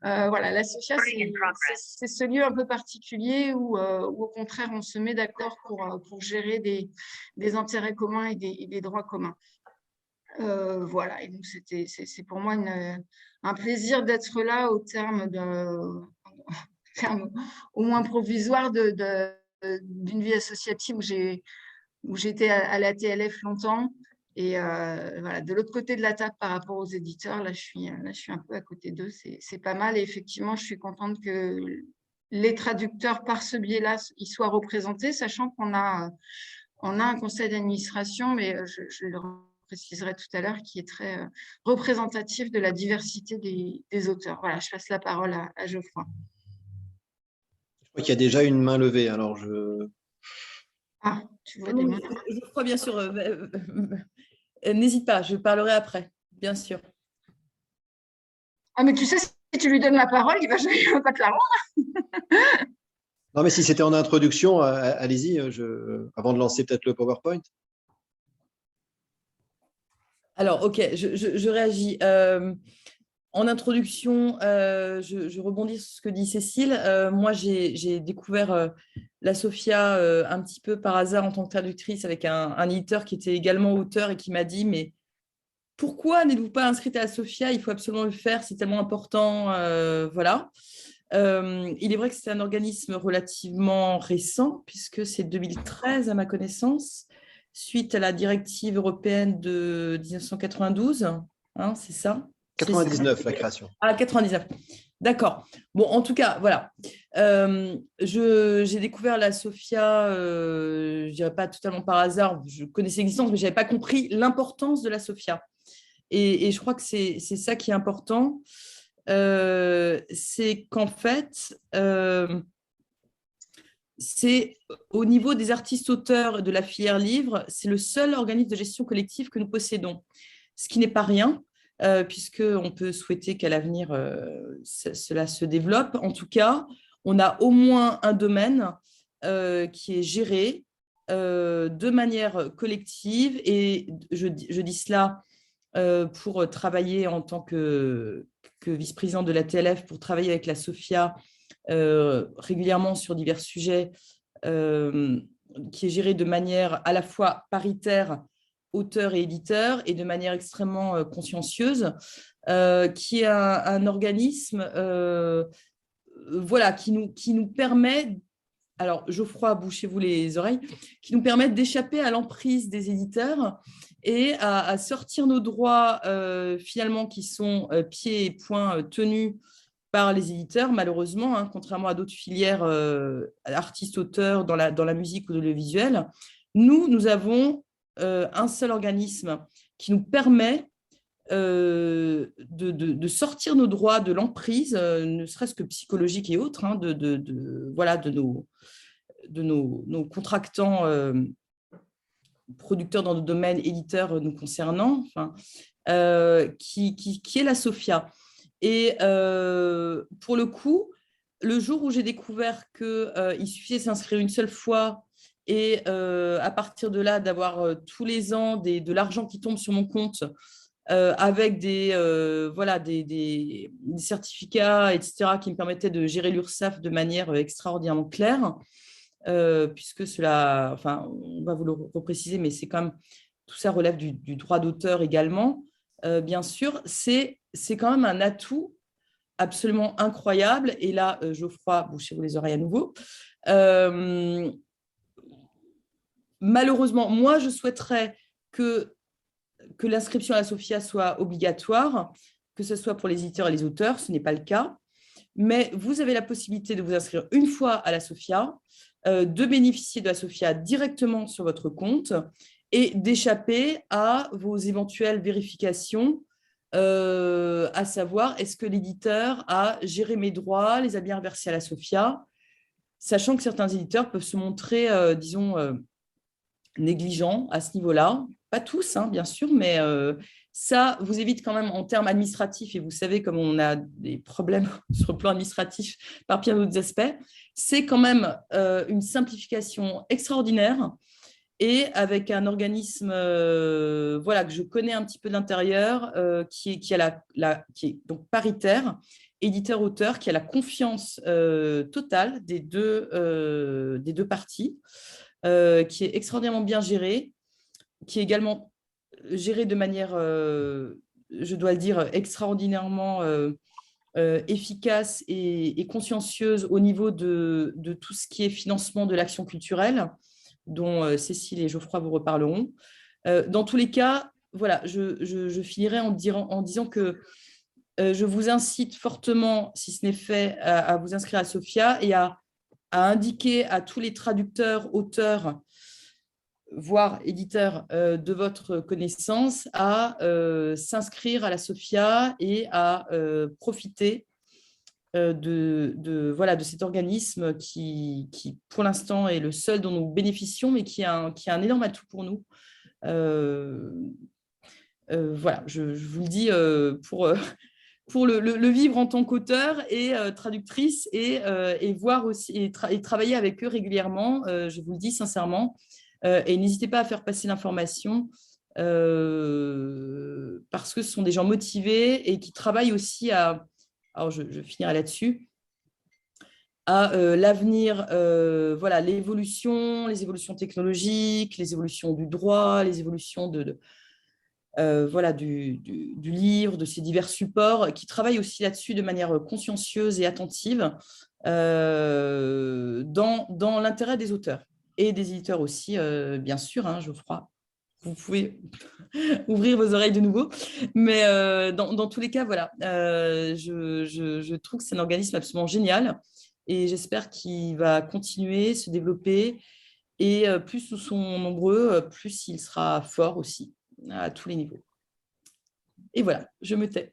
Voilà, l'associat, c'est ce lieu un peu particulier où, au contraire, on se met d'accord pour gérer des intérêts communs et des droits communs. Voilà, et donc c'est pour moi un plaisir d'être là au terme au moins provisoire d'une vie associative où j'étais à la TLF longtemps. Et voilà, de l'autre côté de la table par rapport aux éditeurs, là, je suis un peu à côté d'eux. C'est pas mal. Et effectivement, je suis contente que les traducteurs, par ce biais-là, ils soient représentés, sachant on a un conseil d'administration, mais je le préciserai tout à l'heure, qui est très représentatif de la diversité des auteurs. Voilà, je passe la parole à Geoffroy. Je crois qu'il y a déjà une main levée, alors je… Ah, tu vois des mains. Je crois, bien sûr. N'hésite pas, je parlerai après, bien sûr. Ah, mais tu sais, si tu lui donnes la parole, il va pas te la rendre. Non, mais si c'était en introduction, allez-y, avant de lancer peut-être le PowerPoint. Alors, ok, je réagis. En introduction, je rebondis sur ce que dit Cécile. Moi, j'ai découvert la Sophia un petit peu par hasard en tant que traductrice avec un éditeur qui était également auteur et qui m'a dit, mais pourquoi n'êtes-vous pas inscrite à la Sophia? Il faut absolument le faire, c'est tellement important. Voilà. Il est vrai que c'est un organisme relativement récent, puisque c'est 2013 à ma connaissance, suite à la directive européenne de 1992. Hein, c'est ça? 99, la création. Ah, 99. D'accord. Bon, en tout cas, voilà. J'ai découvert la Sophia, je ne dirais pas totalement par hasard, je connaissais l'existence, mais je n'avais pas compris l'importance de la Sophia. Et je crois que c'est ça qui est important. C'est qu'en fait, c'est au niveau des artistes-auteurs de la filière livre, c'est le seul organisme de gestion collective que nous possédons. Ce qui n'est pas rien, puisqu'on peut souhaiter qu'à l'avenir, cela se développe. En tout cas, on a au moins un domaine qui est géré de manière collective. Et je dis cela pour travailler en tant que vice-présidente de la TLF, pour travailler avec la Sophia régulièrement sur divers sujets, qui est géré de manière à la fois paritaire, auteur et éditeur, et de manière extrêmement consciencieuse, qui est un organisme voilà, qui nous permet, alors Geoffroy, bouchez-vous les oreilles, qui nous permet d'échapper à l'emprise des éditeurs et à sortir nos droits finalement qui sont pieds et poings tenus par les éditeurs, malheureusement, hein, contrairement à d'autres filières artistes-auteurs dans la musique ou le visuel. Nous avons un seul organisme qui nous permet de sortir nos droits de l'emprise, ne serait-ce que psychologique et autres, hein, voilà, de nos contractants producteurs dans nos domaines, éditeurs nous concernant, enfin, qui est la Sophia. Et pour le coup, le jour où j'ai découvert qu'il suffisait de s'inscrire une seule fois et à partir de là, d'avoir tous les ans de l'argent qui tombe sur mon compte avec voilà, des certificats, etc., qui me permettaient de gérer l'URSSAF de manière extraordinairement claire, puisque cela, enfin, on va vous le repréciser, mais c'est quand même, tout ça relève du droit d'auteur également, bien sûr, c'est quand même un atout absolument incroyable. Et là, Geoffroy, bouchez-vous les oreilles à nouveau. Malheureusement, moi, je souhaiterais que l'inscription à la Sophia soit obligatoire, que ce soit pour les éditeurs et les auteurs, ce n'est pas le cas. Mais vous avez la possibilité de vous inscrire une fois à la Sophia, de bénéficier de la Sophia directement sur votre compte et d'échapper à vos éventuelles vérifications, à savoir, est-ce que l'éditeur a géré mes droits, les a bien versés à la Sophia, sachant que certains éditeurs peuvent se montrer, disons, négligents à ce niveau-là. Pas tous, hein, bien sûr, mais ça vous évite quand même en termes administratifs, et vous savez comme on a des problèmes sur le plan administratif par bien d'autres aspects, c'est quand même une simplification extraordinaire, et avec un organisme voilà, que je connais un petit peu d'intérieur, qui est donc paritaire éditeur-auteur qui a la confiance totale des deux parties, qui est extraordinairement bien géré, qui est également géré de manière, je dois le dire, extraordinairement efficace et consciencieuse au niveau de tout ce qui est financement de l'action culturelle, dont Cécile et Geoffroy vous reparleront. Dans tous les cas, voilà, je finirai en disant que je vous incite fortement, si ce n'est fait, à vous inscrire à SOFIA et à indiquer à tous les traducteurs, auteurs, voire éditeurs de votre connaissance, à s'inscrire à la SOFIA et à profiter de cet organisme qui, pour l'instant, est le seul dont nous bénéficions, mais qui a un énorme atout pour nous. Voilà, je vous le dis pour le vivre en tant qu'auteur et traductrice et voir aussi et travailler avec eux régulièrement, je vous le dis sincèrement. Et n'hésitez pas à faire passer l'information parce que ce sont des gens motivés et qui travaillent aussi à, alors je finirai là-dessus, à l'avenir, voilà, les évolutions technologiques, les évolutions du droit, les évolutions voilà, du livre, de ces divers supports, qui travaillent aussi là-dessus de manière consciencieuse et attentive dans l'intérêt des auteurs et des éditeurs aussi, bien sûr, hein, Geoffroy. Vous pouvez ouvrir vos oreilles de nouveau. Mais dans tous les cas, voilà, je trouve que c'est un organisme absolument génial et j'espère qu'il va continuer, se développer. Et plus nous serons nombreux, plus il sera fort aussi, à tous les niveaux. Et voilà, je me tais.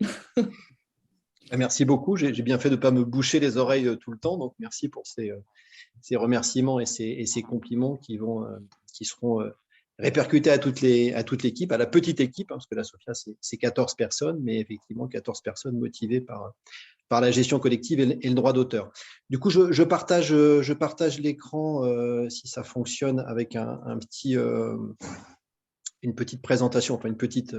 Merci beaucoup. J'ai bien fait de ne pas me boucher les oreilles tout le temps. Donc, merci pour ces remerciements et ces compliments qui seront répercutés à toute l'équipe, à la petite équipe, hein, parce que la SOFIA, c'est 14 personnes, mais effectivement 14 personnes motivées par la gestion collective et le droit d'auteur. Du coup, je partage l'écran, si ça fonctionne, avec une petite présentation, enfin une petite…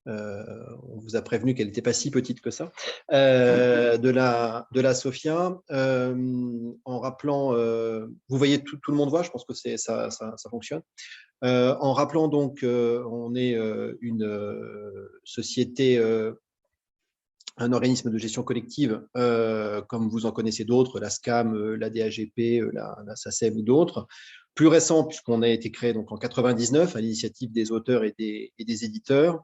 on vous a prévenu qu'elle n'était pas si petite que ça, de la SOFIA, en rappelant, vous voyez, tout le monde voit, je pense que ça fonctionne. En rappelant donc, on est une société, un organisme de gestion collective, comme vous en connaissez d'autres, la SCAM, la DAGP, la SACEM ou d'autres. Plus récent, puisqu'on a été créé donc en 99 à l'initiative des auteurs et des éditeurs,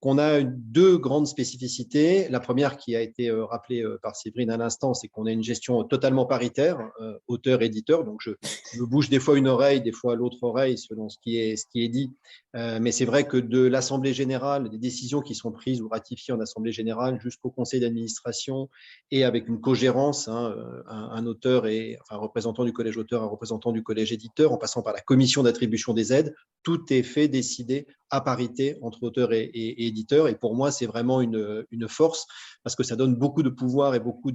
qu'on a deux grandes spécificités. La première, qui a été rappelée par Séverine à l'instant, c'est qu'on a une gestion totalement paritaire, auteur-éditeur. Donc, je me bouge des fois une oreille, des fois l'autre oreille, selon ce qui est dit. Mais c'est vrai que de l'Assemblée générale, des décisions qui sont prises ou ratifiées en Assemblée générale jusqu'au conseil d'administration et avec une cogérance, hein, un auteur et enfin, un représentant du collège auteur, un représentant du collège éditeur, en passant par la commission d'attribution des aides, tout est fait, décidé à parité entre auteurs et éditeurs. Et pour moi, c'est vraiment une force parce que ça donne beaucoup de pouvoir et beaucoup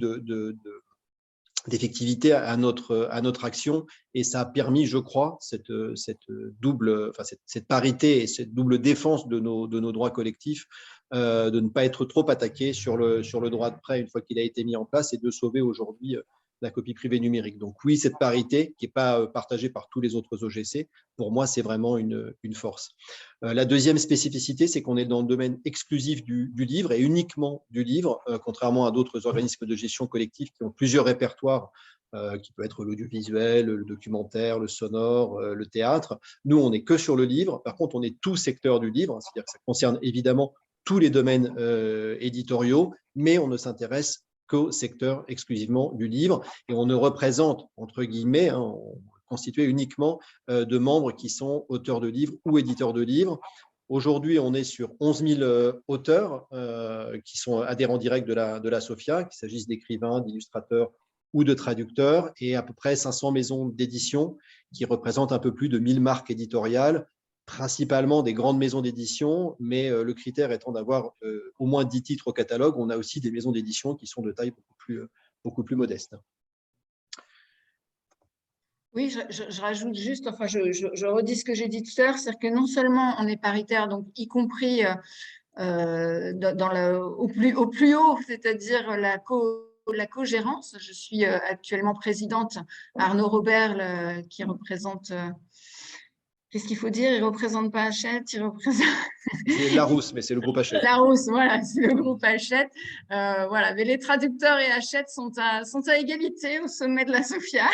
d'effectivité à notre action. Et ça a permis, je crois, cette parité et cette double défense de nos droits collectifs, de ne pas être trop attaqué sur le droit de prêt une fois qu'il a été mis en place et de sauver aujourd'hui la copie privée numérique. Donc oui, cette parité qui n'est pas partagée par tous les autres OGC, pour moi, c'est vraiment une force. La deuxième spécificité, c'est qu'on est dans le domaine exclusif du livre et uniquement du livre, contrairement à d'autres organismes de gestion collective qui ont plusieurs répertoires, qui peut être l'audiovisuel, le documentaire, le sonore, le théâtre. Nous, on n'est que sur le livre. Par contre, on est tout secteur du livre, c'est-à-dire que ça concerne évidemment tous les domaines éditoriaux, mais on ne s'intéresse qu'au secteur exclusivement du livre. Et on ne représente, entre guillemets, hein, constitué uniquement de membres qui sont auteurs de livres ou éditeurs de livres. Aujourd'hui, on est sur 11 000 auteurs qui sont adhérents directs de la SOFIA, qu'il s'agisse d'écrivains, d'illustrateurs ou de traducteurs, et à peu près 500 maisons d'édition qui représentent un peu plus de 1000 marques éditoriales, principalement des grandes maisons d'édition, mais le critère étant d'avoir au moins 10 titres au catalogue. On a aussi des maisons d'édition qui sont de taille beaucoup plus modeste. Oui, je rajoute juste, enfin, je redis ce que j'ai dit tout à l'heure, c'est-à-dire que non seulement on est paritaire, donc y compris au plus haut, c'est-à-dire la co-gérance. Je suis actuellement présidente. Arnaud Robert, qui représente, qu'est-ce qu'il faut dire? Il ne représente pas Hachette, il représente… C'est Larousse, mais c'est le groupe Hachette. Larousse, voilà, c'est le groupe Hachette. Voilà. Mais les traducteurs et Hachette sont à égalité au sommet de la SOFIA.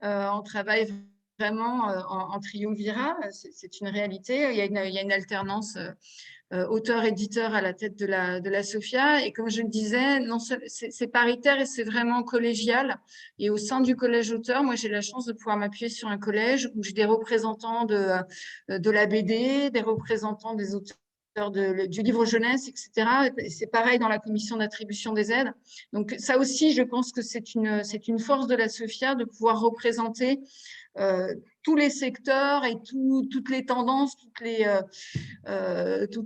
On travaille vraiment en triumvirat, c'est une réalité. Il y a une alternance auteur-éditeur à la tête de la SOFIA. Et comme je le disais, c'est paritaire et c'est vraiment collégial. Et au sein du collège auteur, moi, j'ai la chance de pouvoir m'appuyer sur un collège où j'ai des représentants de la BD, des représentants des auteurs du livre jeunesse, etc. Et c'est pareil dans la commission d'attribution des aides. Donc ça aussi, je pense que c'est une force de la SOFIA de pouvoir représenter tous les secteurs et toutes les tendances, toutes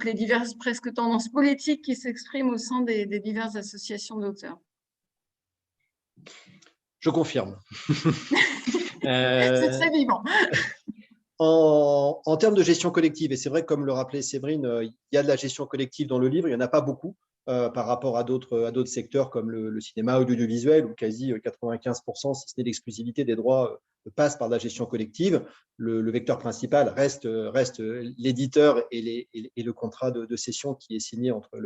les diverses presque tendances politiques qui s'expriment au sein des diverses associations d'auteurs. Je confirme. C'est très vivant. En termes de gestion collective, et c'est vrai, comme le rappelait Séverine, il y a de la gestion collective dans le livre, il n'y en a pas beaucoup par rapport à d'autres secteurs comme le cinéma audiovisuel, où quasi 95%, si ce n'est l'exclusivité des droits, passe par la gestion collective. Le vecteur principal reste l'éditeur et le contrat de cession qui est signé entre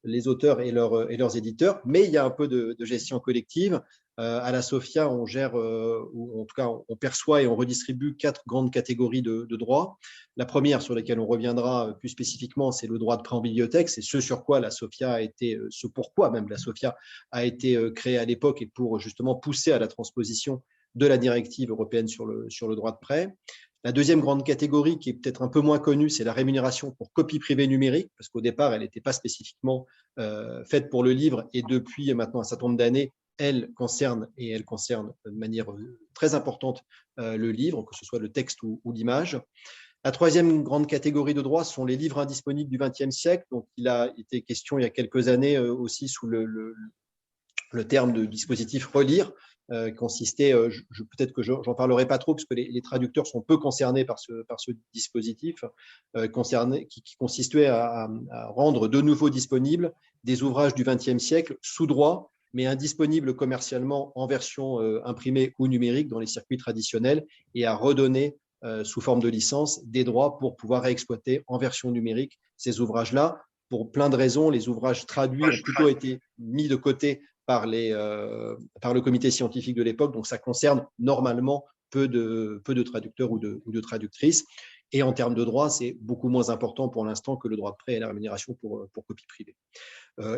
les auteurs et leurs éditeurs, mais il y a un peu de gestion collective. À la SOFIA, on gère, ou en tout cas, on perçoit et on redistribue 4 grandes catégories de droits. La première, sur laquelle on reviendra plus spécifiquement, c'est le droit de prêt en bibliothèque. C'est ce sur quoi la SOFIA a été, ce pourquoi même la SOFIA a été créée à l'époque, et pour justement pousser à la transposition de la directive européenne sur le droit de prêt. La deuxième grande catégorie, qui est peut-être un peu moins connue, c'est la rémunération pour copie privée numérique, parce qu'au départ, elle n'était pas spécifiquement faite pour le livre, et depuis maintenant un certain nombre d'années, elle concerne de manière très importante le livre, que ce soit le texte ou l'image. La troisième grande catégorie de droits sont les livres indisponibles du XXe siècle. Donc, il a été question il y a quelques années aussi sous le terme de dispositif relire, consistait, peut-être que j'en parlerai pas trop, parce que les traducteurs sont peu concernés par ce dispositif, qui consistait à rendre de nouveau disponibles des ouvrages du XXe siècle sous droit, mais indisponibles commercialement en version imprimée ou numérique dans les circuits traditionnels, et à redonner sous forme de licence des droits pour pouvoir réexploiter en version numérique ces ouvrages-là. Pour plein de raisons, les ouvrages traduits ont plutôt été mis de côté par le comité scientifique de l'époque, donc ça concerne normalement peu de traducteurs ou de traductrices. Et en termes de droits, c'est beaucoup moins important pour l'instant que le droit de prêt et la rémunération pour copie privée.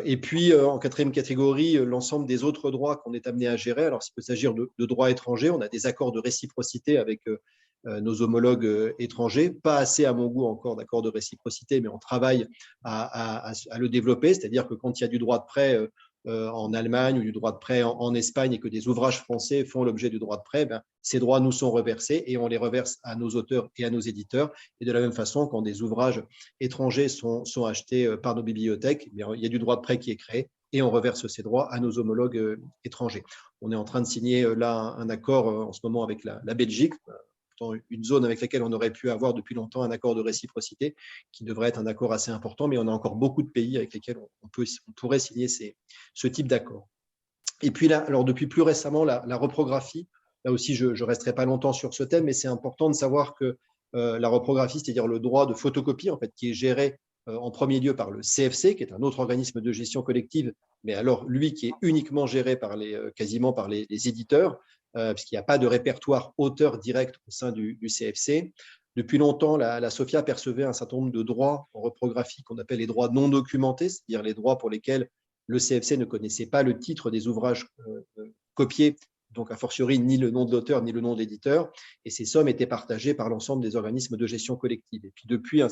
Et puis, en quatrième catégorie, l'ensemble des autres droits qu'on est amené à gérer. Alors, il peut s'agir de droits étrangers. On a des accords de réciprocité avec nos homologues étrangers. Pas assez, à mon goût, encore d'accords de réciprocité, mais on travaille à le développer. C'est-à-dire que quand il y a du droit de prêt en Allemagne ou du droit de prêt en Espagne, et que des ouvrages français font l'objet du droit de prêt, ces droits nous sont reversés et on les reverse à nos auteurs et à nos éditeurs. Et de la même façon, quand des ouvrages étrangers sont achetés par nos bibliothèques, il y a du droit de prêt qui est créé et on reverse ces droits à nos homologues étrangers. On est en train de signer là un accord en ce moment avec la Belgique, une zone avec laquelle on aurait pu avoir depuis longtemps un accord de réciprocité, qui devrait être un accord assez important, mais on a encore beaucoup de pays avec lesquels on pourrait signer ce type d'accord. Et puis là, alors depuis plus récemment, la reprographie, là aussi je ne resterai pas longtemps sur ce thème, mais c'est important de savoir que la reprographie, c'est-à-dire le droit de photocopie, en fait, qui est géré en premier lieu par le CFC, qui est un autre organisme de gestion collective, mais alors lui qui est uniquement géré quasiment par les éditeurs, puisqu'il n'y a pas de répertoire auteur direct au sein du CFC. Depuis longtemps, la SOFIA percevait un certain nombre de droits en reprographie qu'on appelle les droits non documentés, c'est-à-dire les droits pour lesquels le CFC ne connaissait pas le titre des ouvrages copiés, donc a fortiori ni le nom de l'auteur ni le nom de l'éditeur, et ces sommes étaient partagées par l'ensemble des organismes de gestion collective. Et puis depuis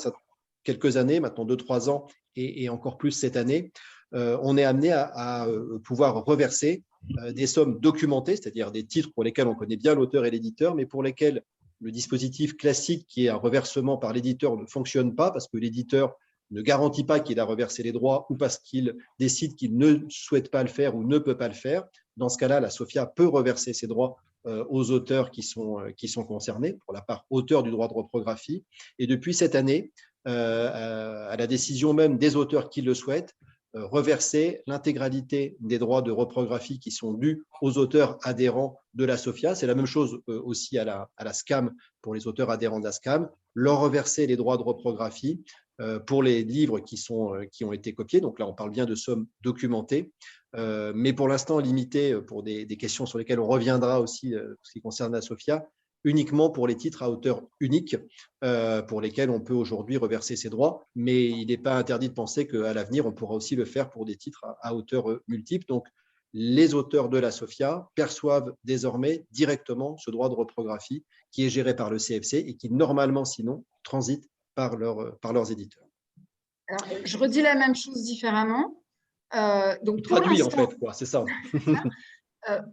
quelques années, maintenant 2-3 ans, et encore plus cette année, on est amené à pouvoir reverser des sommes documentées, c'est-à-dire des titres pour lesquels on connaît bien l'auteur et l'éditeur, mais pour lesquels le dispositif classique qui est un reversement par l'éditeur ne fonctionne pas, parce que l'éditeur ne garantit pas qu'il a reversé les droits ou parce qu'il décide qu'il ne souhaite pas le faire ou ne peut pas le faire. Dans ce cas-là, la SOFIA peut reverser ses droits aux auteurs qui sont concernés, pour la part auteur du droit de reprographie. Et depuis cette année, à la décision même des auteurs qui le souhaitent, reverser l'intégralité des droits de reprographie qui sont dus aux auteurs adhérents de la SOFIA. C'est la même chose aussi à la SCAM pour les auteurs adhérents de la SCAM, leur reverser les droits de reprographie pour les livres qui ont été copiés. Donc là, on parle bien de sommes documentées, mais pour l'instant limitées pour des questions sur lesquelles on reviendra aussi ce qui concerne la SOFIA, uniquement pour les titres à auteur unique pour lesquels on peut aujourd'hui reverser ses droits, mais il n'est pas interdit de penser qu'à l'avenir, on pourra aussi le faire pour des titres à auteur multiples. Donc, les auteurs de la SOFIA perçoivent désormais directement ce droit de reprographie qui est géré par le CFC et qui, normalement, sinon, transite par leurs éditeurs. Alors, je redis la même chose différemment. Donc, traduit, en fait, c'est ça.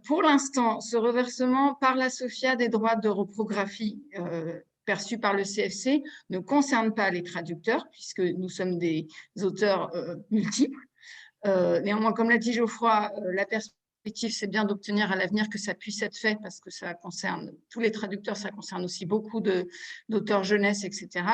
Pour l'instant, ce reversement par la SOFIA des droits de reprographie perçus par le CFC ne concerne pas les traducteurs, puisque nous sommes des auteurs multiples. Néanmoins, comme l'a dit Geoffroy, la perspective, c'est bien d'obtenir à l'avenir que ça puisse être fait, parce que ça concerne tous les traducteurs, ça concerne aussi beaucoup d'auteurs jeunesse, etc.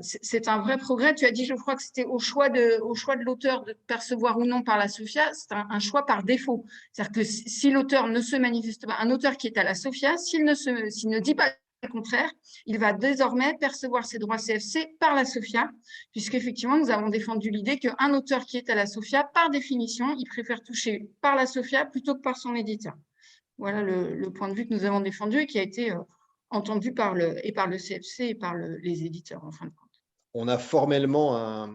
C'est un vrai progrès. Tu as dit, Geoffroy, que c'était au choix de l'auteur de percevoir ou non par la SOFIA. C'est un choix par défaut. C'est-à-dire que si l'auteur ne se manifeste pas, un auteur qui est à la SOFIA, s'il ne dit pas le contraire, il va désormais percevoir ses droits CFC par la SOFIA, puisqu'effectivement, nous avons défendu l'idée qu'un auteur qui est à la SOFIA, par définition, il préfère toucher par la SOFIA plutôt que par son éditeur. Voilà le point de vue que nous avons défendu et qui a été entendu par le CFC et par les éditeurs, en fin de compte. On a formellement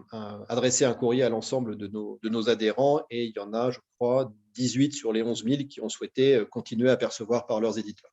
adressé un courrier à l'ensemble de nos adhérents et il y en a, je crois, 18 sur les 11 000 qui ont souhaité continuer à percevoir par leurs éditeurs.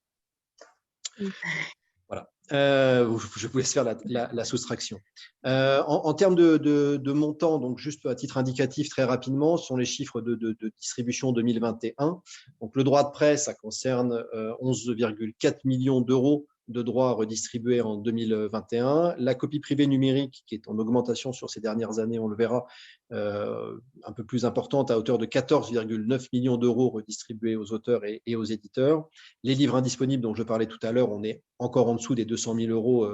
Voilà. Je vous laisse faire la soustraction. En termes de montant, donc juste à titre indicatif très rapidement, ce sont les chiffres de distribution 2021. Donc le droit de presse, ça concerne 11,4 millions d'euros de droits redistribués en 2021. La copie privée numérique, qui est en augmentation sur ces dernières années, on le verra, un peu plus importante, à hauteur de 14,9 millions d'euros redistribués aux auteurs et aux éditeurs. Les livres indisponibles dont je parlais tout à l'heure, on est encore en dessous des 200 000 euros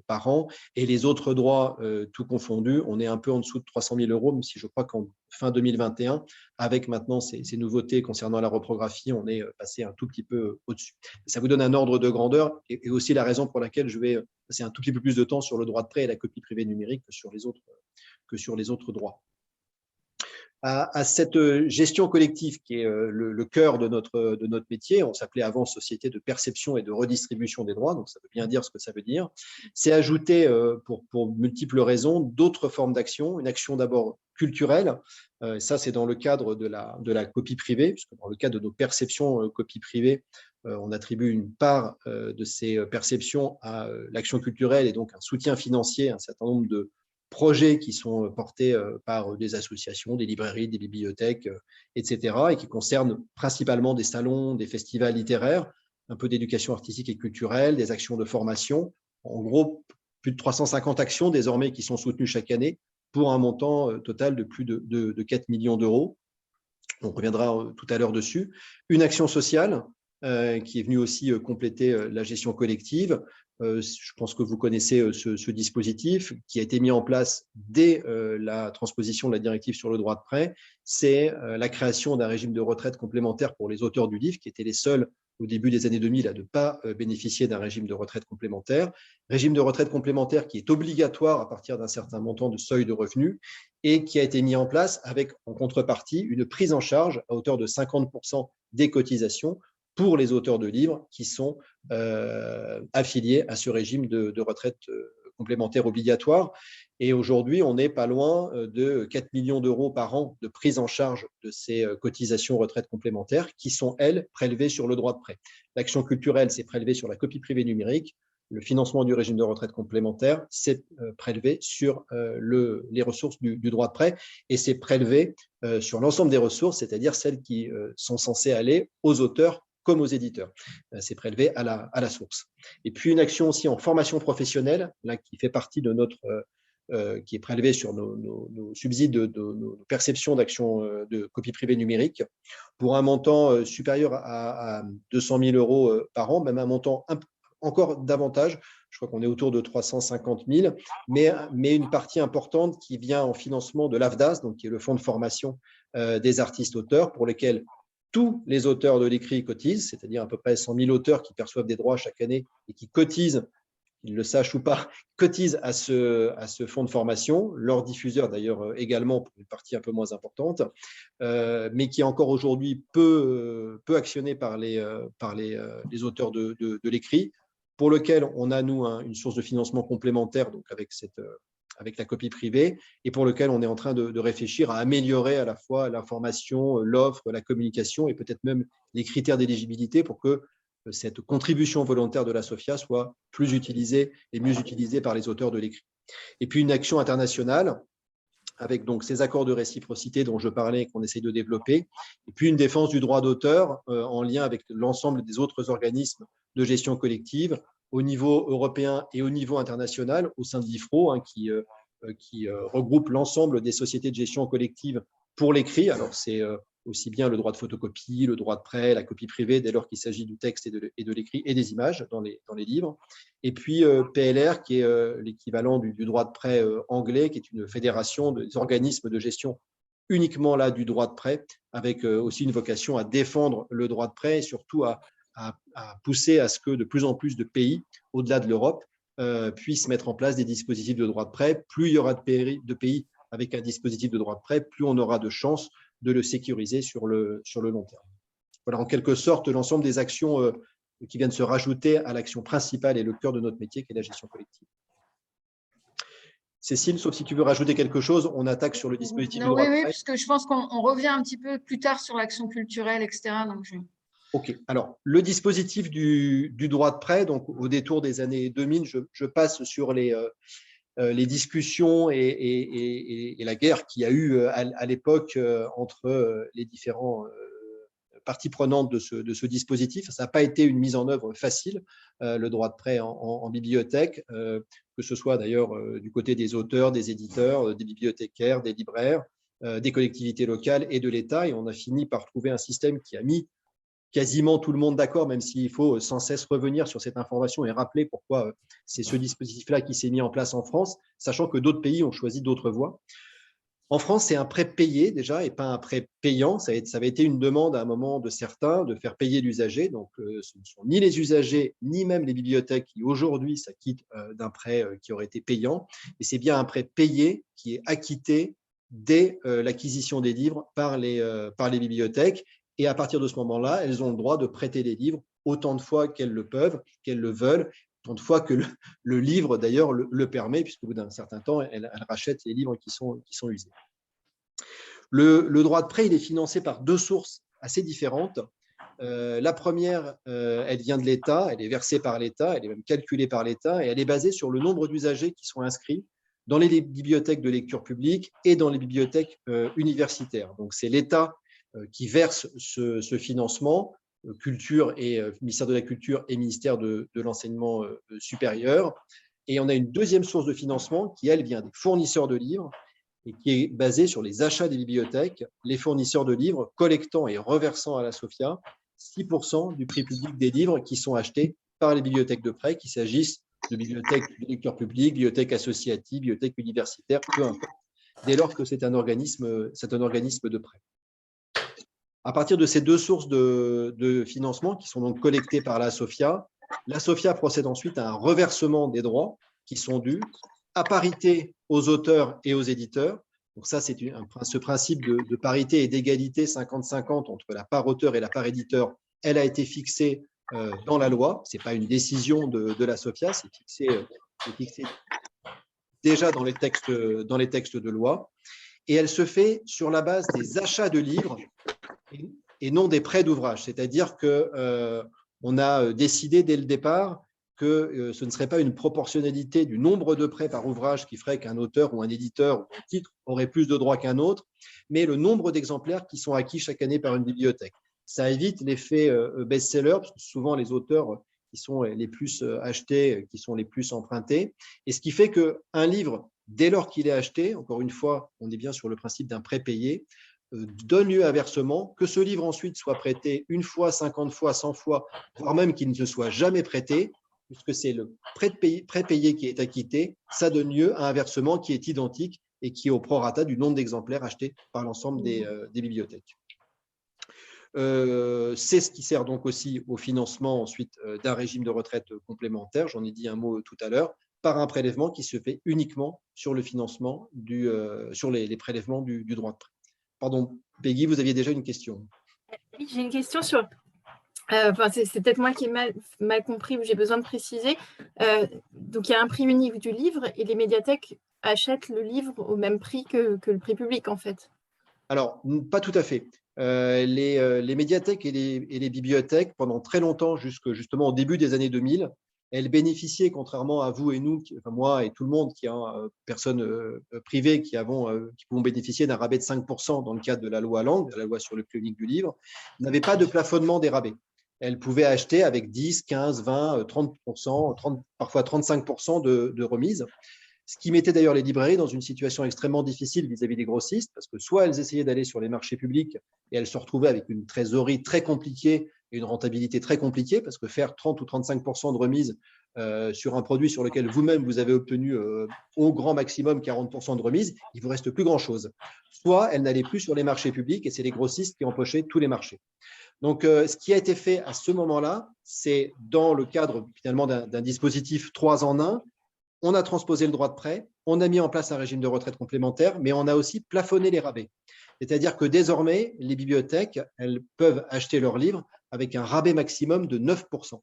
par an. Et les autres droits, tout confondus, on est un peu en dessous de 300 000 euros, même si je crois qu'en fin 2021, avec maintenant ces nouveautés concernant la reprographie, on est passé un tout petit peu au-dessus. Ça vous donne un ordre de grandeur et aussi la raison pour laquelle je vais passer un tout petit peu plus de temps sur le droit de prêt et la copie privée numérique que sur les autres droits. À cette gestion collective qui est le cœur de notre métier, on s'appelait avant Société de perception et de redistribution des droits, donc ça veut bien dire ce que ça veut dire, c'est ajouter pour multiples raisons d'autres formes d'action, une action d'abord culturelle, ça c'est dans le cadre de la copie privée, puisque dans le cadre de nos perceptions copie privée, on attribue une part de ces perceptions à l'action culturelle et donc un soutien financier à un certain nombre de projets qui sont portés par des associations, des librairies, des bibliothèques, etc., et qui concernent principalement des salons, des festivals littéraires, un peu d'éducation artistique et culturelle, des actions de formation. En gros, plus de 350 actions désormais qui sont soutenues chaque année pour un montant total de plus de 4 millions d'euros. On reviendra tout à l'heure dessus. Une action sociale qui est venue aussi compléter la gestion collective. Je pense que vous connaissez ce dispositif qui a été mis en place dès la transposition de la directive sur le droit de prêt. C'est la création d'un régime de retraite complémentaire pour les auteurs du livre, qui étaient les seuls au début des années 2000 à ne pas bénéficier d'un régime de retraite complémentaire. Régime de retraite complémentaire qui est obligatoire à partir d'un certain montant de seuil de revenus et qui a été mis en place avec, en contrepartie, une prise en charge à hauteur de 50% des cotisations pour les auteurs de livres qui sont affiliés à ce régime de retraite complémentaire obligatoire. Et aujourd'hui, on n'est pas loin de 4 millions d'euros par an de prise en charge de ces cotisations retraite complémentaires qui sont, elles, prélevées sur le droit de prêt. L'action culturelle, c'est prélevé sur la copie privée numérique. Le financement du régime de retraite complémentaire, c'est prélevé sur les ressources du droit de prêt et c'est prélevé sur l'ensemble des ressources, c'est-à-dire celles qui sont censées aller aux auteurs comme aux éditeurs. C'est prélevé à la source. Et puis une action aussi en formation professionnelle, là, qui fait partie de notre, qui est prélevée sur nos subsides de nos perceptions d'action de copie privée numérique, pour un montant supérieur à 200 000 euros par an, même un montant encore davantage. Je crois qu'on est autour de 350 000, mais une partie importante qui vient en financement de l'AFDAS, donc qui est le fonds de formation des artistes-auteurs, pour lesquels tous les auteurs de l'écrit cotisent, c'est-à-dire à peu près 100 000 auteurs qui perçoivent des droits chaque année et qui cotisent, qu'ils le sachent ou pas, cotisent à ce fonds de formation, leurs diffuseurs d'ailleurs également pour une partie un peu moins importante, mais qui est encore aujourd'hui peu actionné par les auteurs de l'écrit, pour lequel on a, nous, une source de financement complémentaire, donc avec la copie privée, et pour lequel on est en train de réfléchir à améliorer à la fois l'information, l'offre, la communication et peut-être même les critères d'éligibilité pour que cette contribution volontaire de la SOFIA soit plus utilisée et mieux utilisée par les auteurs de l'écrit. Et puis une action internationale avec donc ces accords de réciprocité dont je parlais et qu'on essaye de développer, et puis une défense du droit d'auteur en lien avec l'ensemble des autres organismes de gestion collective au niveau européen et au niveau international au sein de l'IFRO, qui regroupe l'ensemble des sociétés de gestion collective pour l'écrit. Alors c'est aussi bien le droit de photocopie, le droit de prêt, la copie privée, dès lors qu'il s'agit du texte et de l'écrit et des images dans les livres. Et puis PLR, qui est l'équivalent du droit de prêt anglais, qui est une fédération des organismes de gestion uniquement là du droit de prêt, avec aussi une vocation à défendre le droit de prêt et surtout à pousser à ce que de plus en plus de pays, au-delà de l'Europe, puissent mettre en place des dispositifs de droit de prêt. Plus il y aura de pays avec un dispositif de droit de prêt, plus on aura de chances de le sécuriser sur le long terme. Voilà en quelque sorte l'ensemble des actions qui viennent se rajouter à l'action principale et le cœur de notre métier, qui est la gestion collective. Cécile, sauf si tu veux rajouter quelque chose, on attaque sur le dispositif de droit de prêt. Oui, parce que je pense qu'on revient un petit peu plus tard sur l'action culturelle, etc. Donc OK. Alors, le dispositif du droit de prêt, donc au détour des années 2000, je passe sur les discussions et la guerre qu'il y a eu à l'époque entre les différents parties prenantes de ce dispositif. Ça n'a pas été une mise en œuvre facile, le droit de prêt en bibliothèque, que ce soit d'ailleurs du côté des auteurs, des éditeurs, des bibliothécaires, des libraires, des collectivités locales et de l'État. Et on a fini par trouver un système qui a mis quasiment tout le monde d'accord, même s'il faut sans cesse revenir sur cette information et rappeler pourquoi c'est ce dispositif-là qui s'est mis en place en France, sachant que d'autres pays ont choisi d'autres voies. En France, c'est un prêt payé déjà et pas un prêt payant. Ça avait été une demande à un moment de certains de faire payer l'usager. Donc, ce ne sont ni les usagers, ni même les bibliothèques qui aujourd'hui s'acquittent d'un prêt qui aurait été payant. Et c'est bien un prêt payé qui est acquitté dès l'acquisition des livres par les bibliothèques. Et à partir de ce moment-là, elles ont le droit de prêter les livres autant de fois qu'elles le peuvent, qu'elles le veulent, autant de fois que le livre, d'ailleurs, le permet, puisqu'au bout d'un certain temps, elles rachètent les livres qui sont usés. Le droit de prêt, il est financé par deux sources assez différentes. La première, elle vient de l'État, elle est versée par l'État, elle est même calculée par l'État, et elle est basée sur le nombre d'usagers qui sont inscrits dans les bibliothèques de lecture publique et dans les bibliothèques universitaires. Donc, c'est l'État qui verse ce financement, culture et ministère de la Culture et ministère de l'Enseignement supérieur. Et on a une deuxième source de financement qui, elle, vient des fournisseurs de livres et qui est basée sur les achats des bibliothèques, les fournisseurs de livres collectant et reversant à la SOFIA 6% du prix public des livres qui sont achetés par les bibliothèques de prêt, qu'il s'agisse de bibliothèques de lecture publique, bibliothèques associatives, bibliothèques universitaires, peu importe, dès lors que c'est un organisme de prêt. À partir de ces deux sources de financement qui sont donc collectées par la SOFIA procède ensuite à un reversement des droits qui sont dus à parité aux auteurs et aux éditeurs. Donc ça, c'est ce principe de parité et d'égalité 50-50 entre la part auteur et la part éditeur. Elle a été fixée dans la loi. Ce n'est pas une décision de la SOFIA, c'est fixé déjà dans les textes de loi. Et elle se fait sur la base des achats de livres et non des prêts d'ouvrage. C'est-à-dire qu'on a décidé dès le départ que ce ne serait pas une proportionnalité du nombre de prêts par ouvrage qui ferait qu'un auteur ou un éditeur ou un titre aurait plus de droits qu'un autre, mais le nombre d'exemplaires qui sont acquis chaque année par une bibliothèque. Ça évite l'effet best-seller, parce que souvent les auteurs qui sont les plus achetés, qui sont les plus empruntés, et ce qui fait qu'un livre, dès lors qu'il est acheté, encore une fois, on est bien sur le principe d'un prêt payé, donne lieu à versement, que ce livre ensuite soit prêté une fois, 50 fois, 100 fois, voire même qu'il ne se soit jamais prêté, puisque c'est le prêt payé qui est acquitté, ça donne lieu à un versement qui est identique et qui est au prorata du nombre d'exemplaires achetés par l'ensemble des bibliothèques. C'est ce qui sert donc aussi au financement ensuite d'un régime de retraite complémentaire, j'en ai dit un mot tout à l'heure, par un prélèvement qui se fait uniquement sur le financement sur les prélèvements du droit de prêt. Pardon, Peggy, vous aviez déjà une question. Oui, j'ai une question sur… c'est peut-être moi qui ai mal compris, ou j'ai besoin de préciser. Donc, il y a un prix unique du livre et les médiathèques achètent le livre au même prix que le prix public, en fait. Alors, pas tout à fait. Les médiathèques et les bibliothèques, pendant très longtemps, justement au début des années 2000, elles bénéficiaient, contrairement à vous et nous, enfin moi et tout le monde, qui a personnes privées qui pouvons bénéficier d'un rabais de 5% dans le cadre de la loi Lang, la loi sur le prix unique du livre, n'avaient pas de plafonnement des rabais. Elles pouvaient acheter avec 10, 15, 20, 30%, parfois 35% de remise. Ce qui mettait d'ailleurs les librairies dans une situation extrêmement difficile vis-à-vis des grossistes, parce que soit elles essayaient d'aller sur les marchés publics et elles se retrouvaient avec une trésorerie très compliquée et une rentabilité très compliquée, parce que faire 30 ou 35% de remise sur un produit sur lequel vous-même vous avez obtenu au grand maximum 40% de remise, il ne vous reste plus grand-chose. Soit elles n'allaient plus sur les marchés publics et c'est les grossistes qui empochaient tous les marchés. Donc, ce qui a été fait à ce moment-là, c'est dans le cadre finalement d'un dispositif 3 en 1, on a transposé le droit de prêt, on a mis en place un régime de retraite complémentaire, mais on a aussi plafonné les rabais. C'est-à-dire que désormais, les bibliothèques, elles peuvent acheter leurs livres avec un rabais maximum de 9%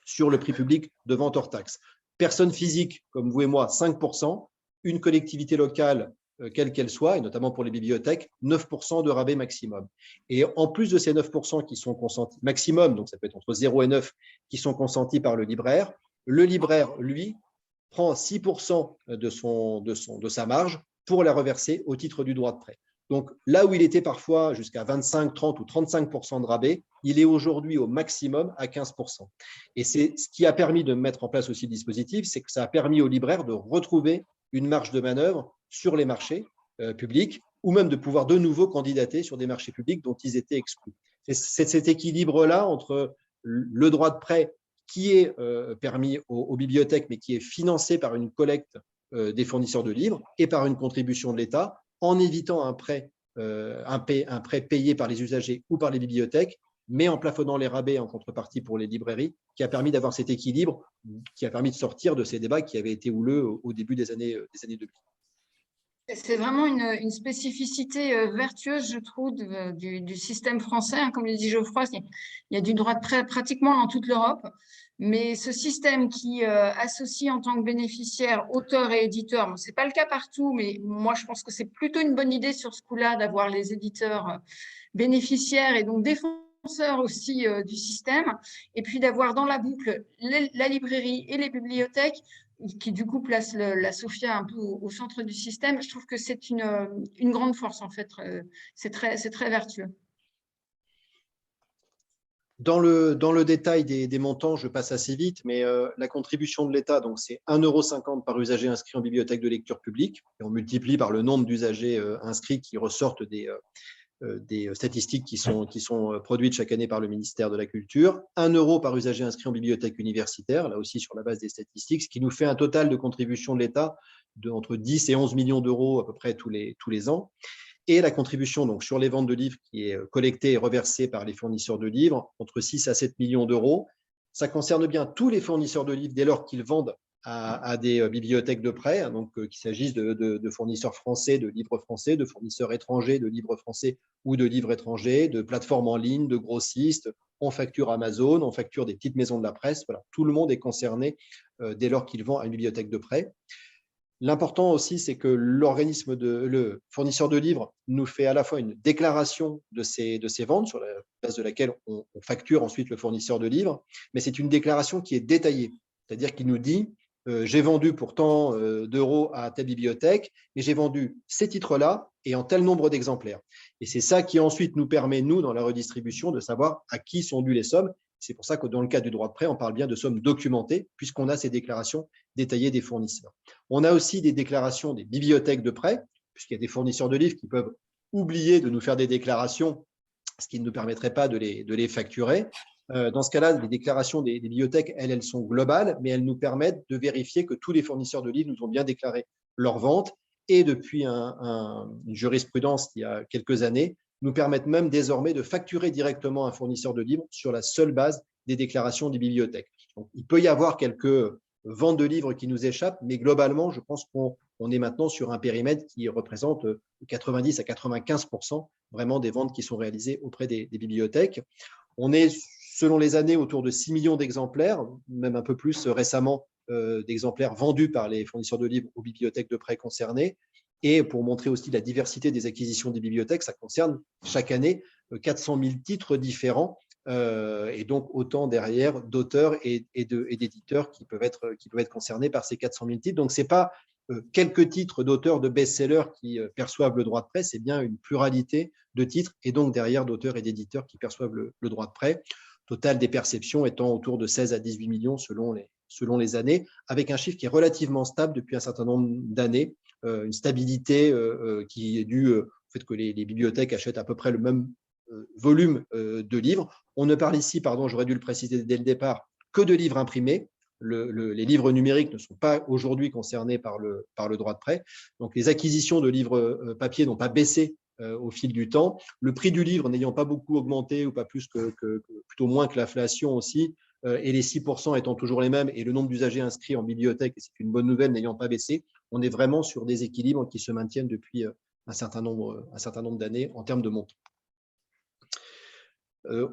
sur le prix public de vente hors taxe. Personnes physiques, comme vous et moi, 5%, une collectivité locale, quelle qu'elle soit, et notamment pour les bibliothèques, 9% de rabais maximum. Et en plus de ces 9% qui sont consentis, maximum, donc ça peut être entre 0 et 9, qui sont consentis par le libraire, lui, prend 6% de sa marge pour la reverser au titre du droit de prêt. Donc, là où il était parfois jusqu'à 25, 30 ou 35% de rabais, il est aujourd'hui au maximum à 15%. Et c'est ce qui a permis de mettre en place aussi le dispositif, c'est que ça a permis aux libraires de retrouver une marge de manœuvre sur les marchés publics ou même de pouvoir de nouveau candidater sur des marchés publics dont ils étaient exclus. C'est cet équilibre-là entre le droit de prêt qui est permis aux bibliothèques, mais qui est financé par une collecte des fournisseurs de livres et par une contribution de l'État, en évitant un prêt payé par les usagers ou par les bibliothèques, mais en plafonnant les rabais en contrepartie pour les librairies, qui a permis d'avoir cet équilibre, qui a permis de sortir de ces débats qui avaient été houleux au début des années 2000. C'est vraiment une spécificité vertueuse, je trouve, du système français. Comme le dit Geoffroy, il y a du droit de prêt pratiquement dans toute l'Europe. Mais ce système qui associe en tant que bénéficiaire auteurs et éditeurs, bon, ce n'est pas le cas partout, mais moi, je pense que c'est plutôt une bonne idée sur ce coup-là d'avoir les éditeurs bénéficiaires et donc défenseurs aussi du système. Et puis d'avoir dans la boucle la librairie et les bibliothèques qui du coup place la Sophia un peu au centre du système. Je trouve que c'est une grande force en fait. C'est très vertueux. Dans le détail des montants, je passe assez vite, mais la contribution de l'État, donc c'est 1,50 € par usager inscrit en bibliothèque de lecture publique, et on multiplie par le nombre d'usagers inscrits qui ressortent des statistiques qui sont produites chaque année par le ministère de la Culture, 1 € par usager inscrit en bibliothèque universitaire, là aussi sur la base des statistiques, ce qui nous fait un total de contribution de l'État entre 10 et 11 millions d'euros à peu près tous les ans. Et la contribution donc, sur les ventes de livres qui est collectée et reversée par les fournisseurs de livres, entre 6 à 7 millions d'euros. Ça concerne bien tous les fournisseurs de livres dès lors qu'ils vendent à des bibliothèques de prêt, donc qu'il s'agisse de fournisseurs français, de livres français, de fournisseurs étrangers, de livres français ou de livres étrangers, de plateformes en ligne, de grossistes. On facture Amazon, on facture des petites maisons de la presse. Voilà, tout le monde est concerné dès lors qu'il vend à une bibliothèque de prêt. L'important aussi, c'est que le fournisseur de livres nous fait à la fois une déclaration de ces ventes sur la base de laquelle on facture ensuite le fournisseur de livres, mais c'est une déclaration qui est détaillée. C'est-à-dire qu'il nous dit j'ai vendu pour tant d'euros à telle bibliothèque, mais j'ai vendu ces titres-là et en tel nombre d'exemplaires. Et c'est ça qui ensuite nous permet, nous, dans la redistribution, de savoir à qui sont dues les sommes. C'est pour ça que dans le cas du droit de prêt, on parle bien de sommes documentées, puisqu'on a ces déclarations détaillées des fournisseurs. On a aussi des déclarations des bibliothèques de prêt, puisqu'il y a des fournisseurs de livres qui peuvent oublier de nous faire des déclarations, ce qui ne nous permettrait pas de les facturer. Dans ce cas-là, les déclarations des bibliothèques, elles sont globales, mais elles nous permettent de vérifier que tous les fournisseurs de livres nous ont bien déclaré leurs ventes. Et depuis une jurisprudence il y a quelques années, nous permettent même désormais de facturer directement un fournisseur de livres sur la seule base des déclarations des bibliothèques. Donc, il peut y avoir quelques ventes de livres qui nous échappent, mais globalement, je pense qu'on est maintenant sur un périmètre qui représente 90 à 95% vraiment des ventes qui sont réalisées auprès des bibliothèques. On est, selon les années, autour de 6 millions d'exemplaires, même un peu plus récemment d'exemplaires vendus par les fournisseurs de livres aux bibliothèques de prêt concernées. Et pour montrer aussi la diversité des acquisitions des bibliothèques, ça concerne chaque année 400 000 titres différents, et donc autant derrière d'auteurs et d'éditeurs qui peuvent être concernés par ces 400 000 titres. Donc, ce n'est pas quelques titres d'auteurs de best-sellers qui perçoivent le droit de prêt, c'est bien une pluralité de titres et donc derrière d'auteurs et d'éditeurs qui perçoivent le droit de prêt. Total des perceptions étant autour de 16 à 18 millions selon les années, avec un chiffre qui est relativement stable depuis un certain nombre d'années, une stabilité qui est due au fait que les bibliothèques achètent à peu près le même volume de livres. On ne parle ici, pardon, j'aurais dû le préciser dès le départ, que de livres imprimés. Les livres numériques ne sont pas aujourd'hui concernés par le droit de prêt. Donc, les acquisitions de livres papier n'ont pas baissé au fil du temps. Le prix du livre n'ayant pas beaucoup augmenté, ou pas plus plutôt moins que l'inflation aussi, et les 6% étant toujours les mêmes, et le nombre d'usagers inscrits en bibliothèque, et c'est une bonne nouvelle, n'ayant pas baissé, on est vraiment sur des équilibres qui se maintiennent depuis un certain nombre d'années en termes de montant.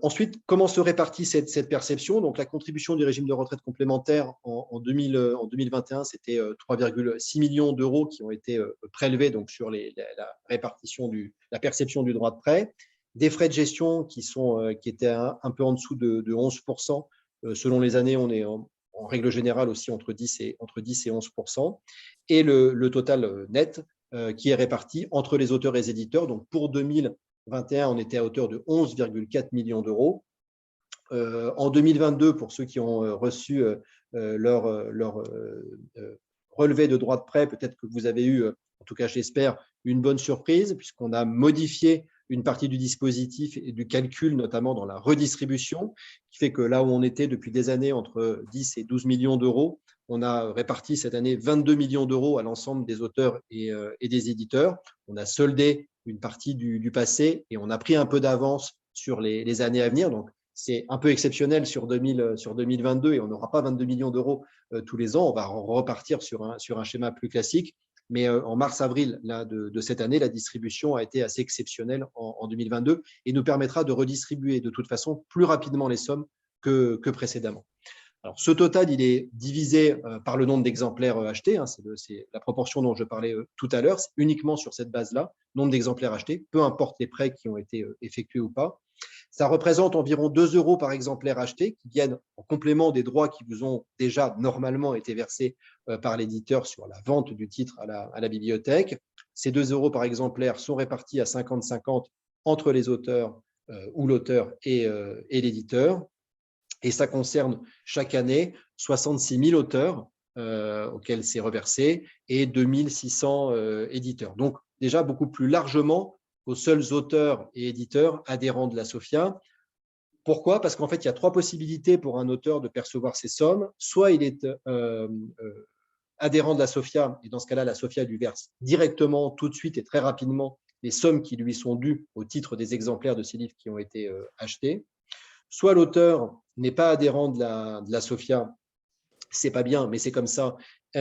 Ensuite, comment se répartit cette perception? Donc, la contribution du régime de retraite complémentaire en 2021, c'était 3,6 millions d'euros qui ont été prélevés donc, sur la répartition la perception du droit de prêt. Des frais de gestion qui étaient un peu en dessous de 11%. Selon les années, on est en règle générale aussi entre 10 et 11%. Et le total net qui est réparti entre les auteurs et les éditeurs. Donc, pour 2021, on était à hauteur de 11,4 millions d'euros. En 2022, pour ceux qui ont reçu leur relevé de droit de prêt, peut-être que vous avez eu, en tout cas j'espère, une bonne surprise, puisqu'on a modifié une partie du dispositif et du calcul, notamment dans la redistribution, qui fait que là où on était depuis des années entre 10 et 12 millions d'euros, on a réparti cette année 22 millions d'euros à l'ensemble des auteurs et des éditeurs. On a soldé une partie du passé et on a pris un peu d'avance sur les années à venir. Donc, c'est un peu exceptionnel sur 2022 et on n'aura pas 22 millions d'euros tous les ans. On va repartir sur un schéma plus classique. Mais en mars-avril de cette année, la distribution a été assez exceptionnelle en 2022 et nous permettra de redistribuer de toute façon plus rapidement les sommes que précédemment. Alors, ce total, il est divisé par le nombre d'exemplaires achetés. C'est la proportion dont je parlais tout à l'heure. C'est uniquement sur cette base-là, nombre d'exemplaires achetés, peu importe les prêts qui ont été effectués ou pas. Ça représente environ 2 euros par exemplaire acheté qui viennent en complément des droits qui vous ont déjà normalement été versés par l'éditeur sur la vente du titre à la bibliothèque. Ces 2 euros par exemplaire sont répartis à 50-50 entre les auteurs ou l'auteur et l'éditeur. Et ça concerne chaque année 66 000 auteurs auxquels c'est reversé et 2 600 éditeurs. Donc, déjà beaucoup plus largement aux seuls auteurs et éditeurs adhérents de la SOFIA. Pourquoi? Parce qu'en fait, il y a 3 possibilités pour un auteur de percevoir ces sommes. Soit il est adhérent de la SOFIA, et dans ce cas-là, la SOFIA lui verse directement, tout de suite et très rapidement, les sommes qui lui sont dues au titre des exemplaires de ces livres qui ont été achetés. Soit l'auteur n'est pas adhérent de la SOFIA, c'est pas bien, mais c'est comme ça, il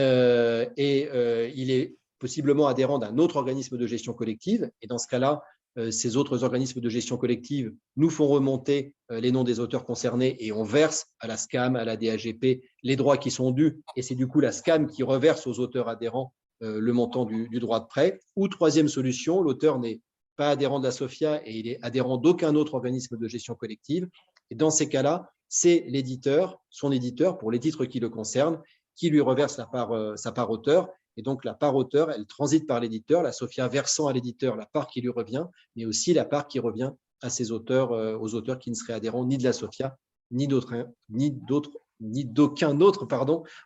est possiblement adhérent d'un autre organisme de gestion collective, et dans ce cas-là, ces autres organismes de gestion collective nous font remonter les noms des auteurs concernés et on verse à la SCAM, à la DAGP, les droits qui sont dus, et c'est du coup la SCAM qui reverse aux auteurs adhérents le montant du droit de prêt. Ou troisième solution, l'auteur n'est pas adhérent de la SOFIA et il est adhérent d'aucun autre organisme de gestion collective. Et dans ces cas-là, c'est l'éditeur, son éditeur, pour les titres qui le concernent, qui lui reverse sa part auteur. Et donc, la part auteur, elle transite par l'éditeur, la SOFIA versant à l'éditeur la part qui lui revient, mais aussi la part qui revient à ses auteurs, aux auteurs qui ne seraient adhérents ni de la SOFIA, ni d'aucun autre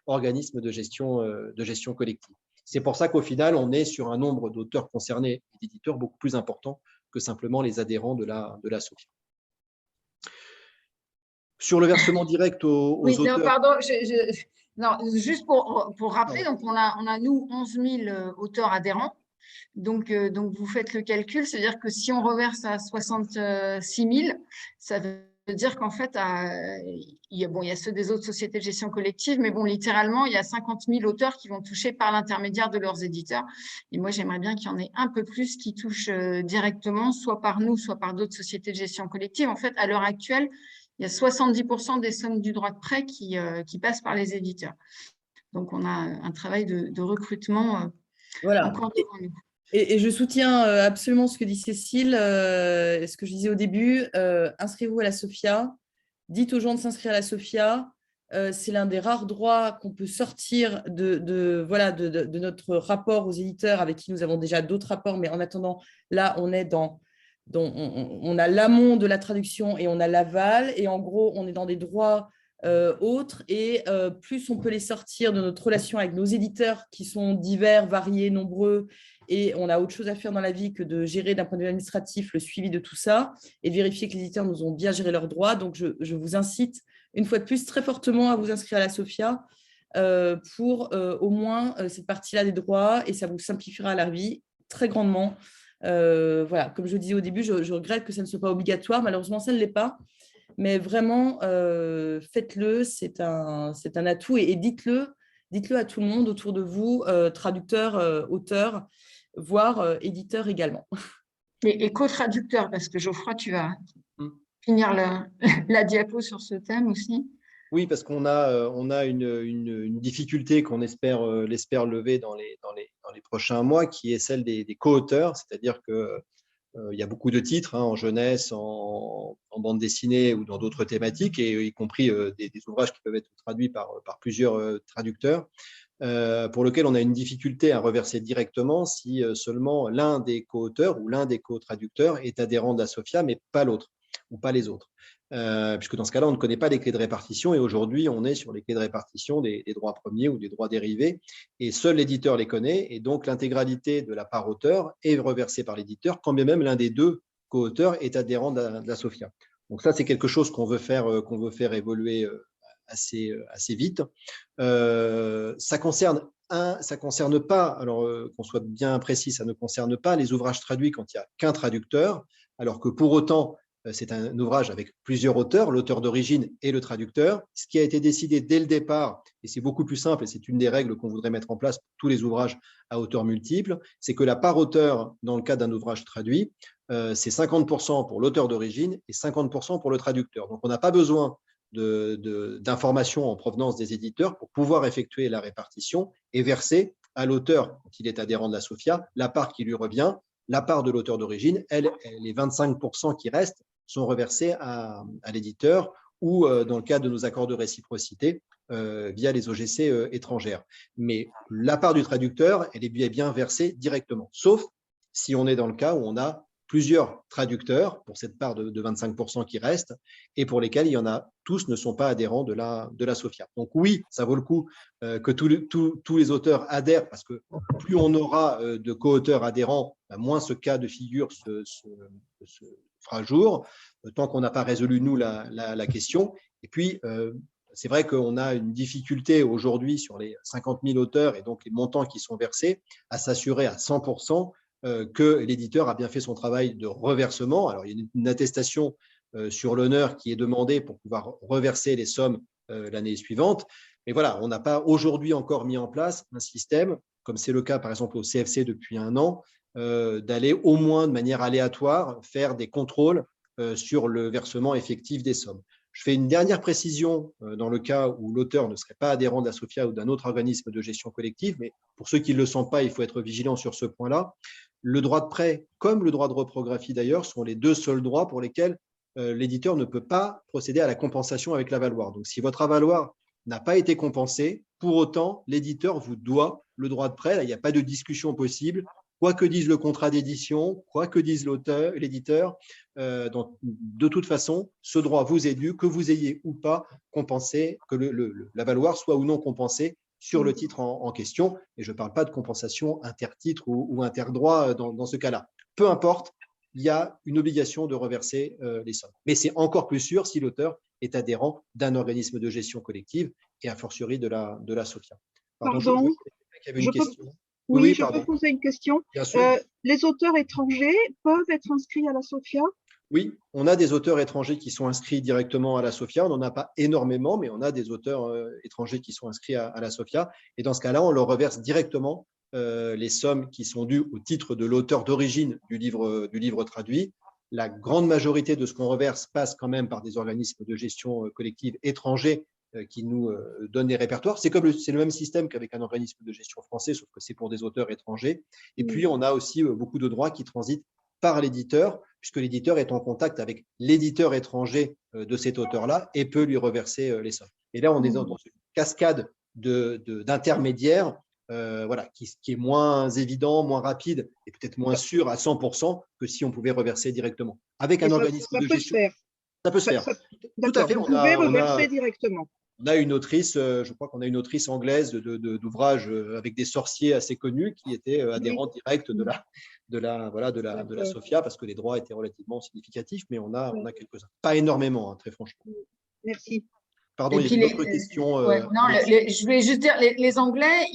organisme de gestion collective. C'est pour ça qu'au final, on est sur un nombre d'auteurs concernés et d'éditeurs beaucoup plus important que simplement les adhérents de la SOFIA. Sur le versement direct aux Oui, non, auteurs. pardon. Non, juste pour rappeler, donc on a nous 11 000 auteurs adhérents. Donc, vous faites le calcul, c'est-à-dire que si on reverse à 66 000, ça veut dire qu'en fait, il y a ceux des autres sociétés de gestion collective, mais bon, littéralement, il y a 50 000 auteurs qui vont toucher par l'intermédiaire de leurs éditeurs. Et moi, j'aimerais bien qu'il y en ait un peu plus qui touchent directement, soit par nous, soit par d'autres sociétés de gestion collective. En fait, à l'heure actuelle, il y a 70% des sommes du droit de prêt qui passent par les éditeurs. Donc, on a un travail de recrutement Voilà. encore devant nous. Et je soutiens absolument ce que dit Cécile, ce que je disais au début. Inscrivez-vous à la SOFIA. Dites aux gens de s'inscrire à la SOFIA. C'est l'un des rares droits qu'on peut sortir de notre rapport aux éditeurs avec qui nous avons déjà d'autres rapports. Mais en attendant, là, on est on a l'amont de la traduction et on a l'aval. Et en gros, on est dans des droits autres. Et plus on peut les sortir de notre relation avec nos éditeurs qui sont divers, variés, nombreux, et on a autre chose à faire dans la vie que de gérer d'un point de vue administratif le suivi de tout ça et de vérifier que les éditeurs nous ont bien géré leurs droits. Donc, je vous incite une fois de plus très fortement à vous inscrire à la SOFIA pour au moins cette partie-là des droits, et ça vous simplifiera la vie très grandement. Voilà, comme je disais au début, je regrette que ça ne soit pas obligatoire. Malheureusement, ça ne l'est pas. Mais vraiment, faites-le, c'est un atout, et dites-le à tout le monde autour de vous, traducteurs, auteurs, voire éditeurs également. Et co-traducteur, parce que Geoffroy, tu vas finir la diapo sur ce thème aussi. Oui, parce qu'on a une difficulté qu'on l'espère lever dans les prochains mois, qui est celle des co-auteurs, c'est-à-dire que il y a beaucoup de titres en jeunesse, en bande dessinée ou dans d'autres thématiques, et y compris des ouvrages qui peuvent être traduits par plusieurs traducteurs, pour lesquels on a une difficulté à reverser directement si seulement l'un des co-auteurs ou l'un des co-traducteurs est adhérent de la SOFIA, mais pas l'autre, ou pas les autres. Puisque dans ce cas-là, on ne connaît pas les clés de répartition, et aujourd'hui, on est sur les clés de répartition des droits premiers ou des droits dérivés, et seul l'éditeur les connaît, et donc l'intégralité de la part auteur est reversée par l'éditeur, quand bien même l'un des deux co-auteurs est adhérent de la SOFIA. Donc ça, c'est quelque chose qu'on veut faire évoluer assez vite. Ça concerne pas, alors qu'on soit bien précis, ça ne concerne pas les ouvrages traduits quand il n'y a qu'un traducteur, alors que pour autant, c'est un ouvrage avec plusieurs auteurs, l'auteur d'origine et le traducteur. Ce qui a été décidé dès le départ, et c'est beaucoup plus simple, et c'est une des règles qu'on voudrait mettre en place pour tous les ouvrages à auteurs multiples, c'est que la part auteur, dans le cas d'un ouvrage traduit, c'est 50% pour l'auteur d'origine et 50% pour le traducteur. Donc, on n'a pas besoin d'informations en provenance des éditeurs pour pouvoir effectuer la répartition et verser à l'auteur, quand il est adhérent de la SOFIA, la part qui lui revient. La part de l'auteur d'origine, les 25% qui restent, sont reversés à l'éditeur, ou dans le cadre de nos accords de réciprocité via les OGC étrangères. Mais la part du traducteur, elle est bien versée directement, sauf si on est dans le cas où on a plusieurs traducteurs pour cette part de 25% qui reste, et pour lesquels il y en a tous ne sont pas adhérents de la SOFIA. Donc oui, ça vaut le coup que tous les auteurs adhèrent, parce que plus on aura de co-auteurs adhérents, moins ce cas de figure se fera jour, tant qu'on n'a pas résolu, nous, la question. Et puis, c'est vrai qu'on a une difficulté aujourd'hui sur les 50 000 auteurs et donc les montants qui sont versés, à s'assurer à 100% que l'éditeur a bien fait son travail de reversement. Alors, il y a une attestation sur l'honneur qui est demandée pour pouvoir reverser les sommes l'année suivante. Mais voilà, on n'a pas aujourd'hui encore mis en place un système, comme c'est le cas par exemple au CFC depuis 1 an, d'aller au moins de manière aléatoire faire des contrôles sur le versement effectif des sommes. Je fais une dernière précision dans le cas où l'auteur ne serait pas adhérent de la SOFIA ou d'un autre organisme de gestion collective, mais pour ceux qui ne le sont pas, il faut être vigilant sur ce point-là. Le droit de prêt, comme le droit de reprographie d'ailleurs, sont les 2 seuls droits pour lesquels l'éditeur ne peut pas procéder à la compensation avec l'avaloir. Donc, si votre avaloir n'a pas été compensé, pour autant, l'éditeur vous doit le droit de prêt. Là, il n'y a pas de discussion possible. Quoi que dise le contrat d'édition, quoi que dise l'éditeur, de toute façon, ce droit vous est dû, que vous ayez ou pas compensé, que l'avaloir soit ou non compensé sur le titre en question. Et je ne parle pas de compensation intertitre ou interdroit dans ce cas-là. Peu importe, il y a une obligation de reverser les sommes. Mais c'est encore plus sûr si l'auteur est adhérent d'un organisme de gestion collective et a fortiori de la SOFIA. Pardon, je qu'il y avait une question. Oui, je peux poser une question. Bien sûr. Les auteurs étrangers peuvent être inscrits à la SOFIA? Oui, on a des auteurs étrangers qui sont inscrits directement à la SOFIA. On n'en a pas énormément, mais on a des auteurs étrangers qui sont inscrits à la SOFIA. Et dans ce cas-là, on leur reverse directement les sommes qui sont dues au titre de l'auteur d'origine du livre traduit. La grande majorité de ce qu'on reverse passe quand même par des organismes de gestion collective étrangers qui nous donnent des répertoires. C'est le même système qu'avec un organisme de gestion français, sauf que c'est pour des auteurs étrangers. Et puis, on a aussi beaucoup de droits qui transitent par l'éditeur, puisque l'éditeur est en contact avec l'éditeur étranger de cet auteur-là et peut lui reverser les sommes. Et là, on est dans une cascade d'intermédiaires voilà, qui est moins évident, moins rapide et peut-être moins sûr à 100% que si on pouvait reverser directement. Avec un organisme de gestion, ça peut se faire. Tout à fait. Vous pouvez reverser directement. On a une autrice, je crois qu'on a une autrice anglaise d'ouvrages avec des sorciers assez connus qui était adhérente directe de la SOFIA parce que les droits étaient relativement significatifs, mais on a quelques-uns. Pas énormément, hein, très franchement. Merci. Pardon, il y a une autre question. Non, je voulais juste dire, les Anglais,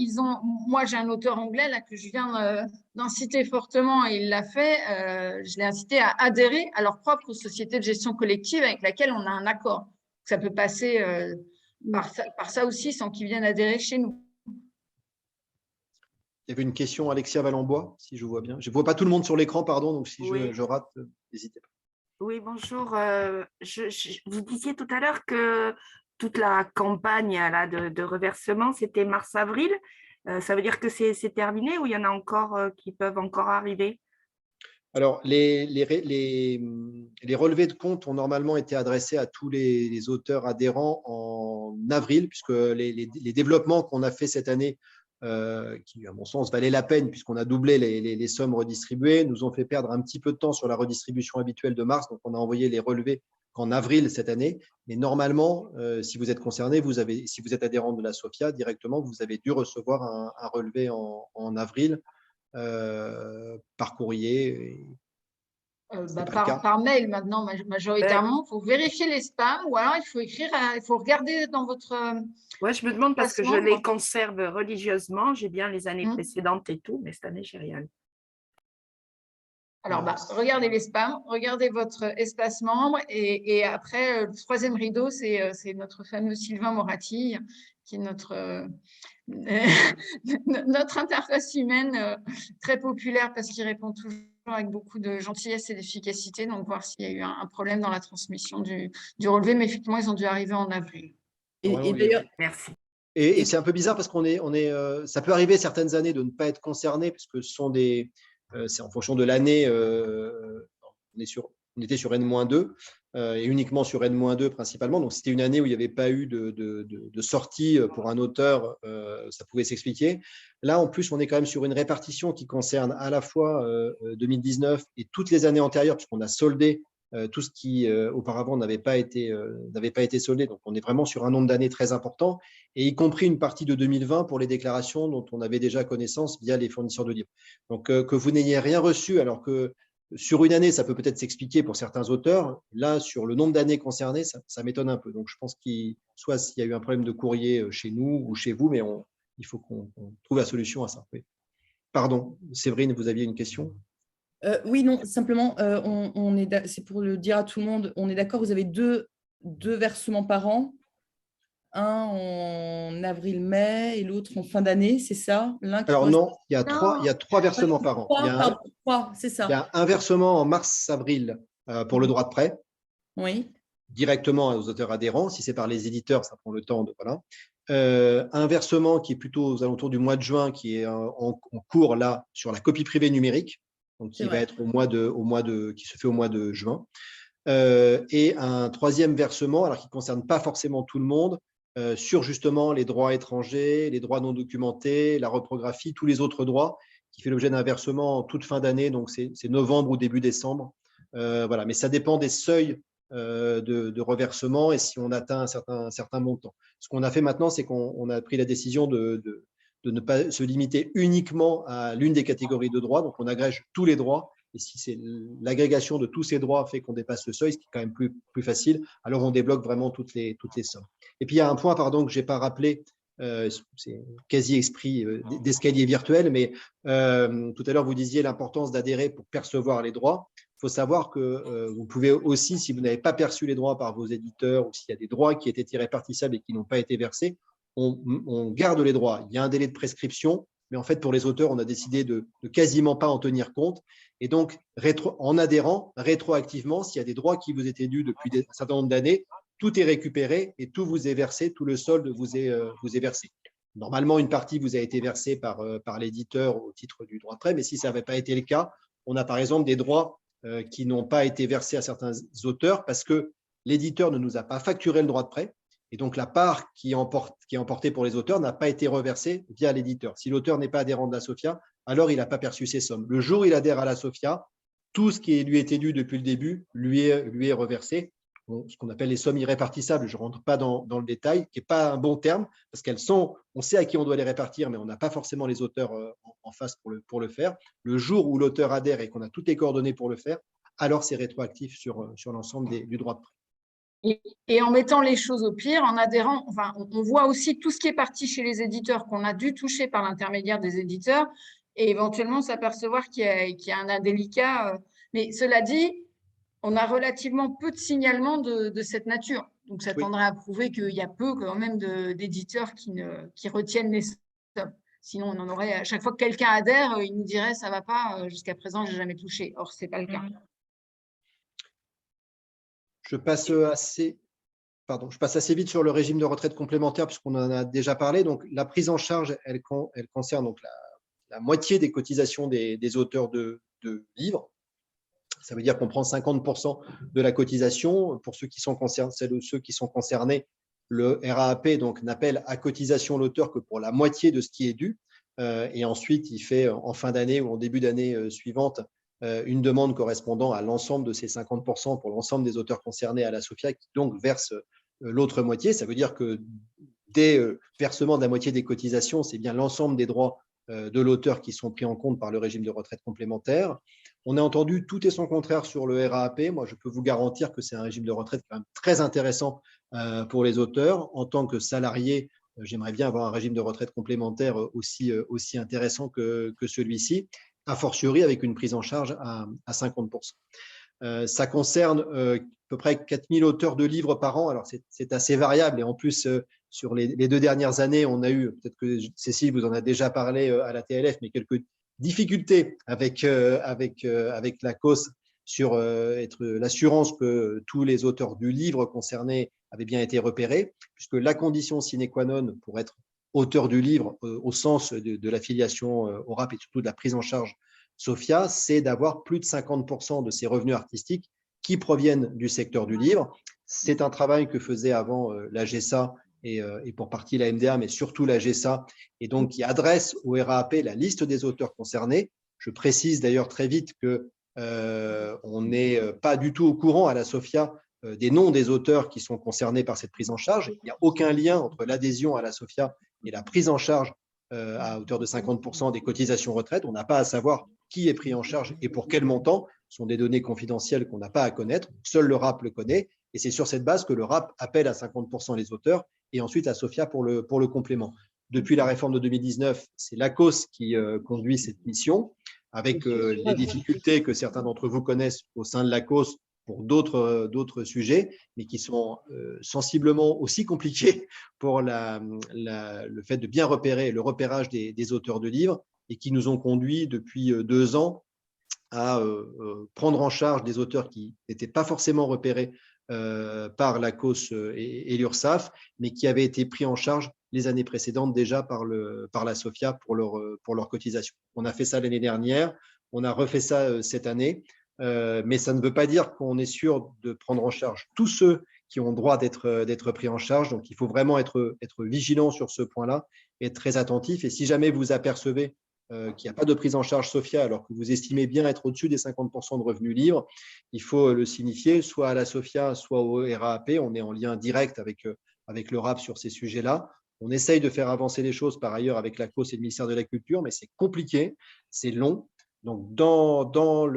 moi j'ai un auteur anglais là, que je viens d'inciter fortement et il l'a fait, je l'ai incité à adhérer à leur propre société de gestion collective avec laquelle on a un accord. Ça peut passer par ça aussi sans qu'ils viennent adhérer chez nous. Il y avait une question, Alexia Valenbois, si je vois bien. Je ne vois pas tout le monde sur l'écran, pardon, donc si je rate, n'hésitez pas. Oui, bonjour. Vous disiez tout à l'heure que toute la campagne là, de reversement, c'était mars-avril. Ça veut dire que c'est terminé ou il y en a encore qui peuvent encore arriver? Alors, les relevés de compte ont normalement été adressés à tous les auteurs adhérents en avril, puisque les développements qu'on a fait cette année, qui, à mon sens, valaient la peine, puisqu'on a doublé les sommes redistribuées, nous ont fait perdre un petit peu de temps sur la redistribution habituelle de mars. Donc, on a envoyé les relevés qu'en avril cette année. Mais normalement, si vous êtes concerné, si vous êtes adhérent de la SOFIA, directement, vous avez dû recevoir un relevé en avril. Par courrier par mail maintenant majoritairement. Il faut vérifier les spams ou alors il faut regarder dans votre ouais, je me demande parce que je les conserve religieusement, j'ai bien les années précédentes et tout, mais cette année j'ai rien. Alors regardez les spams, regardez votre espace membre et après le troisième rideau c'est notre fameux Sylvain Moratti qui est notre interface humaine très populaire parce qu'il répond toujours avec beaucoup de gentillesse et d'efficacité. Donc, voir s'il y a eu un problème dans la transmission du relevé. Mais effectivement, ils ont dû arriver en avril. Et d'ailleurs, merci. Et c'est un peu bizarre parce ça peut arriver certaines années de ne pas être concerné parce que c'est en fonction de l'année. On était sur N-2 et uniquement sur N-2 principalement. Donc, c'était une année où il n'y avait pas eu de sortie pour un auteur, ça pouvait s'expliquer. Là, en plus, on est quand même sur une répartition qui concerne à la fois 2019 et toutes les années antérieures, puisqu'on a soldé tout ce qui auparavant n'avait pas été soldé. Donc, on est vraiment sur un nombre d'années très important, et y compris une partie de 2020 pour les déclarations dont on avait déjà connaissance via les fournisseurs de livres. Donc, que vous n'ayez rien reçu alors que sur une année, ça peut peut-être s'expliquer pour certains auteurs. Là, sur le nombre d'années concernées, ça m'étonne un peu. Donc, je pense soit s'il y a eu un problème de courrier chez nous ou chez vous, mais il faut qu'on trouve la solution à ça. Oui. Pardon, Séverine, vous aviez une question ? Oui, non, simplement, c'est pour le dire à tout le monde, on est d'accord, vous avez deux versements par an, un en avril-mai et l'autre en fin d'année, c'est ça? Alors non, il y a trois versements par an. Trois, c'est ça. Il y a un versement en mars-avril pour le droit de prêt, oui, directement aux auteurs adhérents. Si c'est par les éditeurs, ça prend le temps de… Voilà. Un versement qui est plutôt aux alentours du mois de juin, qui est en cours là sur la copie privée numérique, donc qui va être qui se fait au mois de juin. Et un troisième versement, alors qui ne concerne pas forcément tout le monde, sur justement les droits étrangers, les droits non documentés, la reprographie, tous les autres droits, qui fait l'objet d'un versement en toute fin d'année, donc c'est novembre ou début décembre. Voilà. Mais ça dépend des seuils de reversement et si on atteint un certain montant. Ce qu'on a fait maintenant, c'est qu'on a pris la décision de ne pas se limiter uniquement à l'une des catégories de droits, donc on agrège tous les droits Et si c'est l'agrégation de tous ces droits fait qu'on dépasse le seuil, ce qui est quand même plus facile, alors on débloque vraiment toutes les sommes. Et puis il y a un point, pardon, que je n'ai pas rappelé, c'est quasi esprit d'escalier virtuel, mais tout à l'heure vous disiez l'importance d'adhérer pour percevoir les droits. Il faut savoir que vous pouvez aussi, si vous n'avez pas perçu les droits par vos éditeurs ou s'il y a des droits qui étaient irrépartissables et qui n'ont pas été versés, on garde les droits. Il y a un délai de prescription, mais en fait, pour les auteurs, on a décidé de quasiment pas en tenir compte. Et donc, en adhérant rétroactivement, s'il y a des droits qui vous étaient dus depuis un certain nombre d'années, tout est récupéré et tout vous est versé, tout le solde vous est versé. Normalement, une partie vous a été versée par l'éditeur au titre du droit de prêt, mais si ça n'avait pas été le cas, on a par exemple des droits qui n'ont pas été versés à certains auteurs parce que l'éditeur ne nous a pas facturé le droit de prêt. Et donc, la part qui est emportée pour les auteurs n'a pas été reversée via l'éditeur. Si l'auteur n'est pas adhérent de la SOFIA, alors il n'a pas perçu ses sommes. Le jour où il adhère à la SOFIA, tout ce qui lui était dû depuis le début lui est reversé. Ce qu'on appelle les sommes irrépartissables, je ne rentre pas dans le détail, qui n'est pas un bon terme, parce qu'elles sont, on sait à qui on doit les répartir, mais on n'a pas forcément les auteurs en face pour le faire. Le jour où l'auteur adhère et qu'on a toutes les coordonnées pour le faire, alors c'est rétroactif sur l'ensemble du droit de prêt. Et en mettant les choses au pire, en adhérant, enfin, on voit aussi tout ce qui est parti chez les éditeurs qu'on a dû toucher par l'intermédiaire des éditeurs et éventuellement s'apercevoir qu'il y a un indélicat. Mais cela dit, on a relativement peu de signalements de cette nature. Donc, ça tendrait à prouver qu'il y a peu quand même d'éditeurs qui retiennent les sommes. Sinon, on en aurait, à chaque fois que quelqu'un adhère, il nous dirait « ça ne va pas, jusqu'à présent, je n'ai jamais touché ». Or, ce n'est pas le cas. Je passe assez vite sur le régime de retraite complémentaire puisqu'on en a déjà parlé. Donc, la prise en charge, elle concerne donc la moitié des cotisations des auteurs de livres. Ça veut dire qu'on prend 50% de la cotisation. Pour ceux qui sont concernés, celles ou ceux qui sont concernés, le RAAP donc n'appelle à cotisation l'auteur que pour la moitié de ce qui est dû. Et ensuite, il fait en fin d'année ou en début d'année suivante une demande correspondant à l'ensemble de ces 50% pour l'ensemble des auteurs concernés à la SOFIA qui donc verse l'autre moitié. Ça veut dire que dès versement de la moitié des cotisations, c'est bien l'ensemble des droits de l'auteur qui sont pris en compte par le régime de retraite complémentaire. On a entendu tout et son contraire sur le RAAP. Moi, je peux vous garantir que c'est un régime de retraite quand même très intéressant pour les auteurs. En tant que salarié, j'aimerais bien avoir un régime de retraite complémentaire aussi intéressant que celui-ci, a fortiori avec une prise en charge à 50%. Ça concerne à peu près 4000 auteurs de livres par an. Alors, c'est assez variable. Et en plus, sur les 2 dernières années, on a eu, peut-être que Cécile vous en a déjà parlé à la TLF, mais quelques difficultés avec la COS sur l'assurance que tous les auteurs du livre concernés avaient bien été repérés, puisque la condition sine qua non pour être auteur du livre au sens de l'affiliation au RAP et surtout de la prise en charge SOFIA, c'est d'avoir plus de 50% de ses revenus artistiques qui proviennent du secteur du livre. C'est un travail que faisait avant la GESA et pour partie la MDA, mais surtout la GESA, et donc qui adresse au RAAP la liste des auteurs concernés. Je précise d'ailleurs très vite qu'on n'est pas du tout au courant à la SOFIA des noms des auteurs qui sont concernés par cette prise en charge. Il n'y a aucun lien entre l'adhésion à la SOFIA et la prise en charge à hauteur de 50% des cotisations retraite. On n'a pas à savoir qui est pris en charge et pour quel montant. Ce sont des données confidentielles qu'on n'a pas à connaître. Seul le RAP le connaît. Et c'est sur cette base que le RAP appelle à 50% les auteurs et ensuite à SOFIA pour le complément. Depuis la réforme de 2019, c'est l'ACOS qui conduit cette mission avec les difficultés que certains d'entre vous connaissent au sein de l'ACOS pour d'autres sujets, mais qui sont sensiblement aussi compliqués pour le fait de bien repérer le repérage des auteurs de livres et qui nous ont conduits depuis 2 ans à prendre en charge des auteurs qui n'étaient pas forcément repérés par l'ACOS et l'URSSAF, mais qui avaient été pris en charge les années précédentes déjà par la SOFIA pour leur cotisation. On a fait ça l'année dernière, on a refait ça cette année, mais ça ne veut pas dire qu'on est sûr de prendre en charge tous ceux qui ont droit d'être pris en charge. Donc, il faut vraiment être vigilant sur ce point-là et être très attentif. Et si jamais vous apercevez qu'il n'y a pas de prise en charge SOFIA alors que vous estimez bien être au-dessus des 50% de revenus libres, il faut le signifier soit à la SOFIA, soit au RAAP. On est en lien direct avec le RAP sur ces sujets-là. On essaye de faire avancer les choses par ailleurs avec la COS et le ministère de la Culture, mais c'est compliqué, c'est long. Donc, dans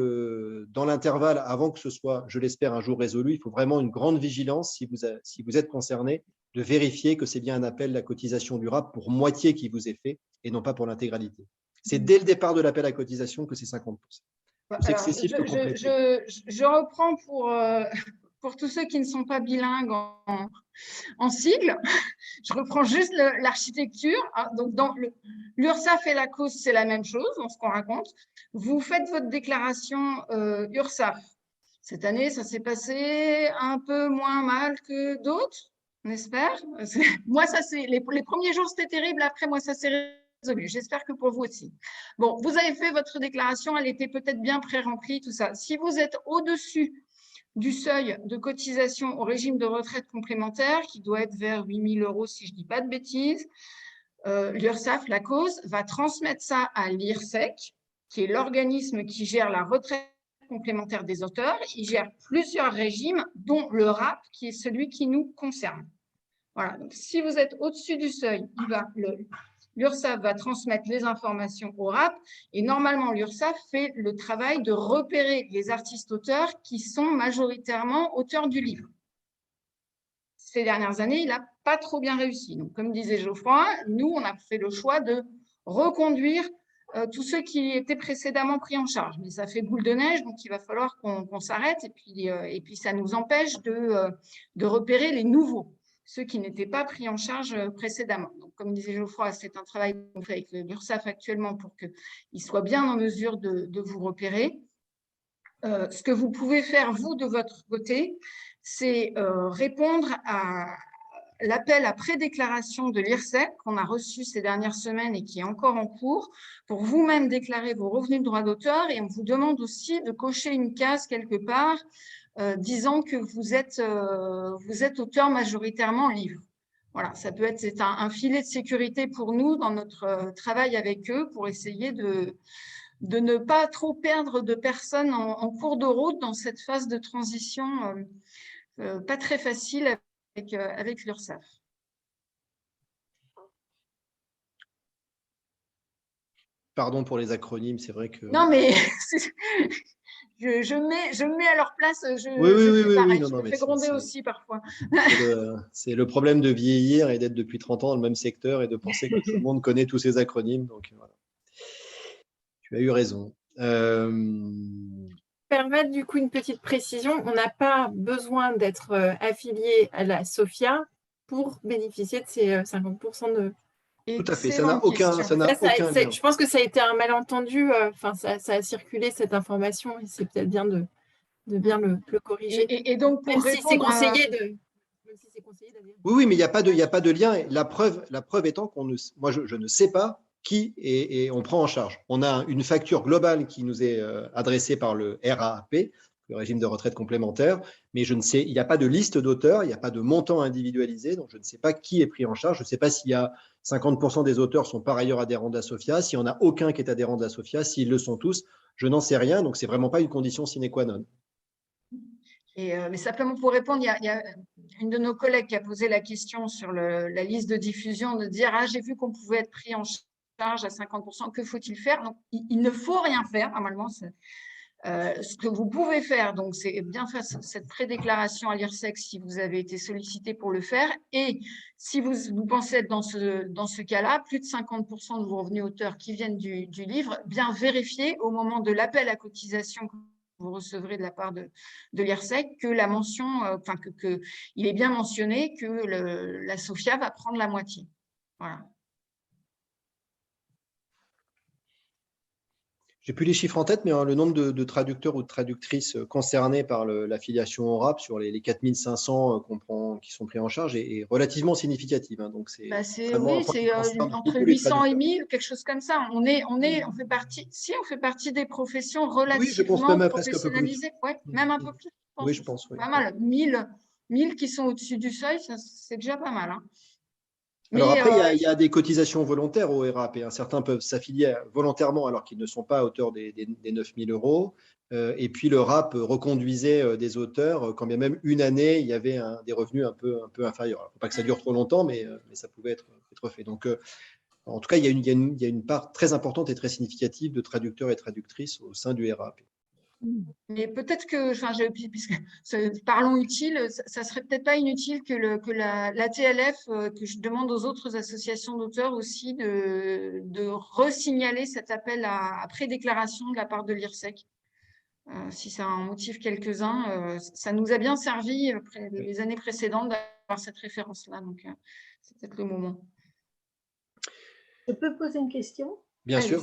l'intervalle, avant que ce soit, je l'espère, un jour résolu, il faut vraiment une grande vigilance, si vous êtes concerné, de vérifier que c'est bien un appel à cotisation du RAP pour moitié qui vous est fait et non pas pour l'intégralité. C'est dès le départ de l'appel à cotisation que c'est 50%. Plus Alors, excessif que complété. je reprends pour tous ceux qui ne sont pas bilingues en sigle. Je reprends juste l'architecture. Donc, dans l'URSSAF et la cause, c'est la même chose dans ce qu'on raconte. Vous faites votre déclaration URSSAF. Cette année, ça s'est passé un peu moins mal que d'autres, on espère. Moi, les premiers jours, c'était terrible. Après, moi, ça s'est résolu. J'espère que pour vous aussi. Bon, vous avez fait votre déclaration. Elle était peut-être bien pré-remplie, tout ça. Si vous êtes au-dessus du seuil de cotisation au régime de retraite complémentaire, qui doit être vers 8 000 € si je ne dis pas de bêtises, l'URSSAF, la cause, va transmettre ça à l'IRSEC, qui est l'organisme qui gère la retraite complémentaire des auteurs. Il gère plusieurs régimes, dont le RAP, qui est celui qui nous concerne. Voilà. Donc, si vous êtes au-dessus du seuil, l'URSSAF va transmettre les informations au RAP et normalement, l'URSSAF fait le travail de repérer les artistes-auteurs qui sont majoritairement auteurs du livre. Ces dernières années, il n'a pas trop bien réussi. Donc, comme disait Geoffroy, nous, on a fait le choix de reconduire tous ceux qui étaient précédemment pris en charge. Mais ça fait boule de neige, donc il va falloir qu'on s'arrête et puis ça nous empêche de repérer les nouveaux, ceux qui n'étaient pas pris en charge précédemment. Donc, comme disait Geoffroy, c'est un travail qu'on fait avec l'URSSAF actuellement pour qu'il soit bien en mesure de vous repérer. Ce que vous pouvez faire, vous, de votre côté, c'est répondre à l'appel à prédéclaration de l'IRSEC qu'on a reçu ces dernières semaines et qui est encore en cours pour vous-même déclarer vos revenus de droit d'auteur. Et on vous demande aussi de cocher une case quelque part disant que vous êtes auteur majoritairement en livre. Voilà, ça peut être un filet de sécurité pour nous dans notre travail avec eux pour essayer de ne pas trop perdre de personnes en cours de route dans cette phase de transition pas très facile avec l'URSSAF. Pardon pour les acronymes, c'est vrai que… Non, mais je me mets à leur place, je me fais gronder aussi parfois. C'est le problème de vieillir et d'être depuis 30 ans dans le même secteur et de penser que tout le monde connaît tous ces acronymes. Donc, voilà. Tu as eu raison. Permettre du coup une petite précision, on n'a pas besoin d'être affilié à la SOFIA pour bénéficier de ces 50% de… Tout à fait, ça n'a aucun lien. Je pense que ça a été un malentendu, ça a circulé cette information et c'est peut-être bien de bien le corriger. Et donc, pour même si c'est conseillé d'aller… Oui, mais il n'y a pas de lien. La preuve étant moi, je ne sais pas qui on prend en charge. On a une facture globale qui nous est adressée par le RAP, le régime de retraite complémentaire, mais il n'y a pas de liste d'auteurs, il n'y a pas de montant individualisé, donc je ne sais pas qui est pris en charge. Je ne sais pas s'il y a 50% des auteurs sont par ailleurs adhérents de la SOFIA, s'il n'y en a aucun qui est adhérent de la SOFIA, s'ils le sont tous, je n'en sais rien, donc ce n'est vraiment pas une condition sine qua non. Mais simplement pour répondre, il y a une de nos collègues qui a posé la question sur la liste de diffusion, de dire « Ah, j'ai vu qu'on pouvait être pris en charge à 50%, que faut-il faire ?» Donc, il ne faut rien faire, normalement. Ce que vous pouvez faire, donc, c'est bien faire cette prédéclaration à l'IRSEC si vous avez été sollicité pour le faire. Et si vous pensez être dans ce cas-là, plus de 50% de vos revenus auteurs qui viennent du livre, bien vérifier au moment de l'appel à cotisation que vous recevrez de la part de l'IRSEC que la mention, il est bien mentionné que la SOFIA va prendre la moitié. Voilà. Je n'ai plus les chiffres en tête, mais le nombre de traducteurs ou de traductrices concernés par l'affiliation au RAP sur les 4500 qui sont pris en charge est relativement significatif. Hein, donc c'est entre 800 et 1000, quelque chose comme ça. On fait partie des professions relativement professionnalisées. Ouais, même un peu plus. Oui, je pense. Oui. Pas mal. 1000 qui sont au-dessus du seuil, c'est déjà pas mal. Hein. Alors après, il y a des cotisations volontaires au RAP. Hein. Certains peuvent s'affilier volontairement alors qu'ils ne sont pas auteurs des 9 000 €. Et puis le RAP reconduisait des auteurs quand bien même une année, il y avait des revenus un peu inférieurs. Il ne faut pas que ça dure trop longtemps, mais ça pouvait être fait. Donc En tout cas, il y a une part très importante et très significative de traducteurs et traductrices au sein du RAP. Mais peut-être que, puisque parlons utile, ça serait peut-être pas inutile que la TLF, que je demande aux autres associations d'auteurs aussi de resignaler cet appel à prédéclaration de la part de l'IRSEC. Si ça en motive quelques-uns, ça nous a bien servi les années précédentes d'avoir cette référence-là, donc c'est peut-être le moment. Je peux poser une question? Bien sûr.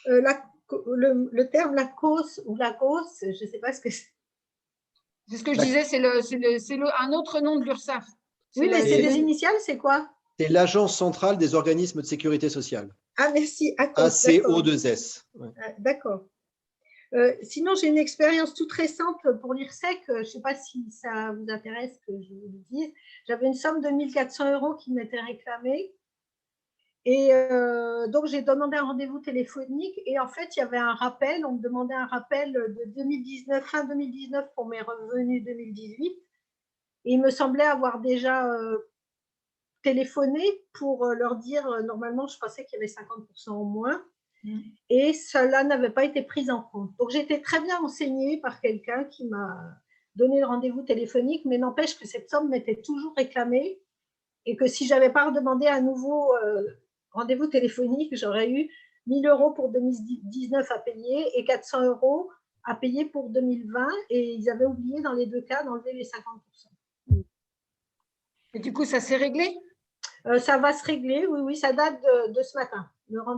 Le terme Lacoste ou Lagos, je ne sais pas ce que c'est. C'est ce que je disais, c'est un autre nom de l'URSSAF. Oui, mais c'est des initiales, c'est quoi? C'est l'Agence centrale des organismes de sécurité sociale. Ah, merci. ACO2S. Ouais. D'accord. Sinon, j'ai une expérience toute récente pour l'IRSEC. Je ne sais pas si ça vous intéresse que je vous le dise. J'avais une somme de 1 400 € qui m'était réclamée. Et donc, j'ai demandé un rendez-vous téléphonique. Et en fait, il y avait un rappel. On me demandait un rappel de 2019, fin 2019 pour mes revenus 2018. Et il me semblait avoir déjà téléphoné pour leur dire, normalement, je pensais qu'il y avait 50% en moins. Et cela n'avait pas été pris en compte. Donc, j'ai été très bien renseignée par quelqu'un qui m'a donné le rendez-vous téléphonique, mais n'empêche que cette somme m'était toujours réclamée et que si je n'avais pas redemandé un nouveau rendez-vous téléphonique, j'aurais eu 1 000 € pour 2019 à payer et 400 € à payer pour 2020. Et ils avaient oublié dans les deux cas d'enlever les 50%. Et du coup, ça s'est réglé? Ça va se régler, oui, ça date de ce matin.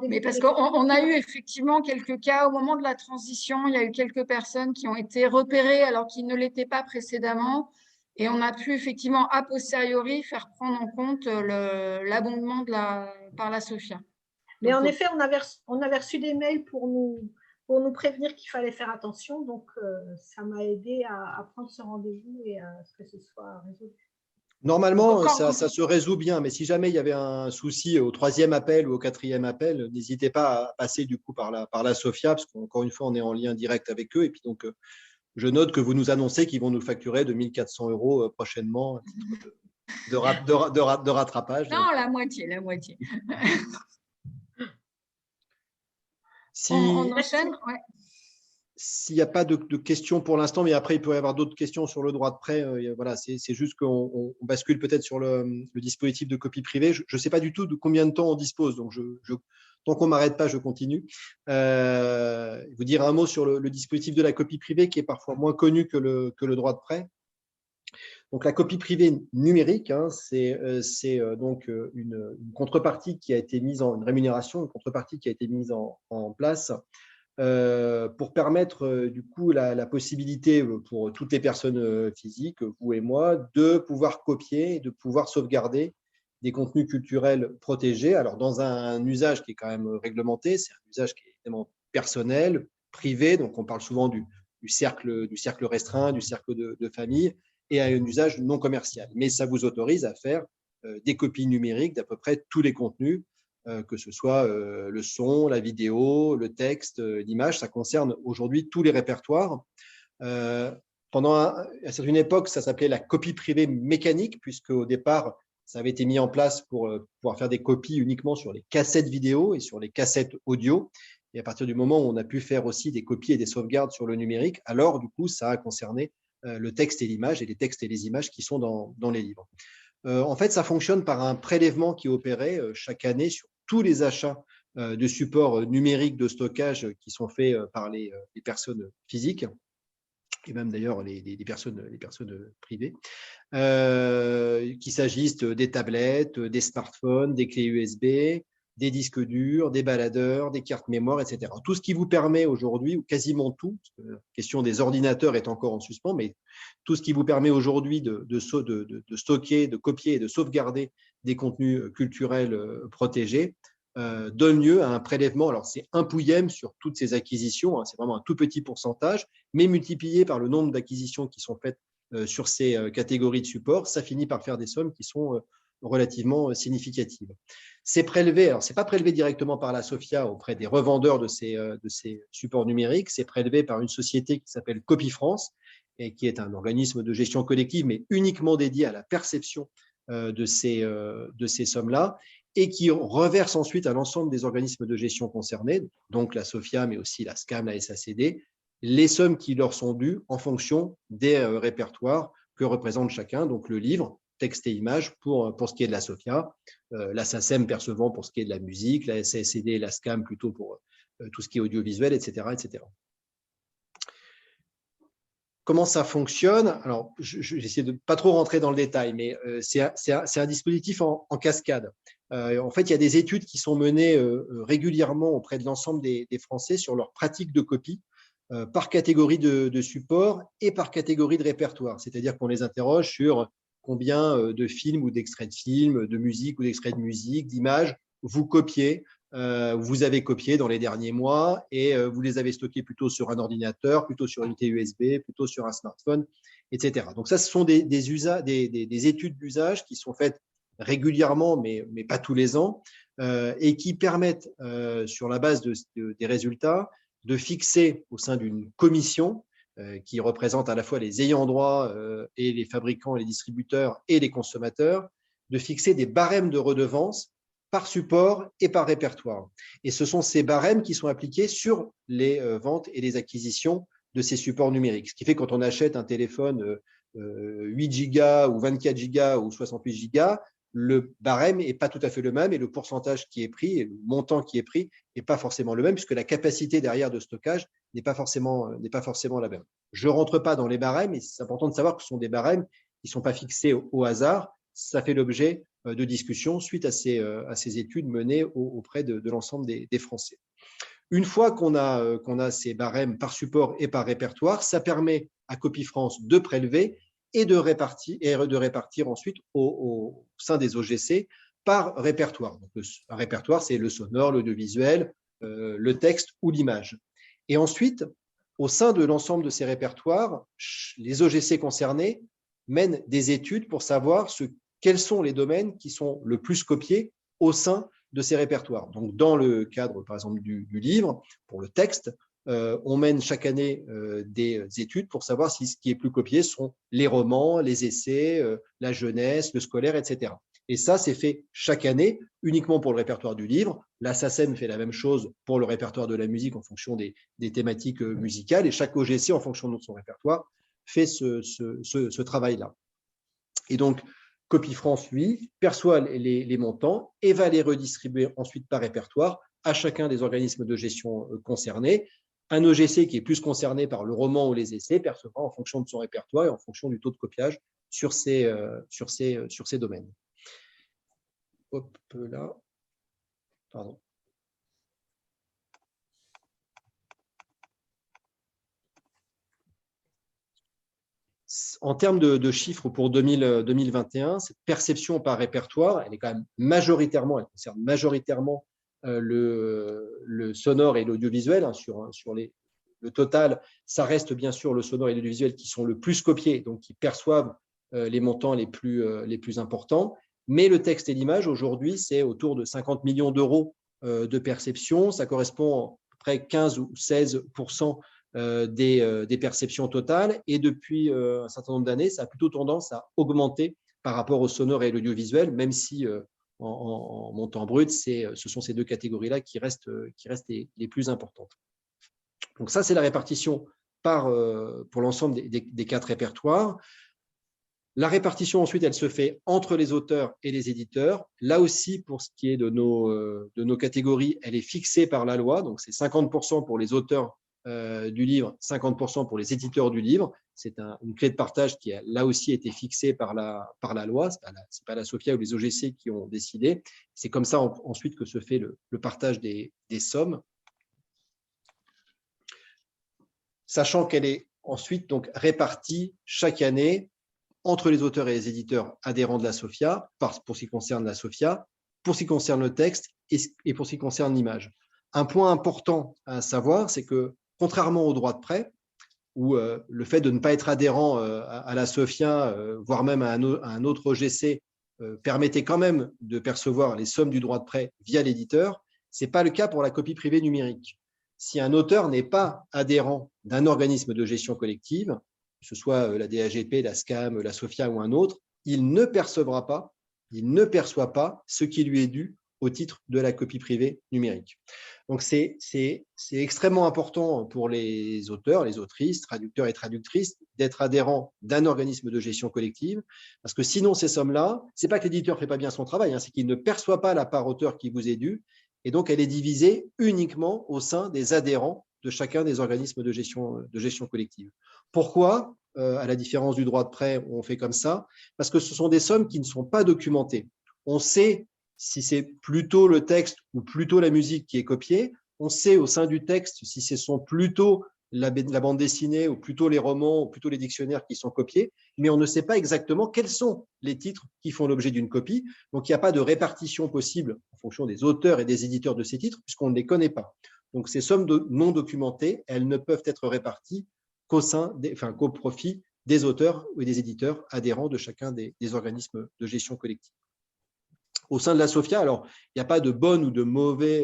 Mais parce qu'on a eu effectivement quelques cas au moment de la transition, il y a eu quelques personnes qui ont été repérées alors qu'ils ne l'étaient pas précédemment, et on a pu effectivement a posteriori faire prendre en compte l'abondement par la SOFIA. Mais en effet, on avait reçu des mails pour nous prévenir qu'il fallait faire attention, donc ça m'a aidé à prendre ce rendez-vous et à ce que ce soit résolu. Normalement, ça se résout bien, mais si jamais il y avait un souci au 3e appel ou au 4e appel, n'hésitez pas à passer du coup par la SOFIA, parce qu'encore une fois, on est en lien direct avec eux. Et puis donc, je note que vous nous annoncez qu'ils vont nous facturer de 1 400 € prochainement de rattrapage. Non, la moitié. On enchaîne, ouais. S'il n'y a pas de questions pour l'instant, mais après, il peut y avoir d'autres questions sur le droit de prêt. Voilà, c'est juste qu'on bascule peut-être sur le dispositif de copie privée. Je ne sais pas du tout de combien de temps on dispose. Donc, tant qu'on ne m'arrête pas, je continue. Vous dire un mot sur le dispositif de la copie privée qui est parfois moins connu que le droit de prêt. Donc, la copie privée numérique, c'est donc une contrepartie qui a été mise une rémunération, une contrepartie qui a été mise en place pour permettre du coup la possibilité pour toutes les personnes physiques, vous et moi, de pouvoir copier et de pouvoir sauvegarder des contenus culturels protégés. Alors, dans un usage qui est quand même réglementé, c'est un usage qui est évidemment personnel, privé, donc on parle souvent du cercle restreint, du cercle de famille, et à un usage non commercial. Mais ça vous autorise à faire des copies numériques d'à peu près tous les contenus, que ce soit le son, la vidéo, le texte, l'image. Ça concerne aujourd'hui tous les répertoires. À une époque, ça s'appelait la copie privée mécanique, puisque au départ, ça avait été mis en place pour pouvoir faire des copies uniquement sur les cassettes vidéo et sur les cassettes audio. Et à partir du moment où on a pu faire aussi des copies et des sauvegardes sur le numérique, alors du coup, ça a concerné le texte et l'image, et les textes et les images qui sont dans les livres. En fait, ça fonctionne par un prélèvement qui est opéré chaque année sur tous les achats de supports numériques de stockage qui sont faits par les personnes physiques, et même d'ailleurs les personnes privées, qu'il s'agisse des tablettes, des smartphones, des clés USB, des disques durs, des baladeurs, des cartes mémoire, etc. Tout ce qui vous permet aujourd'hui, ou quasiment tout, parce que la question des ordinateurs est encore en suspens, mais tout ce qui vous permet aujourd'hui de stocker, de copier et de sauvegarder des contenus culturels protégés, donne lieu à un prélèvement. Alors, c'est 1 pouillème sur toutes ces acquisitions, c'est vraiment un tout petit pourcentage, mais multiplié par le nombre d'acquisitions qui sont faites sur ces catégories de supports, ça finit par faire des sommes qui sont relativement significatives. C'est prélevé, alors ce n'est pas prélevé directement par la SOFIA auprès des revendeurs de ces supports numériques, c'est prélevé par une société qui s'appelle Copie France, et qui est un organisme de gestion collective, mais uniquement dédié à la perception de ces sommes-là. et qui reverse ensuite à l'ensemble des organismes de gestion concernés, donc la SOFIA, mais aussi la SCAM, la SACD, les sommes qui leur sont dues en fonction des répertoires que représente chacun, donc le livre, texte et images pour ce qui est de la SOFIA, la SACEM percevant pour ce qui est de la musique, la SACD et la SCAM plutôt pour tout ce qui est audiovisuel, etc. etc. Comment ça fonctionne? Alors, j'essaie de ne pas trop rentrer dans le détail, mais c'est un dispositif en cascade. En fait, il y a des études qui sont menées régulièrement auprès de l'ensemble des Français sur leur pratique de copie par catégorie de support et par catégorie de répertoire. C'est-à-dire qu'on les interroge sur combien de films ou d'extraits de films, de musique ou d'extraits de musique, d'images vous copiez, vous avez copié dans les derniers mois et vous les avez stockés plutôt sur un ordinateur, plutôt sur une clé USB, plutôt sur un smartphone, etc. Donc ça, ce sont des études d'usage qui sont faites régulièrement, mais pas tous les ans, et qui permettent, sur la base des résultats, de fixer au sein d'une commission qui représente à la fois les ayants droit et les fabricants et les distributeurs et les consommateurs, de fixer des barèmes de redevances par support et par répertoire. Et ce sont ces barèmes qui sont appliqués sur les ventes et les acquisitions de ces supports numériques. Ce qui fait que quand on achète un téléphone 8 Go ou 24 Go ou 68 Go, le barème n'est pas tout à fait le même et le pourcentage qui est pris et le montant qui est pris n'est pas forcément le même puisque la capacité derrière de stockage n'est pas forcément la même. Je ne rentre pas dans les barèmes, mais c'est important de savoir que ce sont des barèmes qui ne sont pas fixés au hasard. Ça fait l'objet de discussions suite à ces études menées auprès de l'ensemble des Français. Une fois qu'on a ces barèmes par support et par répertoire, ça permet à Copie France de prélever et de répartir ensuite au sein des OGC par répertoire. Donc, un répertoire, c'est le sonore, l'audiovisuel, le texte ou l'image. Et ensuite, au sein de l'ensemble de ces répertoires, les OGC concernés mènent des études pour savoir quels sont les domaines qui sont le plus copiés au sein de ces répertoires. Donc, dans le cadre, par exemple, du livre, pour le texte, on mène chaque année des études pour savoir si ce qui est plus copié sont les romans, les essais, la jeunesse, le scolaire, etc. Et ça, c'est fait chaque année, uniquement pour le répertoire du livre. La SACEM fait la même chose pour le répertoire de la musique en fonction des thématiques musicales. Et chaque OGC, en fonction de son répertoire, fait ce travail-là. Et donc, Copie France, lui, perçoit les montants et va les redistribuer ensuite par répertoire à chacun des organismes de gestion concernés. Un OGC qui est plus concerné par le roman ou les essais percevra en fonction de son répertoire et en fonction du taux de copiage sur ces domaines. Hop là. Pardon. En termes de chiffres pour 2021, cette perception par répertoire, elle est quand même elle concerne majoritairement le sonore et l'audiovisuel. Sur le total, ça reste bien sûr le sonore et l'audiovisuel qui sont le plus copiés, donc qui perçoivent les montants les plus importants. Mais le texte et l'image, aujourd'hui, c'est autour de 50 millions d'euros de perception. Ça correspond à peu près 15 ou 16% des perceptions totales. Et depuis un certain nombre d'années, ça a plutôt tendance à augmenter par rapport au sonore et l'audiovisuel, même si en montant brut, ce sont ces deux catégories-là qui restent les plus importantes. Donc ça, c'est la répartition pour l'ensemble des 4 répertoires. La répartition, ensuite, elle se fait entre les auteurs et les éditeurs. Là aussi, pour ce qui est de nos catégories, elle est fixée par la loi. Donc, c'est 50% pour les auteurs du livre, 50% pour les éditeurs du livre. C'est une clé de partage qui a là aussi été fixée par la loi. Ce n'est pas la SOFIA ou les OGC qui ont décidé. C'est comme ça ensuite que se fait le partage des sommes. Sachant qu'elle est ensuite donc répartie chaque année entre les auteurs et les éditeurs adhérents de la SOFIA, pour ce qui concerne la SOFIA, pour ce qui concerne le texte et pour ce qui concerne l'image. Un point important à savoir, c'est que contrairement au droit de prêt, où le fait de ne pas être adhérent à la SOFIA, voire même à un autre OGC, permettait quand même de percevoir les sommes du droit de prêt via l'éditeur, ce n'est pas le cas pour la copie privée numérique. Si un auteur n'est pas adhérent d'un organisme de gestion collective, que ce soit la DAGP, la SCAM, la SOFIA ou un autre, il ne perçoit pas ce qui lui est dû au titre de la copie privée numérique. Donc, c'est extrêmement important pour les auteurs, les autrices, traducteurs et traductrices d'être adhérents d'un organisme de gestion collective, parce que sinon, ces sommes-là, ce n'est pas que l'éditeur ne fait pas bien son travail, hein, c'est qu'il ne perçoit pas la part auteur qui vous est due, et donc elle est divisée uniquement au sein des adhérents de chacun des organismes de gestion collective. Pourquoi, à la différence du droit de prêt, on fait comme ça? Parce que ce sont des sommes qui ne sont pas documentées. On sait si c'est plutôt le texte ou plutôt la musique qui est copiée. On sait au sein du texte si ce sont plutôt la bande dessinée ou plutôt les romans ou plutôt les dictionnaires qui sont copiés, mais on ne sait pas exactement quels sont les titres qui font l'objet d'une copie. Donc, il n'y a pas de répartition possible en fonction des auteurs et des éditeurs de ces titres, puisqu'on ne les connaît pas. Donc, ces sommes non documentées, elles ne peuvent être réparties qu'au profit des auteurs ou des éditeurs adhérents de chacun des organismes de gestion collective. Au sein de la SOFIA, alors, il n'y a pas de bonne ou de mauvais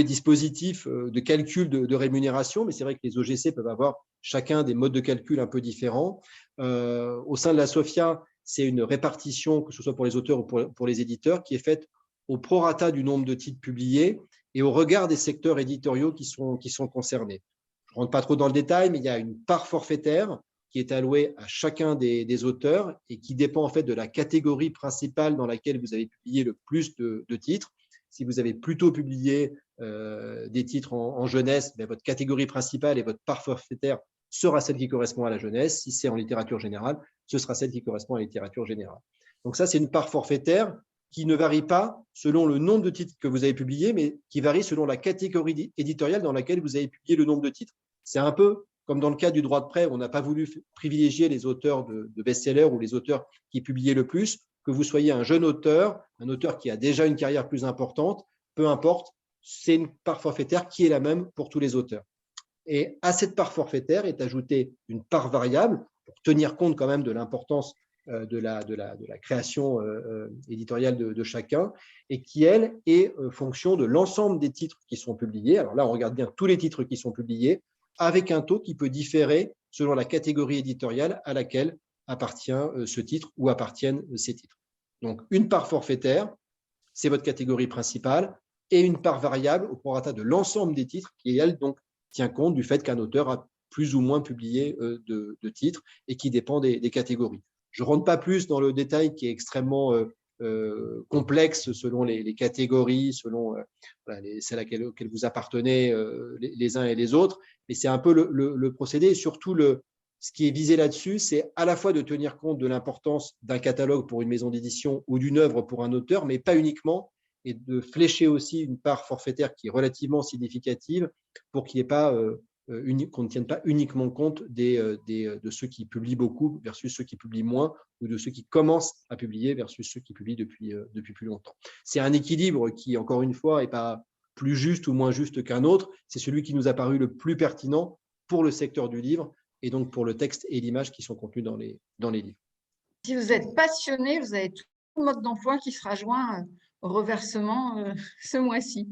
dispositifs de calcul de rémunération, mais c'est vrai que les OGC peuvent avoir chacun des modes de calcul un peu différents. Au sein de la SOFIA, c'est une répartition, que ce soit pour les auteurs ou pour les éditeurs, qui est faite au prorata du nombre de titres publiés et au regard des secteurs éditoriaux qui sont concernés. Je ne rentre pas trop dans le détail, mais il y a une part forfaitaire qui est allouée à chacun des auteurs et qui dépend en fait de la catégorie principale dans laquelle vous avez publié le plus de titres. Si vous avez plutôt publié des titres en jeunesse, ben, votre catégorie principale et votre part forfaitaire sera celle qui correspond à la jeunesse. Si c'est en littérature générale, ce sera celle qui correspond à la littérature générale. Donc ça, c'est une part forfaitaire qui ne varie pas selon le nombre de titres que vous avez publiés, mais qui varie selon la catégorie éditoriale dans laquelle vous avez publié le nombre de titres. C'est un peu comme dans le cas du droit de prêt, on n'a pas voulu privilégier les auteurs de best-sellers ou les auteurs qui publiaient le plus, que vous soyez un jeune auteur, un auteur qui a déjà une carrière plus importante, peu importe, c'est une part forfaitaire qui est la même pour tous les auteurs. Et à cette part forfaitaire est ajoutée une part variable pour tenir compte quand même de l'importance de la création éditoriale de chacun et qui, elle, est fonction de l'ensemble des titres qui sont publiés. Alors là, on regarde bien tous les titres qui sont publiés avec un taux qui peut différer selon la catégorie éditoriale à laquelle appartient ce titre ou appartiennent ces titres. Donc, une part forfaitaire, c'est votre catégorie principale, et une part variable au prorata de l'ensemble des titres qui, elle, donc, tient compte du fait qu'un auteur a plus ou moins publié de titres et qui dépend des catégories. Je ne rentre pas plus dans le détail qui est extrêmement complexe selon les catégories, selon celles auxquelles vous appartenez les uns et les autres, mais c'est un peu le procédé. Et surtout, ce qui est visé là-dessus, c'est à la fois de tenir compte de l'importance d'un catalogue pour une maison d'édition ou d'une œuvre pour un auteur, mais pas uniquement, et de flécher aussi une part forfaitaire qui est relativement significative pour qu'il n'y ait pas qu'on ne tienne pas uniquement compte de ceux qui publient beaucoup versus ceux qui publient moins, ou de ceux qui commencent à publier versus ceux qui publient depuis plus longtemps. C'est un équilibre qui, encore une fois, n'est pas plus juste ou moins juste qu'un autre. C'est celui qui nous a paru le plus pertinent pour le secteur du livre et donc pour le texte et l'image qui sont contenus dans les livres. Si vous êtes passionné, vous avez tout le mode d'emploi qui sera joint au reversement ce mois-ci,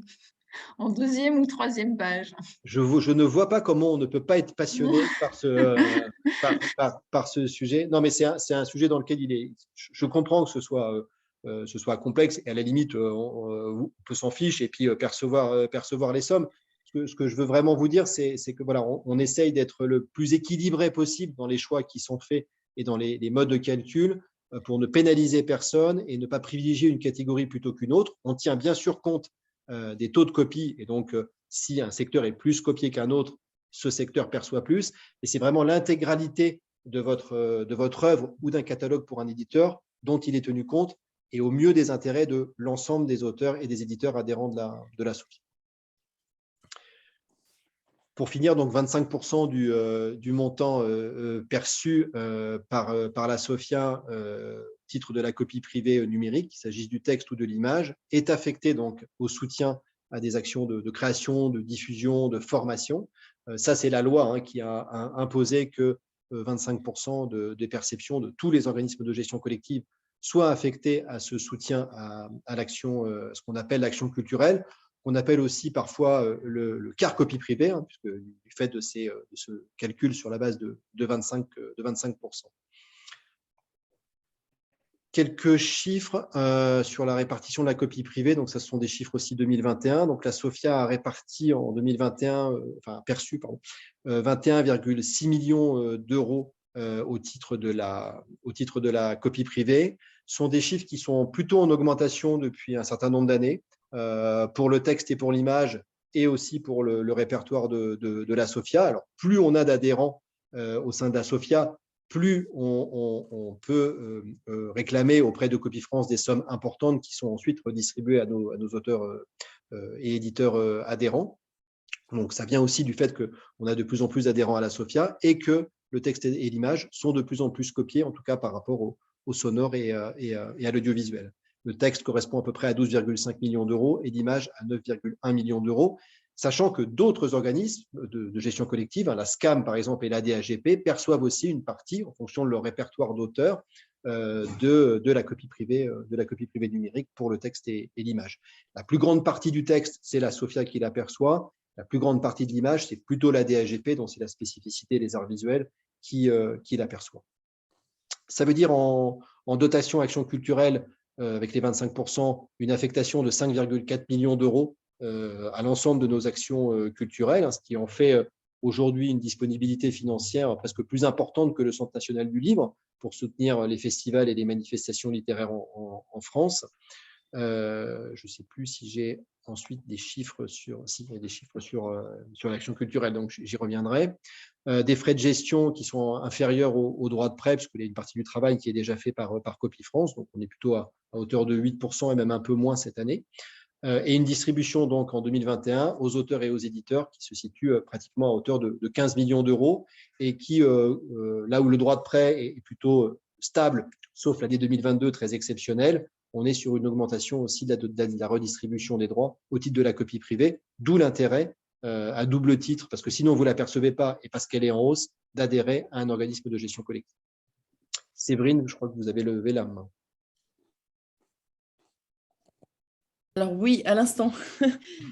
en 2e ou 3e page. Je ne vois pas comment on ne peut pas être passionné par ce sujet. Non, mais c'est un sujet dans lequel je comprends que ce soit complexe et à la limite, on peut s'en fiche et puis percevoir les sommes. Ce que je veux vraiment vous dire, c'est que voilà, on essaye d'être le plus équilibré possible dans les choix qui sont faits et dans les modes de calcul pour ne pénaliser personne et ne pas privilégier une catégorie plutôt qu'une autre. On tient bien sûr compte des taux de copie et donc si un secteur est plus copié qu'un autre, ce secteur perçoit plus. Et c'est vraiment l'intégralité de votre œuvre ou d'un catalogue pour un éditeur dont il est tenu compte et au mieux des intérêts de l'ensemble des auteurs et des éditeurs adhérents de la SOFIA. Pour finir, donc 25% du montant perçu par la SOFIA, titre de la copie privée numérique, qu'il s'agisse du texte ou de l'image, est affecté donc au soutien à des actions de création, de diffusion, de formation. Ça, c'est la loi qui a imposé que 25% des perceptions de tous les organismes de gestion collective soient affectés à ce soutien à l'action, ce qu'on appelle l'action culturelle, qu'on appelle aussi parfois le quart copie privée, puisque du fait de ce calcul sur la base de 25%. quelques chiffres sur la répartition de la copie privée. Donc, ce sont des chiffres aussi 2021. Donc, la SOFIA a réparti en 2021, perçu, 21,6 millions d'euros au titre de la copie privée. Ce sont des chiffres qui sont plutôt en augmentation depuis un certain nombre d'années pour le texte et pour l'image et aussi pour le répertoire de la SOFIA. Alors, plus on a d'adhérents au sein de la SOFIA, plus on peut réclamer auprès de Copie France des sommes importantes qui sont ensuite redistribuées à nos auteurs et éditeurs adhérents. Donc, ça vient aussi du fait qu'on a de plus en plus d'adhérents à la SOFIA et que le texte et l'image sont de plus en plus copiés, en tout cas par rapport au sonore et à l'audiovisuel. Le texte correspond à peu près à 12,5 millions d'euros et l'image à 9,1 millions d'euros, sachant que d'autres organismes de gestion collective, la SCAM par exemple et l'ADAGP, perçoivent aussi une partie, en fonction de leur répertoire d'auteurs, de la copie privée numérique pour le texte et l'image. La plus grande partie du texte, c'est la SOFIA qui l'aperçoit. La plus grande partie de l'image, c'est plutôt l'ADAGP, dont c'est la spécificité des arts visuels, qui l'aperçoit. Ça veut dire en dotation action culturelle, avec les 25%, une affectation de 5,4 millions d'euros à l'ensemble de nos actions culturelles, ce qui en fait aujourd'hui une disponibilité financière presque plus importante que le Centre national du livre pour soutenir les festivals et les manifestations littéraires en France. Je ne sais plus si j'ai ensuite des chiffres sur l'action culturelle, donc j'y reviendrai. Des frais de gestion qui sont inférieurs aux droits de prêt, puisqu'il y a une partie du travail qui est déjà fait par Copie France, donc on est plutôt à hauteur de 8% et même un peu moins cette année. Et une distribution donc en 2021 aux auteurs et aux éditeurs qui se situe pratiquement à hauteur de 15 millions d'euros et qui, là où le droit de prêt est plutôt stable, sauf l'année 2022 très exceptionnelle, on est sur une augmentation aussi de la redistribution des droits au titre de la copie privée, d'où l'intérêt à double titre, parce que sinon vous ne l'apercevez pas et parce qu'elle est en hausse, d'adhérer à un organisme de gestion collective. Séverine, je crois que vous avez levé la main. Alors oui, à l'instant.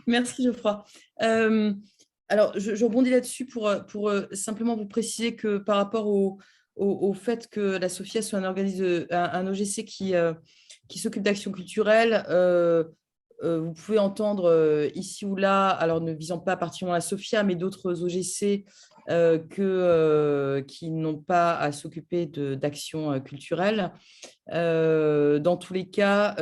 Merci Geoffroy. Alors, je rebondis là-dessus pour simplement vous préciser que par rapport au fait que la SOFIA soit un organisme, un OGC qui s'occupe d'actions culturelles, vous pouvez entendre ici ou là, alors ne visant pas particulièrement la SOFIA, mais d'autres OGC qui n'ont pas à s'occuper d'actions culturelles. Dans tous les cas,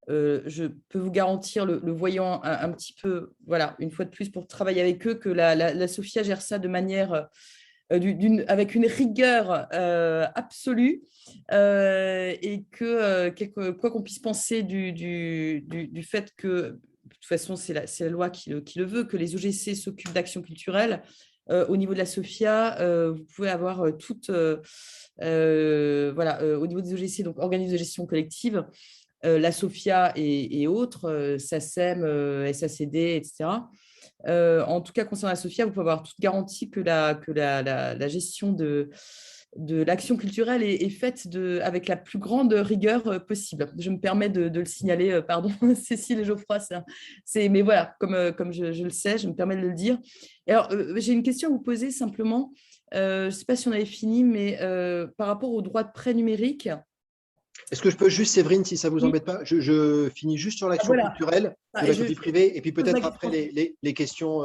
je peux vous garantir, le voyant un petit peu, voilà, une fois de plus pour travailler avec eux, que la SOFIA gère ça de manière avec une rigueur absolue et que quoi qu'on puisse penser du fait que, de toute façon, c'est la loi qui le veut, que les OGC s'occupent d'actions culturelles, au niveau de la SOFIA, vous pouvez avoir toutes, voilà, au niveau des OGC, donc organismes de gestion collective, la SOFIA et autres, SACEM, SACD, etc. En tout cas, concernant la SOFIA, vous pouvez avoir toute garantie que la gestion de l'action culturelle est faite avec la plus grande rigueur possible. Je me permets de le signaler, pardon, Cécile et Geoffroy, mais voilà, comme je le sais, je me permets de le dire. Et alors, j'ai une question à vous poser simplement. Je ne sais pas si on avait fini, mais par rapport aux droits de prêt numérique. Est-ce que je peux juste, Séverine, si ça ne vous embête pas, je finis juste sur l'action culturelle de la copie privée et puis peut-être après les questions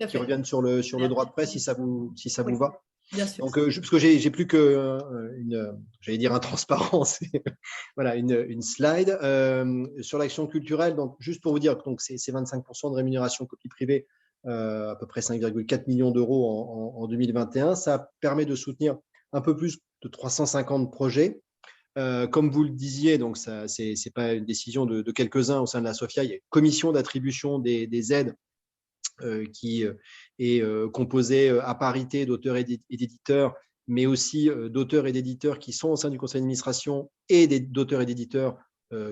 qui reviennent sur le droit de prêt, si ça vous va. Bien sûr. Donc, parce que j'ai plus que j'allais dire un transparent, voilà, une slide sur l'action culturelle. Donc, juste pour vous dire, donc c'est 25% de rémunération copie privée, à peu près 5,4 millions d'euros en 2021. Ça permet de soutenir un peu plus de 350 projets. Comme vous le disiez, donc ce n'est pas une décision de quelques-uns au sein de la SOFIA. Il y a une commission d'attribution des aides qui est composée à parité d'auteurs et d'éditeurs, mais aussi d'auteurs et d'éditeurs qui sont au sein du conseil d'administration et d'auteurs et d'éditeurs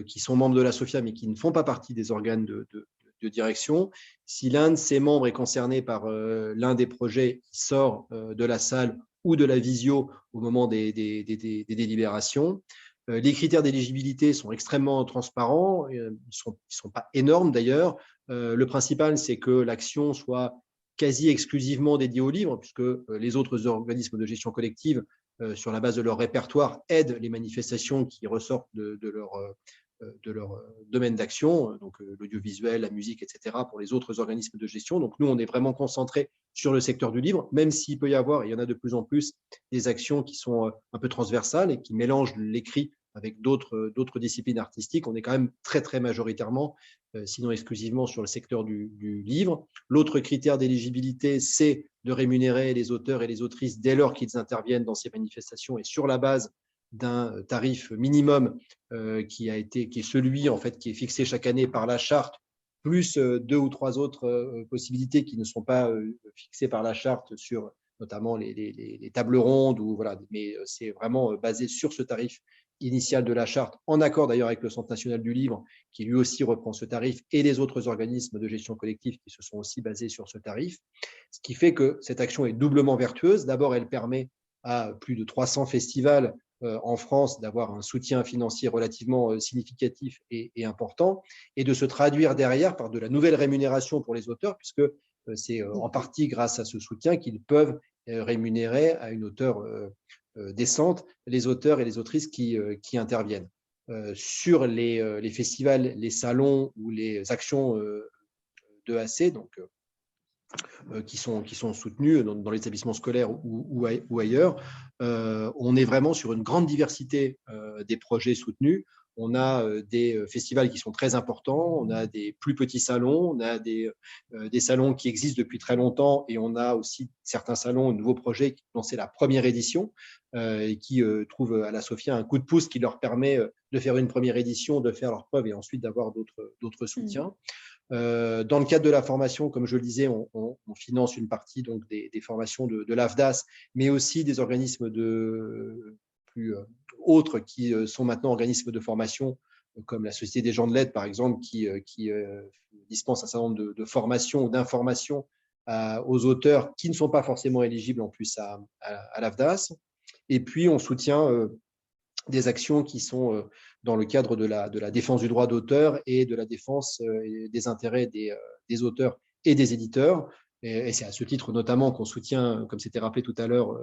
qui sont membres de la SOFIA, mais qui ne font pas partie des organes de direction. Si l'un de ces membres est concerné par l'un des projets qui sort de la salle ou de la visio au moment des délibérations. Les critères d'éligibilité sont extrêmement transparents, ils ne sont pas énormes d'ailleurs. Le principal, c'est que l'action soit quasi exclusivement dédiée au livre, puisque les autres organismes de gestion collective sur la base de leur répertoire, aident les manifestations qui ressortent de leur domaine d'action, donc l'audiovisuel, la musique, etc., pour les autres organismes de gestion. Donc, nous, on est vraiment concentré sur le secteur du livre, même s'il peut y avoir, et il y en a de plus en plus, des actions qui sont un peu transversales et qui mélangent l'écrit avec d'autres disciplines artistiques. On est quand même très, très majoritairement, sinon exclusivement, sur le secteur du livre. L'autre critère d'éligibilité, c'est de rémunérer les auteurs et les autrices dès lors qu'ils interviennent dans ces manifestations et sur la base d'un tarif minimum qui est celui en fait qui est fixé chaque année par la charte, plus 2 ou 3 autres possibilités qui ne sont pas fixées par la charte sur notamment les tables rondes, ou voilà, mais c'est vraiment basé sur ce tarif initial de la charte, en accord d'ailleurs avec le Centre national du livre, qui lui aussi reprend ce tarif, et les autres organismes de gestion collective qui se sont aussi basés sur ce tarif, ce qui fait que cette action est doublement vertueuse. D'abord, elle permet à plus de 300 festivals en France d'avoir un soutien financier relativement significatif et important, et de se traduire derrière par de la nouvelle rémunération pour les auteurs, puisque c'est en partie grâce à ce soutien qu'ils peuvent rémunérer à une hauteur décente les auteurs et les autrices qui interviennent. Sur les festivals, les salons ou les actions d'EAC, donc qui sont soutenus dans les établissements scolaires ou ailleurs, on est vraiment sur une grande diversité des projets soutenus. On a des festivals qui sont très importants, on a des plus petits salons, on a des salons qui existent depuis très longtemps, et on a aussi certains salons, de nouveaux projets qui ont lancé la première édition et qui trouvent à la Sophia un coup de pouce qui leur permet de faire une première édition, de faire leurs preuves et ensuite d'avoir d'autres soutiens. Dans le cadre de la formation, comme je le disais, on finance une partie donc des formations de l'AFDAS, mais aussi des organismes plus autres qui sont maintenant organismes de formation, comme la Société des gens de lettres, par exemple, qui dispense un certain nombre de formations ou d'informations aux auteurs qui ne sont pas forcément éligibles en plus à l'AFDAS. Et puis, on soutient des actions qui sont dans le cadre de la défense du droit d'auteur et de la défense des intérêts des auteurs et des éditeurs. Et c'est à ce titre notamment qu'on soutient, comme c'était rappelé tout à l'heure,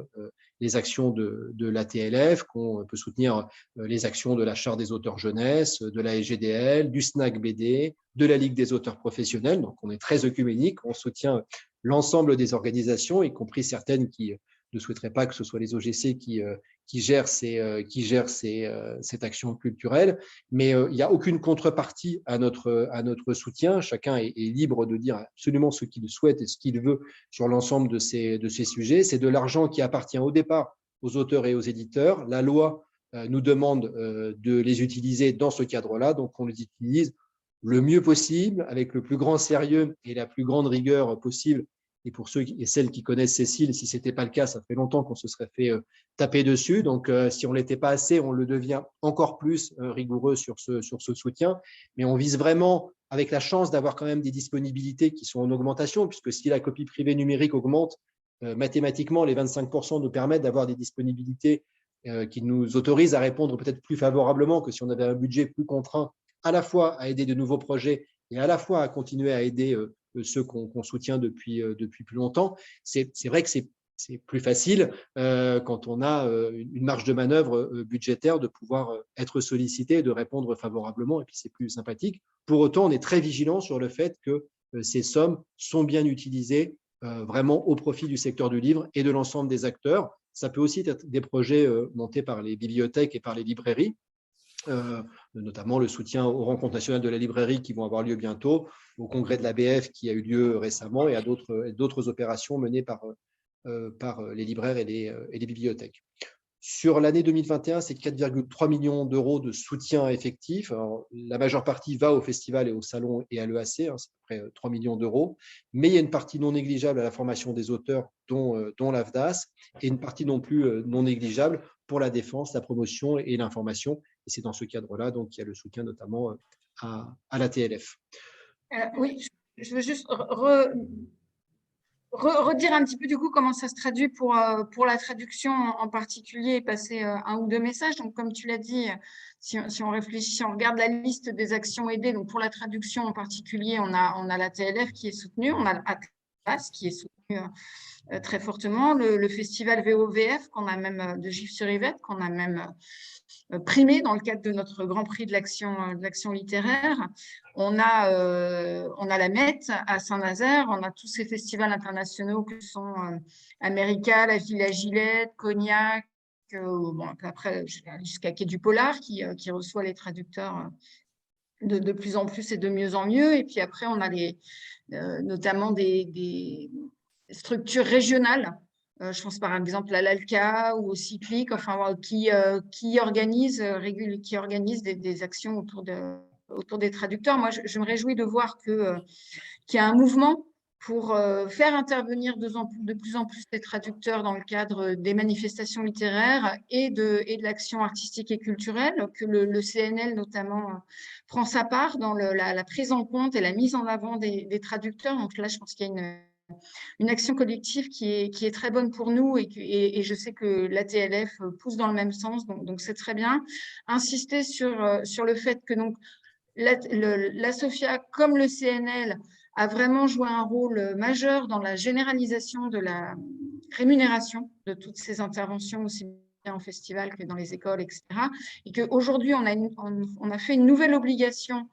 les actions de l'ATLF, qu'on peut soutenir les actions de la Charte des auteurs jeunesse, de la SGDL, du SNAC BD, de la Ligue des auteurs professionnels. Donc on est très œcuménique, on soutient l'ensemble des organisations, y compris certaines qui ne souhaiteraient pas que ce soit les OGC qui gèrent cette action culturelle, mais il n'y a aucune contrepartie à notre soutien. Chacun est libre de dire absolument ce qu'il souhaite et ce qu'il veut sur l'ensemble de ces sujets. C'est de l'argent qui appartient au départ aux auteurs et aux éditeurs. La loi nous demande de les utiliser dans ce cadre-là, donc on les utilise le mieux possible, avec le plus grand sérieux et la plus grande rigueur possible. Et pour ceux et celles qui connaissent Cécile, si ce n'était pas le cas, ça fait longtemps qu'on se serait fait taper dessus. Donc, si on ne l'était pas assez, on le devient encore plus rigoureux sur ce soutien. Mais on vise vraiment, avec la chance d'avoir quand même des disponibilités qui sont en augmentation, puisque si la copie privée numérique augmente, mathématiquement, les 25% nous permettent d'avoir des disponibilités qui nous autorisent à répondre peut-être plus favorablement que si on avait un budget plus contraint, à la fois à aider de nouveaux projets et à la fois à continuer à aider ceux qu'on soutient depuis plus longtemps. C'est vrai que c'est plus facile quand on a une marge de manœuvre budgétaire de pouvoir être sollicité et de répondre favorablement, et puis c'est plus sympathique. Pour autant, on est très vigilant sur le fait que ces sommes sont bien utilisées vraiment au profit du secteur du livre et de l'ensemble des acteurs. Ça peut aussi être des projets montés par les bibliothèques et par les librairies, notamment le soutien aux rencontres nationales de la librairie qui vont avoir lieu bientôt, au congrès de l'ABF qui a eu lieu récemment, et à d'autres opérations menées par les libraires et les bibliothèques. Sur l'année 2021, c'est 4,3 millions d'euros de soutien effectif. Alors, la majeure partie va au festival et au salon et à l'EAC, c'est à peu près 3 millions d'euros, mais il y a une partie non négligeable à la formation des auteurs, dont l'AFDAS, et une partie non plus non négligeable pour la défense, la promotion et l'information. Et c'est dans ce cadre-là donc qu'il y a le soutien notamment à la TLF. Oui, je veux juste redire un petit peu du coup comment ça se traduit pour la traduction en particulier, et passer un ou deux messages. Donc, comme tu l'as dit, si on réfléchit, si on regarde la liste des actions aidées, donc pour la traduction en particulier, on a la TLF qui est soutenue, on a place, qui est soutenu très fortement, le festival VOVF qu'on a même de Gif-sur-Yvette, qu'on a même primé dans le cadre de notre Grand Prix de l'action littéraire. On a la Met à Saint-Nazaire, on a tous ces festivals internationaux que sont America, la Villa Gillette, Cognac, bon, après jusqu'à Quai du Polar qui reçoit les traducteurs de plus en plus et de mieux en mieux. Et puis après, on a notamment des structures régionales. Je pense par exemple à l'ALCA ou au Cyclique, enfin, qui organisent des actions autour des traducteurs. Moi, je me réjouis de voir qu'il y a un mouvement pour faire intervenir de plus en plus les traducteurs dans le cadre des manifestations littéraires et de l'action artistique et culturelle, que le CNL notamment prend sa part dans la prise en compte et la mise en avant des traducteurs. Donc là, je pense qu'il y a une action collective qui est très bonne pour nous et je sais que l'ATLF pousse dans le même sens, donc c'est très bien. Insister sur le fait que donc, la SOFIA, comme le CNL, a vraiment joué un rôle majeur dans la généralisation de la rémunération de toutes ces interventions, aussi bien en festival que dans les écoles, etc. Et qu'aujourd'hui, on a fait une nouvelle obligation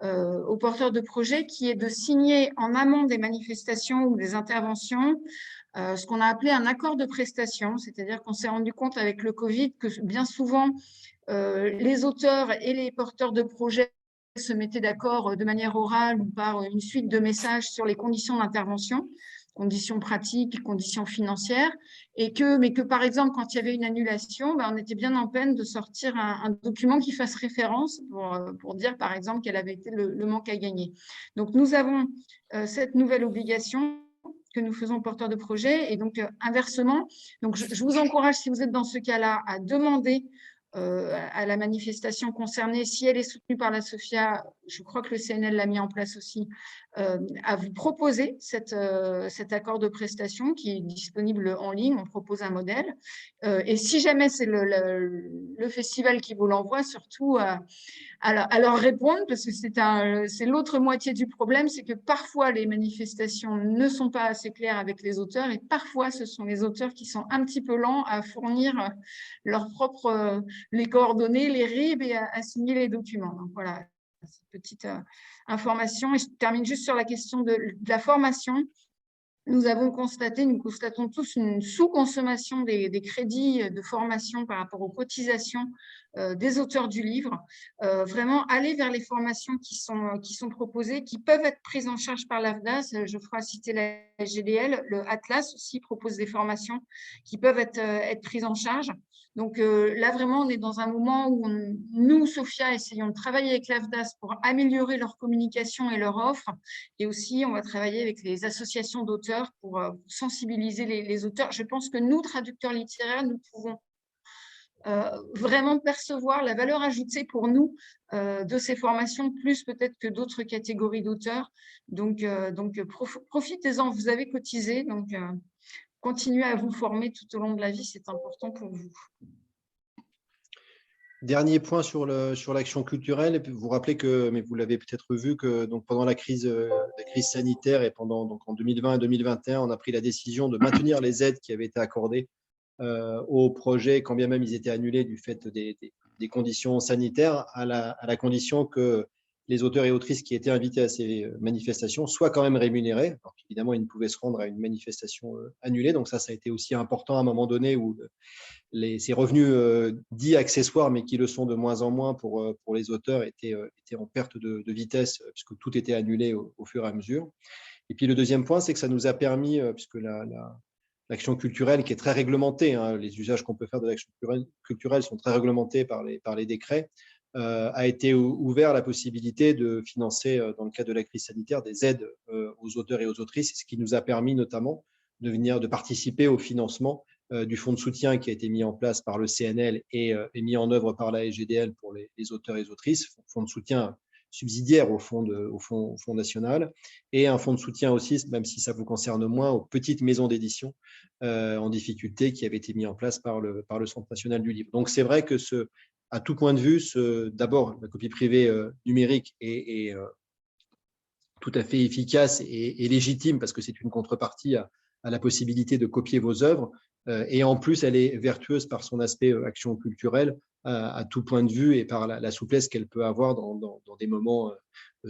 aux porteurs de projets qui est de signer en amont des manifestations ou des interventions ce qu'on a appelé un accord de prestation, c'est-à-dire qu'on s'est rendu compte avec le Covid que bien souvent, les auteurs et les porteurs de projets se mettaient d'accord de manière orale ou par une suite de messages sur les conditions d'intervention, conditions pratiques, conditions financières, mais que par exemple, quand il y avait une annulation, on était bien en peine de sortir un document qui fasse référence pour dire par exemple quel avait été le manque à gagner. Donc nous avons cette nouvelle obligation que nous faisons porteurs de projet et donc inversement, donc je vous encourage, si vous êtes dans ce cas-là, à demander à la manifestation concernée, si elle est soutenue par la SOFIA, je crois que le CNL l'a mis en place aussi, à vous proposer cet accord de prestation qui est disponible en ligne. On propose un modèle. Et si jamais c'est le festival qui vous l'envoie, surtout à leur répondre, parce que c'est l'autre moitié du problème, c'est que parfois les manifestations ne sont pas assez claires avec les auteurs et parfois ce sont les auteurs qui sont un petit peu lents à fournir leurs propres les coordonnées, les RIB et à signer les documents. Donc voilà, cette petite information. Et je termine juste sur la question de la formation. Nous constatons tous une sous-consommation des crédits de formation par rapport aux cotisations des auteurs du livre. Vraiment, aller vers les formations qui sont proposées, qui peuvent être prises en charge par l'AFDAS. Je ferai citer la GDL. Le Atlas aussi propose des formations qui peuvent être prises en charge. Donc là, vraiment, on est dans un moment où nous, SOFIA, essayons de travailler avec l'AFDAS pour améliorer leur communication et leur offre. Et aussi, on va travailler avec les associations d'auteurs pour sensibiliser les auteurs. Je pense que nous, traducteurs littéraires, nous pouvons vraiment percevoir la valeur ajoutée pour nous de ces formations, plus peut-être que d'autres catégories d'auteurs. Donc profitez-en, vous avez cotisé, donc continuez à vous former tout au long de la vie, c'est important pour vous. Dernier point sur l'action culturelle, vous rappelez que, mais vous l'avez peut-être vu, que donc pendant la crise sanitaire et donc en 2020 et 2021, on a pris la décision de maintenir les aides qui avaient été accordées aux projets, quand bien même ils étaient annulés du fait des conditions sanitaires, à la condition que les auteurs et autrices qui étaient invités à ces manifestations soient quand même rémunérés. Alors évidemment, ils ne pouvaient se rendre à une manifestation annulée. Donc ça a été aussi important à un moment donné où ces revenus dits accessoires, mais qui le sont de moins en moins pour les auteurs, étaient en perte de vitesse, puisque tout était annulé au fur et à mesure. Et puis le deuxième point, c'est que ça nous a permis, puisque l'action culturelle qui est très réglementée, hein, les usages qu'on peut faire de l'action culturelle sont très réglementés par les décrets, a été ouvert la possibilité de financer, dans le cadre de la crise sanitaire, des aides aux auteurs et aux autrices, ce qui nous a permis notamment de participer au financement du fonds de soutien qui a été mis en place par le CNL et mis en œuvre par la SGDL pour les auteurs et les autrices, fonds de soutien subsidiaire au fonds national, et un fonds de soutien aussi, même si ça vous concerne moins, aux petites maisons d'édition en difficulté qui avait été mis en place par le Centre national du livre. Donc c'est vrai que à tout point de vue, d'abord la copie privée numérique est tout à fait efficace et légitime parce que c'est une contrepartie à la possibilité de copier vos œuvres. Et en plus, elle est vertueuse par son aspect action culturelle à tout point de vue et par la souplesse qu'elle peut avoir dans des moments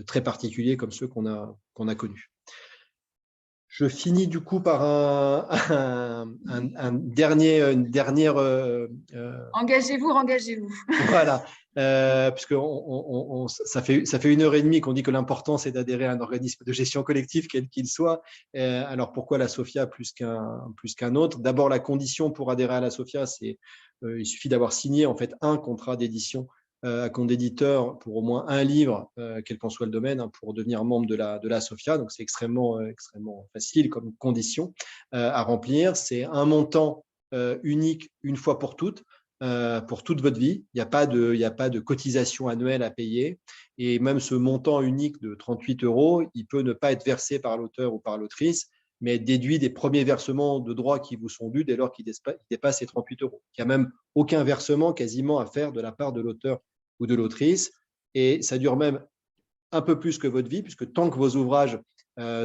très particuliers comme ceux qu'on a connus. Je finis du coup par une dernière. Engagez-vous, engagez-vous. Voilà, puisque ça fait 1h30 qu'on dit que l'important c'est d'adhérer à un organisme de gestion collective, quel qu'il soit. Alors pourquoi la SOFIA plus qu'un autre? D'abord, la condition pour adhérer à la SOFIA, c'est il suffit d'avoir signé en fait un contrat d'édition à compte d'éditeur pour au moins un livre, quel qu'en soit le domaine, pour devenir membre de la SOFIA. Donc, c'est extrêmement facile comme condition à remplir. C'est un montant unique une fois pour toute votre vie. Il n'y a pas de cotisation annuelle à payer. Et même ce montant unique de 38 €, il peut ne pas être versé par l'auteur ou par l'autrice, mais être déduit des premiers versements de droits qui vous sont dus dès lors qu'ils dépassent ces 38 €. Il n'y a même aucun versement quasiment à faire de la part de l'auteur ou de l'autrice, et ça dure même un peu plus que votre vie, puisque tant que vos ouvrages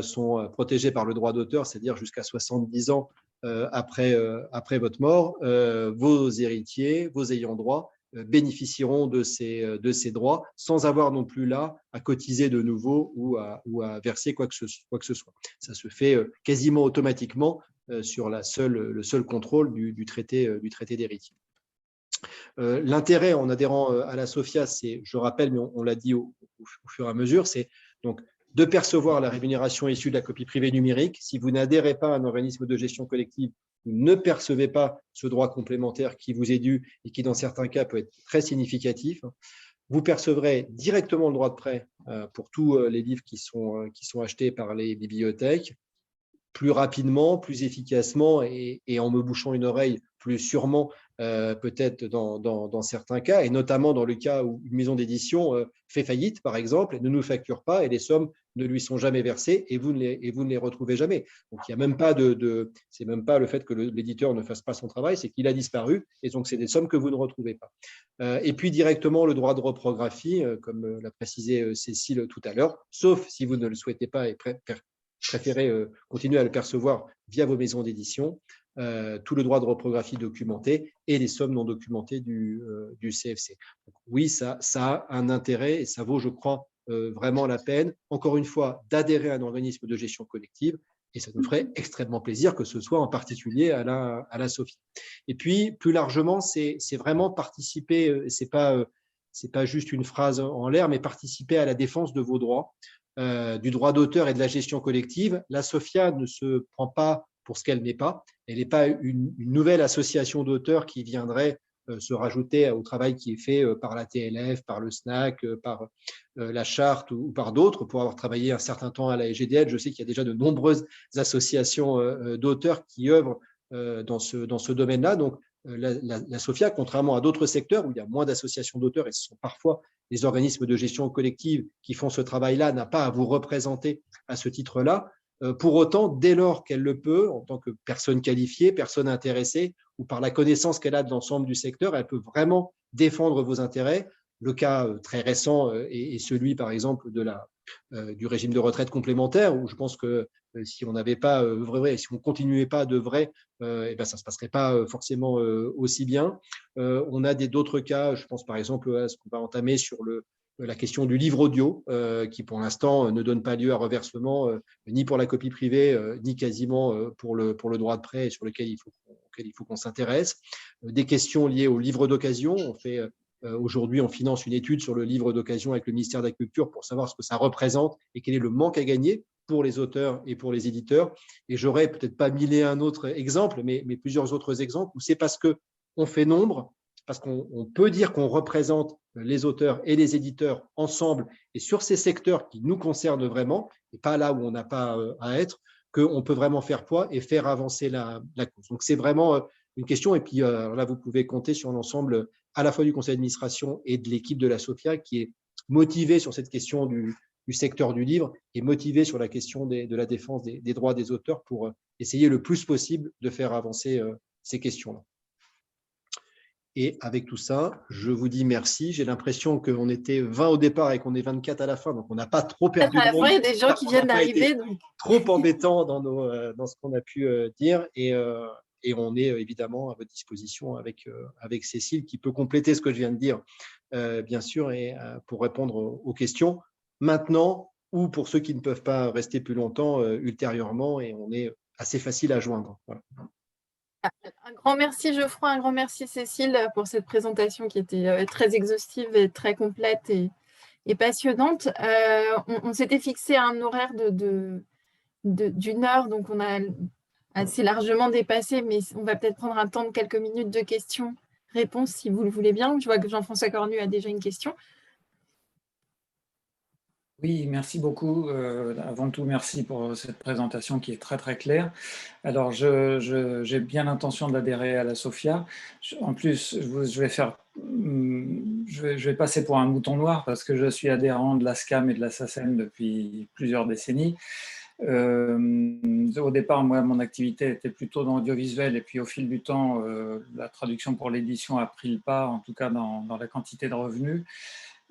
sont protégés par le droit d'auteur, c'est-à-dire jusqu'à 70 ans après votre mort, vos héritiers, vos ayants droit bénéficieront de ces droits sans avoir non plus là à cotiser de nouveau ou à verser quoi que ce soit. Ça se fait quasiment automatiquement sur le seul contrôle du traité d'héritier. L'intérêt en adhérant à la SOFIA, c'est, je rappelle, mais on l'a dit au fur et à mesure, c'est donc de percevoir la rémunération issue de la copie privée numérique. Si vous n'adhérez pas à un organisme de gestion collective, vous ne percevez pas ce droit complémentaire qui vous est dû et qui, dans certains cas, peut être très significatif. Vous percevrez directement le droit de prêt pour tous les livres qui sont achetés par les bibliothèques, plus rapidement, plus efficacement et en me bouchant une oreille plus sûrement, peut-être dans certains cas, et notamment dans le cas où une maison d'édition fait faillite, par exemple, et ne nous facture pas et les sommes ne lui sont jamais versées et vous ne les retrouvez jamais. Donc, il n'y a même pas c'est même pas le fait que l'éditeur ne fasse pas son travail, c'est qu'il a disparu et donc c'est des sommes que vous ne retrouvez pas. Et puis directement le droit de reprographie, comme l'a précisé Cécile tout à l'heure, sauf si vous ne le souhaitez pas et préférez continuer à le percevoir via vos maisons d'édition, tout le droit de reprographie documenté et les sommes non documentées du CFC. Donc, oui, ça a un intérêt et ça vaut, je crois, vraiment la peine, encore une fois, d'adhérer à un organisme de gestion collective et ça nous ferait extrêmement plaisir que ce soit en particulier à la SOFIA. Et puis, plus largement, c'est vraiment participer, c'est pas juste une phrase en l'air, mais participer à la défense de vos droits, du droit d'auteur et de la gestion collective. La SOFIA ne se prend pas pour ce qu'elle n'est pas. Elle n'est pas une nouvelle association d'auteurs qui viendrait se rajouter au travail qui est fait par la TLF, par le SNAC, par la Charte ou par d'autres. Pour avoir travaillé un certain temps à la SGDL, je sais qu'il y a déjà de nombreuses associations d'auteurs qui œuvrent dans ce domaine-là. Donc, la SOFIA, contrairement à d'autres secteurs où il y a moins d'associations d'auteurs et ce sont parfois les organismes de gestion collective qui font ce travail-là, n'a pas à vous représenter à ce titre-là. Pour autant, dès lors qu'elle le peut, en tant que personne qualifiée, personne intéressée, ou par la connaissance qu'elle a de l'ensemble du secteur, elle peut vraiment défendre vos intérêts. Le cas très récent est celui, par exemple, du régime de retraite complémentaire, où je pense que si on n'avait pas œuvré, si on ne continuait pas d'œuvrer, ça ne se passerait pas forcément aussi bien. On a d'autres cas, je pense par exemple à ce qu'on va entamer sur la question du livre audio, qui pour l'instant ne donne pas lieu à reversement, ni pour la copie privée, ni quasiment pour le droit de prêt sur lequel il faut qu'on s'intéresse. Des questions liées au livre d'occasion. Aujourd'hui, on finance une étude sur le livre d'occasion avec le ministère de la Culture pour savoir ce que ça représente et quel est le manque à gagner pour les auteurs et pour les éditeurs. Et j'aurais peut-être pas 1000 et un autres exemples, mais plusieurs autres exemples où c'est parce qu'on fait nombre, parce qu'on peut dire qu'on représente les auteurs et les éditeurs ensemble et sur ces secteurs qui nous concernent vraiment, et pas là où on n'a pas à être, qu'on peut vraiment faire poids et faire avancer la cause. Donc, c'est vraiment une question. Et puis là, vous pouvez compter sur l'ensemble à la fois du conseil d'administration et de l'équipe de la SOFIA qui est motivée sur cette question du secteur du livre et motivée sur la question de la défense des droits des auteurs pour essayer le plus possible de faire avancer ces questions-là. Et avec tout ça, je vous dis merci. J'ai l'impression qu'on était 20 au départ et qu'on est 24 à la fin, donc on n'a pas trop perdu À de la fin, monde. il y a des gens qui On viennent n'a pas été d'arriver. Donc... trop embêtant dans ce qu'on a pu dire. Et on est évidemment à votre disposition avec Cécile qui peut compléter ce que je viens de dire, bien sûr, et pour répondre aux questions maintenant ou pour ceux qui ne peuvent pas rester plus longtemps ultérieurement. Et on est assez facile à joindre. Voilà. Un grand merci Geoffroy, un grand merci Cécile pour cette présentation qui était très exhaustive et très complète et passionnante. On s'était fixé un horaire d'une heure, donc on a assez largement dépassé, mais on va peut-être prendre un temps de quelques minutes de questions-réponses si vous le voulez bien. Je vois que Jean-François Cornu a déjà une question. Oui, merci beaucoup. Avant tout, merci pour cette présentation qui est très très claire. Alors, j'ai bien l'intention d'adhérer à la SOFIA. En plus, je vais passer pour un mouton noir parce que je suis adhérent de la SCAM et de la SACEM depuis plusieurs décennies. Au départ, moi, mon activité était plutôt dans l'audiovisuel et puis au fil du temps, la traduction pour l'édition a pris le pas, en tout cas dans la quantité de revenus.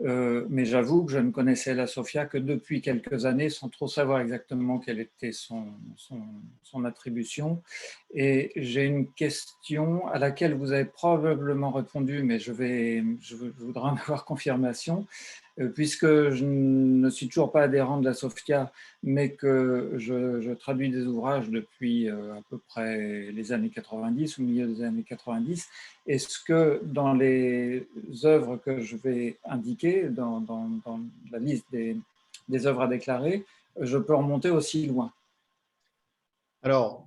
Mais j'avoue que je ne connaissais la SOFIA que depuis quelques années, sans trop savoir exactement quelle était son attribution. Et j'ai une question à laquelle vous avez probablement répondu, mais je voudrais en avoir confirmation. Puisque je ne suis toujours pas adhérent de la SOFIA, mais que je traduis des ouvrages depuis à peu près les années 90, au milieu des années 90, est-ce que dans les œuvres que je vais indiquer, dans la liste des œuvres à déclarer, je peux remonter aussi loin? Alors,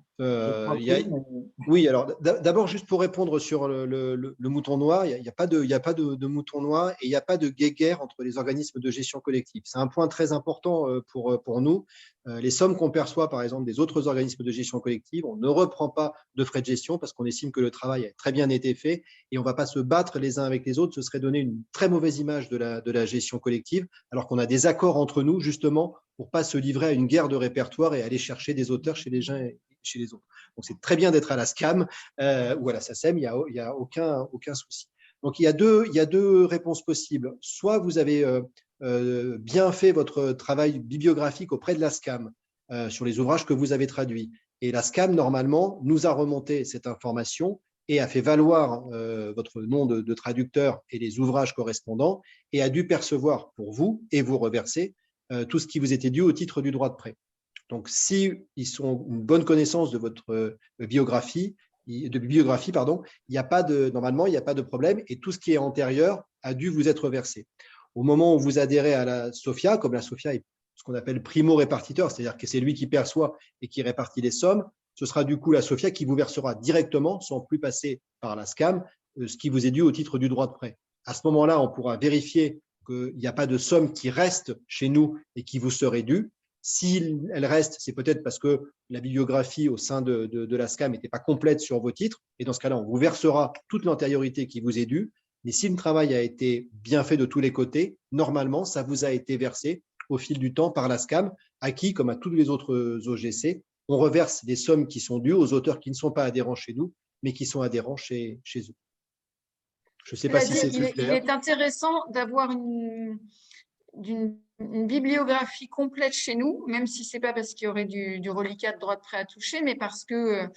oui, alors d'abord, juste pour répondre sur le mouton noir, il n'y a pas de mouton noir et il n'y a pas de guéguerre entre les organismes de gestion collective. C'est un point très important pour nous. Les sommes qu'on perçoit, par exemple, des autres organismes de gestion collective, on ne reprend pas de frais de gestion parce qu'on estime que le travail a très bien été fait et on ne va pas se battre les uns avec les autres. Ce serait donner une très mauvaise image de la gestion collective, alors qu'on a des accords entre nous, justement, pour ne pas se livrer à une guerre de répertoire et aller chercher des auteurs chez les uns et chez les autres. Donc, c'est très bien d'être à la SCAM ou à la SACEM, il n'y a aucun souci. Donc, il y a deux réponses possibles. Soit vous avez bien fait votre travail bibliographique auprès de la SCAM sur les ouvrages que vous avez traduits. Et la SCAM, normalement, nous a remonté cette information et a fait valoir votre nom de traducteur et les ouvrages correspondants et a dû percevoir pour vous et vous reverser tout ce qui vous était dû au titre du droit de prêt. Donc, s'ils ont une bonne connaissance de votre bibliographie, normalement, il n'y a pas de problème et tout ce qui est antérieur a dû vous être versé. Au moment où vous adhérez à la SOFIA, comme la SOFIA est ce qu'on appelle primo-répartiteur, c'est-à-dire que c'est lui qui perçoit et qui répartit les sommes, ce sera du coup la SOFIA qui vous versera directement, sans plus passer par la SCAM, ce qui vous est dû au titre du droit de prêt. À ce moment-là, on pourra vérifier qu'il n'y a pas de somme qui reste chez nous et qui vous serait due. Si elle reste, c'est peut-être parce que la bibliographie au sein de la SCAM n'était pas complète sur vos titres. Et dans ce cas-là, on vous versera toute l'antériorité qui vous est due. Mais si le travail a été bien fait de tous les côtés, normalement, ça vous a été versé au fil du temps par la SCAM, à qui, comme à tous les autres OGC, on reverse des sommes qui sont dues aux auteurs qui ne sont pas adhérents chez nous, mais qui sont adhérents chez eux. Je ne sais pas si c'est plus clair. Il est intéressant d'avoir une bibliographie complète chez nous, même si ce n'est pas parce qu'il y aurait du reliquat de droit de prêt à toucher, mais parce que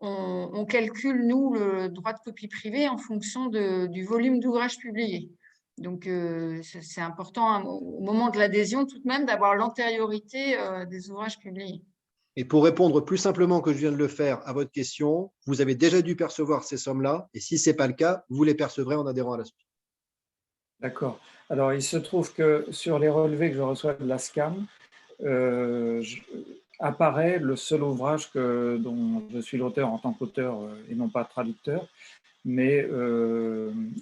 on calcule, nous, le droit de copie privée en fonction du volume d'ouvrages publiés. Donc, c'est important au moment de l'adhésion tout de même d'avoir l'antériorité des ouvrages publiés. Et pour répondre plus simplement que je viens de le faire à votre question, vous avez déjà dû percevoir ces sommes-là, et si ce n'est pas le cas, vous les percevrez en adhérant à la SOFIA. D'accord. Alors, il se trouve que sur les relevés que je reçois de la SCAM, apparaît le seul ouvrage dont je suis l'auteur en tant qu'auteur et non pas traducteur, mais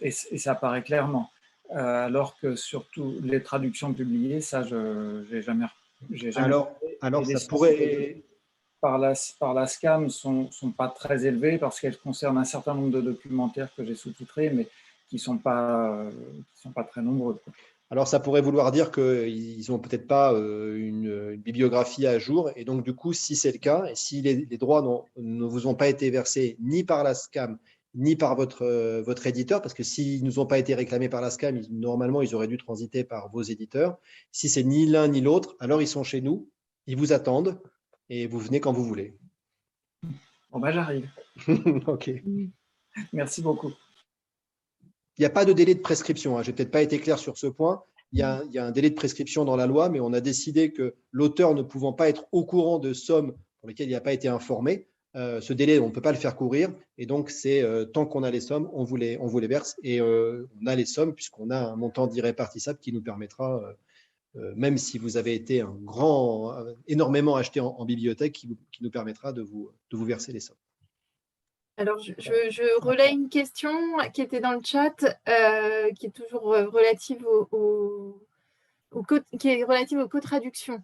et ça apparaît clairement. Alors que surtout les traductions publiées, ça, je n'ai jamais. Alors ça pourrait. Par la SCAM sont pas très élevées parce qu'elles concernent un certain nombre de documentaires que j'ai sous-titrés, mais qui sont pas très nombreux. Alors, ça pourrait vouloir dire qu'ils n'ont peut-être pas une bibliographie à jour. Et donc, du coup, si c'est le cas, et si les droits ne vous ont pas été versés ni par la SCAM, ni par votre éditeur, parce que s'ils nous ont pas été réclamés par la SCAM, normalement, ils auraient dû transiter par vos éditeurs. Si c'est ni l'un ni l'autre, alors ils sont chez nous, ils vous attendent et vous venez quand vous voulez. Bon, ben, j'arrive. OK. Merci beaucoup. Il n'y a pas de délai de prescription, hein. Je n'ai peut-être pas été clair sur ce point. Il y a un délai de prescription dans la loi, mais on a décidé que l'auteur ne pouvant pas être au courant de sommes pour lesquelles il n'a pas été informé, ce délai, on ne peut pas le faire courir. Et donc, c'est tant qu'on a les sommes, on vous les verse. Et on a les sommes puisqu'on a un montant d'irrépartissable qui nous permettra, même si vous avez été énormément acheté en bibliothèque, qui nous permettra de vous verser les sommes. Alors, je relais une question qui était dans le chat, qui est toujours relative qui est relative aux co-traductions.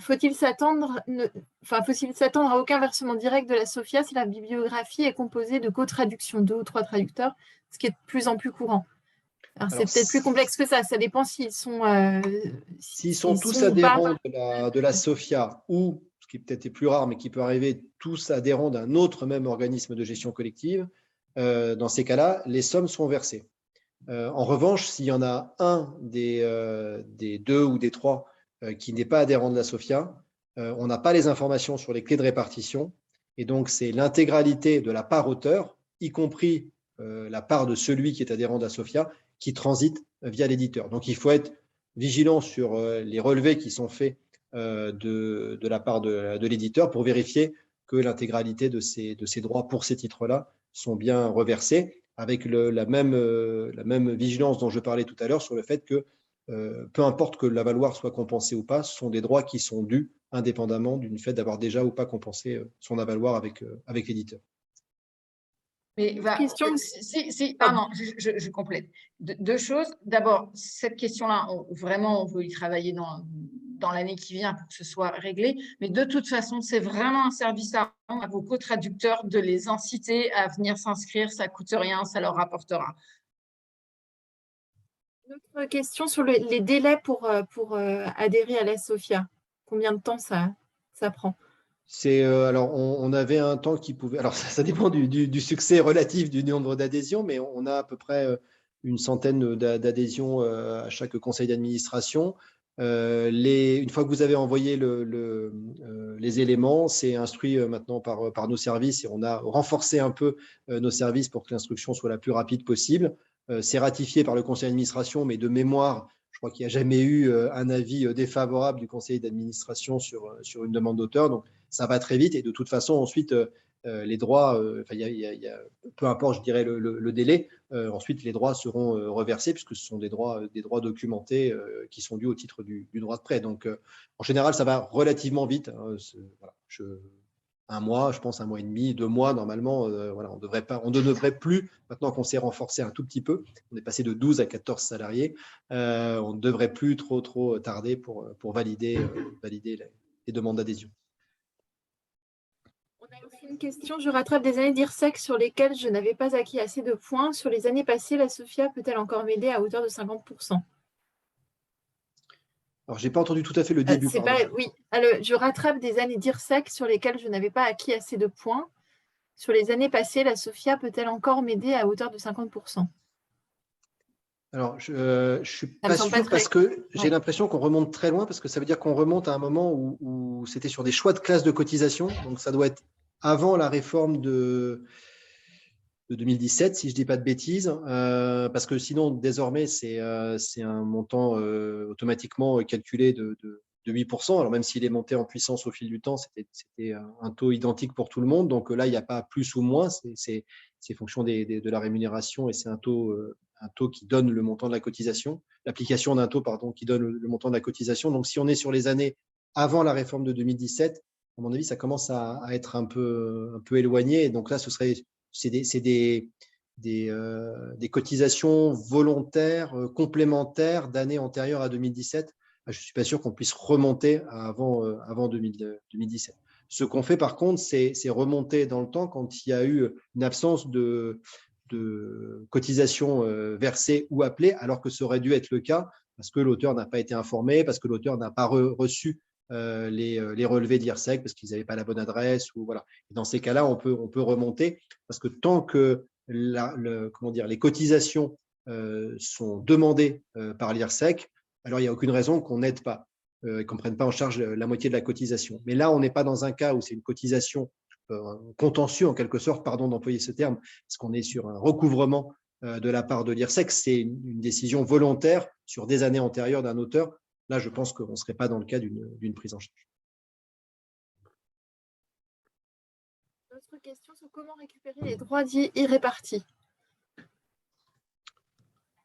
Faut-il s'attendre à aucun versement direct de la SOFIA si la bibliographie est composée de co-traductions, 2 ou 3 traducteurs, ce qui est de plus en plus courant? Alors, c'est peut-être plus complexe que ça. Ça dépend s'ils sont… S'ils sont tous adhérents de la SOFIA ou, ce qui peut-être est plus rare, mais qui peut arriver, tous adhérents d'un autre même organisme de gestion collective, dans ces cas-là, les sommes sont versées. En revanche, s'il y en a un des 2 ou des 3 qui n'est pas adhérent de la SOFIA, on n'a pas les informations sur les clés de répartition. Et donc, c'est l'intégralité de la part auteur, y compris la part de celui qui est adhérent de la SOFIA, qui transite via l'éditeur. Donc, il faut être vigilant sur les relevés qui sont faits de la part de l'éditeur pour vérifier que l'intégralité de ces droits pour ces titres-là sont bien reversés, avec la même vigilance dont je parlais tout à l'heure sur le fait que peu importe que l'avaloir soit compensé ou pas, ce sont des droits qui sont dus indépendamment du fait d'avoir déjà ou pas compensé son avaloir avec l'éditeur. Mais pardon, je complète. Deux choses. D'abord, cette question-là, vraiment, on veut y travailler dans l'année qui vient pour que ce soit réglé. Mais de toute façon, c'est vraiment un service à rendre à vos co-traducteurs de les inciter à venir s'inscrire. Ça ne coûte rien, ça leur rapportera. Une autre question sur les délais pour adhérer à la SOFIA. Combien de temps ça prend? Alors, on avait un temps qui pouvait… Alors, ça dépend du succès relatif du nombre d'adhésions, mais on a à peu près une centaine d'adhésions à chaque conseil d'administration. Une fois que vous avez envoyé les éléments, c'est instruit maintenant par nos services et on a renforcé un peu nos services pour que l'instruction soit la plus rapide possible. C'est ratifié par le conseil d'administration, mais de mémoire, je crois qu'il n'y a jamais eu un avis défavorable du conseil d'administration sur une demande d'auteur. Donc, ça va très vite et de toute façon, ensuite, les droits, peu importe, je dirais, le délai, ensuite, les droits seront reversés puisque ce sont des droits documentés qui sont dus au titre du droit de prêt. Donc, en général, ça va relativement vite. Voilà, un mois, je pense, 1 mois et demi, 2 mois, normalement, voilà, on ne devrait plus, maintenant qu'on s'est renforcé un tout petit peu, on est passé de 12 à 14 salariés, on ne devrait plus trop tarder pour valider les demandes d'adhésion. On a aussi une question. Je rattrape des années d'IRSEC sur lesquelles je n'avais pas acquis assez de points. Sur les années passées, la SOFIA peut-elle encore m'aider à hauteur de 50%? Alors, je n'ai pas entendu tout à fait le début. Oui, je rattrape des années d'IRSEC sur lesquelles je n'avais pas acquis assez de points. Sur les années passées, la SOFIA peut-elle encore m'aider à hauteur de 50%? Alors, je ne suis pas sûr parce que j'ai l'impression qu'on remonte très loin parce que ça veut dire qu'on remonte à un moment où c'était sur des choix de classe de cotisation. Donc, ça doit être avant la réforme de 2017, si je ne dis pas de bêtises, parce que sinon, désormais, c'est un montant automatiquement calculé de 8%. Alors, même s'il est monté en puissance au fil du temps, c'était un taux identique pour tout le monde. Donc là, il n'y a pas plus ou moins, c'est fonction de la rémunération et c'est un taux qui donne le montant de la cotisation, l'application d'un taux, pardon, qui donne le montant de la cotisation. Donc, si on est sur les années avant la réforme de 2017, à mon avis, ça commence à être un peu éloigné. Et donc là, c'est des cotisations volontaires, complémentaires d'années antérieures à 2017. Je ne suis pas sûr qu'on puisse remonter avant 2017. Ce qu'on fait, par contre, c'est remonter dans le temps quand il y a eu une absence de cotisations versées ou appelées, alors que ça aurait dû être le cas parce que l'auteur n'a pas été informé, parce que l'auteur n'a pas reçu les relevés d'IRSEC parce qu'ils n'avaient pas la bonne adresse. Ou voilà. Et dans ces cas-là, on peut remonter parce que tant que comment dire, les cotisations sont demandées par l'IRSEC, alors il n'y a aucune raison qu'on n'aide pas et qu'on ne prenne pas en charge la moitié de la cotisation. Mais là, on n'est pas dans un cas où c'est une cotisation contentieux, en quelque sorte, pardon d'employer ce terme, parce qu'on est sur un recouvrement de la part de l'IRSEC. C'est une décision volontaire sur des années antérieures d'un auteur. Là, je pense qu'on ne serait pas dans le cas d'une prise en charge. Autre question sur comment récupérer les droits dits irrépartis.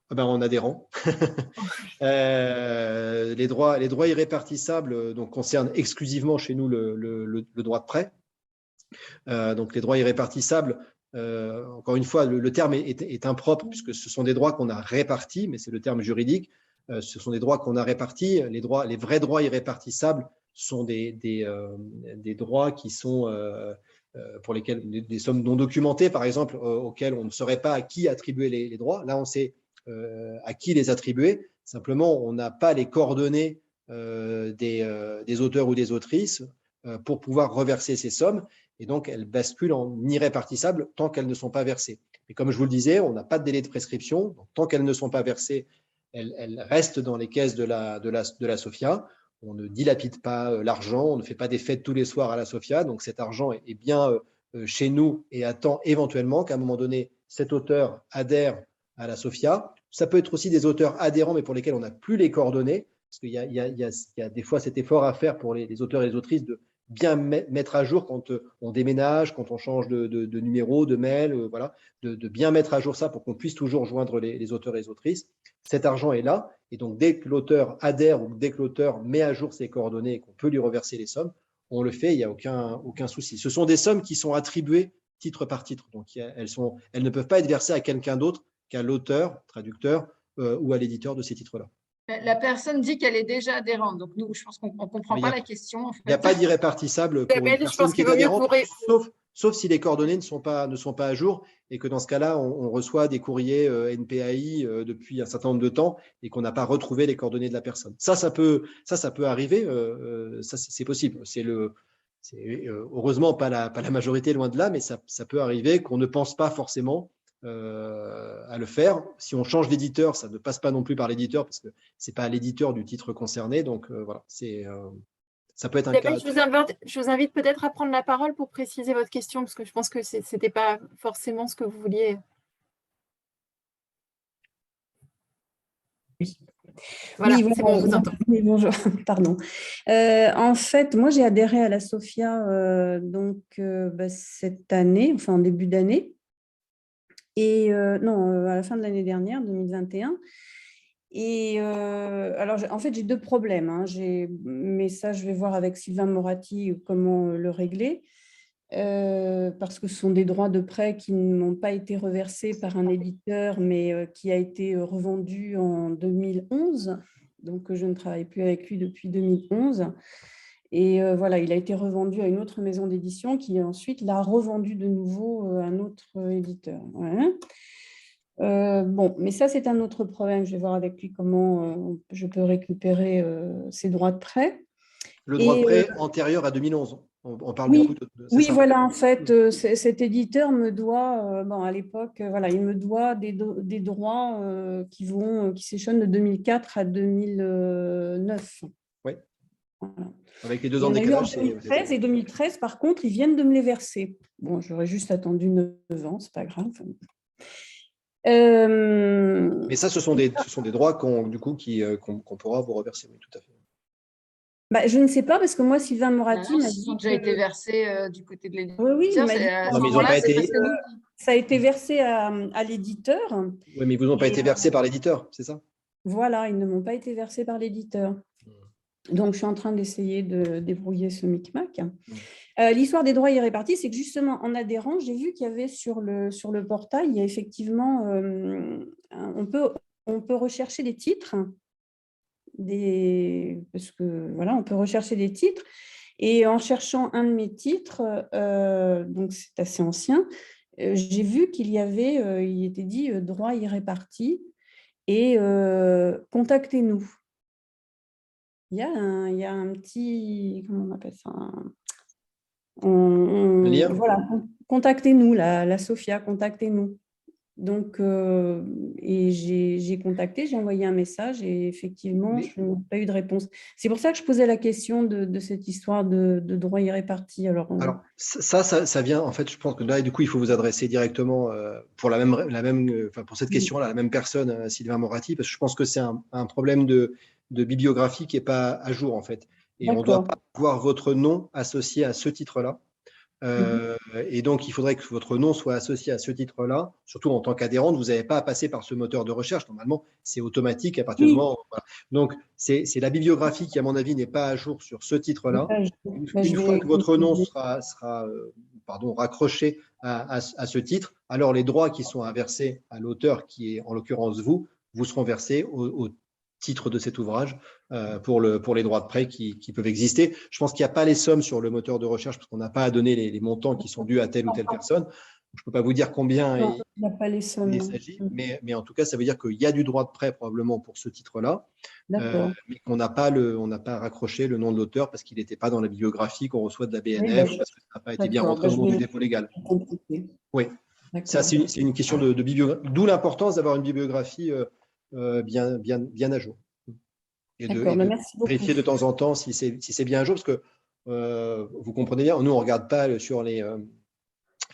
En adhérant. Les droits irrépartissables donc, concernent exclusivement chez nous le droit de prêt. Donc les droits irrépartissables, encore une fois, le terme est impropre puisque ce sont des droits qu'on a répartis, mais c'est le terme juridique. Ce sont des droits qu'on a répartis. Les vrais droits irrépartissables sont des droits qui sont pour lesquels des sommes non documentées, par exemple, auxquelles on ne saurait pas à qui attribuer les droits. Là, on sait à qui les attribuer. Simplement, on n'a pas les coordonnées des auteurs ou des autrices pour pouvoir reverser ces sommes. Et donc, elles basculent en irrépartissables tant qu'elles ne sont pas versées. Et comme je vous le disais, on n'a pas de délai de prescription. Donc, tant qu'elles ne sont pas versées, elles restent dans les caisses de la SOFIA. On ne dilapide pas l'argent, on ne fait pas des fêtes tous les soirs à la SOFIA. Donc, cet argent est bien chez nous et attend éventuellement qu'à un moment donné, cet auteur adhère à la SOFIA. Ça peut être aussi des auteurs adhérents, mais pour lesquels on n'a plus les coordonnées, parce qu'il y a des fois cet effort à faire pour les auteurs et les autrices de bien mettre à jour quand on déménage, quand on change de numéro, de mail, voilà, de bien mettre à jour ça pour qu'on puisse toujours joindre les auteurs et les autrices. Cet argent est là, et donc dès que l'auteur adhère ou dès que l'auteur met à jour ses coordonnées et qu'on peut lui reverser les sommes, on le fait, il n'y a aucun souci. Ce sont des sommes qui sont attribuées titre par titre, donc elles ne peuvent pas être versées à quelqu'un d'autre qu'à l'auteur, traducteur ou à l'éditeur de ces titres-là. La personne dit qu'elle est déjà adhérente. Donc, nous, je pense qu'on ne comprend pas la question. En fait. Il n'y a pas d'irrépartissable pour une personne qui est adhérente, sauf si les coordonnées ne sont pas à jour et que dans ce cas-là, on reçoit des courriers NPAI depuis un certain nombre de temps et qu'on n'a pas retrouvé les coordonnées de la personne. Ça peut arriver, ça c'est possible. C'est heureusement pas la majorité, loin de là, mais ça peut arriver qu'on ne pense pas forcément à le faire. Si on change d'éditeur, ça ne passe pas non plus par l'éditeur parce que ce n'est pas l'éditeur du titre concerné. Donc voilà, ça peut être un cas. Je vous invite peut-être à prendre la parole pour préciser votre question parce que je pense que ce n'était pas forcément ce que vous vouliez. Oui. Voilà, oui, c'est bon, on vous entend. Oui, bonjour, pardon. En fait, moi, j'ai adhéré à la SOFIA cette année, enfin en début d'année. Et à la fin de l'année dernière, 2021. Et alors, en fait, j'ai deux problèmes. Mais ça, je vais voir avec Sylvain Moratti comment le régler. Parce que ce sont des droits de prêt qui n'ont pas été reversés par un éditeur, mais qui a été revendu en 2011. Donc, je ne travaille plus avec lui depuis 2011. Et voilà, il a été revendu à une autre maison d'édition qui ensuite l'a revendu de nouveau à un autre éditeur. Ouais. Mais ça, c'est un autre problème. Je vais voir avec lui comment je peux récupérer ces droits de prêt. Le droit de prêt antérieur à 2011. On parle oui, beaucoup de oui, ça. voilà, en fait, cet éditeur me doit, à l'époque, il me doit des droits qui s'échelonnent de 2004 à 2009. Oui. Voilà. Avec les 2 ans de décalage. En 2013 et 2013, par contre, ils viennent de me les verser. Bon, j'aurais juste attendu 9 ans, c'est pas grave. Mais ça, ce sont des droits qu'on pourra vous reverser, oui, tout à fait. Je ne sais pas, parce que moi, Sylvain Moratti m'a dit. Ils ont déjà été versés du côté de l'éditeur. Oui, il m'a dit ça a été versé à l'éditeur. Oui, mais ils ne vous ont pas été versés par l'éditeur, c'est ça? Voilà, ils ne m'ont pas été versés par l'éditeur. Donc, je suis en train d'essayer de débrouiller ce micmac. L'histoire des droits irrépartis, c'est que justement, en adhérant, j'ai vu qu'il y avait sur le portail, il y a effectivement, on peut rechercher des titres, parce que voilà, on peut rechercher des titres. Et en cherchant un de mes titres, donc c'est assez ancien, j'ai vu qu'il y avait, il était dit droits irrépartis et contactez-nous. Il y a un petit, comment on appelle ça, lien. Voilà, contactez-nous, la SOFIA, contactez-nous. Donc, et j'ai contacté, j'ai envoyé un message et effectivement, je n'ai pas eu de réponse. C'est pour ça que je posais la question de cette histoire de droit irréparti. Alors, ça vient, en fait, je pense que là, du coup, il faut vous adresser directement pour enfin, pour cette question-là, la même personne, Sylvain Moratti, parce que je pense que c'est un problème de bibliographie qui n'est pas à jour, en fait. Et on ne doit pas voir votre nom associé à ce titre-là. Et donc, il faudrait que votre nom soit associé à ce titre-là, surtout en tant qu'adhérente. Vous n'avez pas à passer par ce moteur de recherche. Normalement, c'est automatique à partir du moment. Voilà. Donc, c'est la bibliographie qui, à mon avis, n'est pas à jour sur ce titre-là. Une fois que votre nom sera raccroché à ce titre, alors les droits qui sont versés à l'auteur, qui est en l'occurrence vous seront versés au titre de cet ouvrage pour les droits de prêt qui peuvent exister. Je pense qu'il n'y a pas les sommes sur le moteur de recherche parce qu'on n'a pas à donner les montants qui sont dus à telle ou telle personne. Je ne peux pas vous dire combien il s'agit, mais en tout cas, ça veut dire qu'il y a du droit de prêt probablement pour ce titre-là, mais qu'on n'a pas raccroché le nom de l'auteur parce qu'il n'était pas dans la bibliographie qu'on reçoit de la BNF, parce que ça n'a pas été bien rentré au nom du dépôt légal. Oui, ça c'est une question de bibliographie, d'où l'importance d'avoir une bibliographie bien à jour. Et de vérifier de temps en temps si c'est bien à jour, parce que vous comprenez bien, nous on ne regarde pas sur les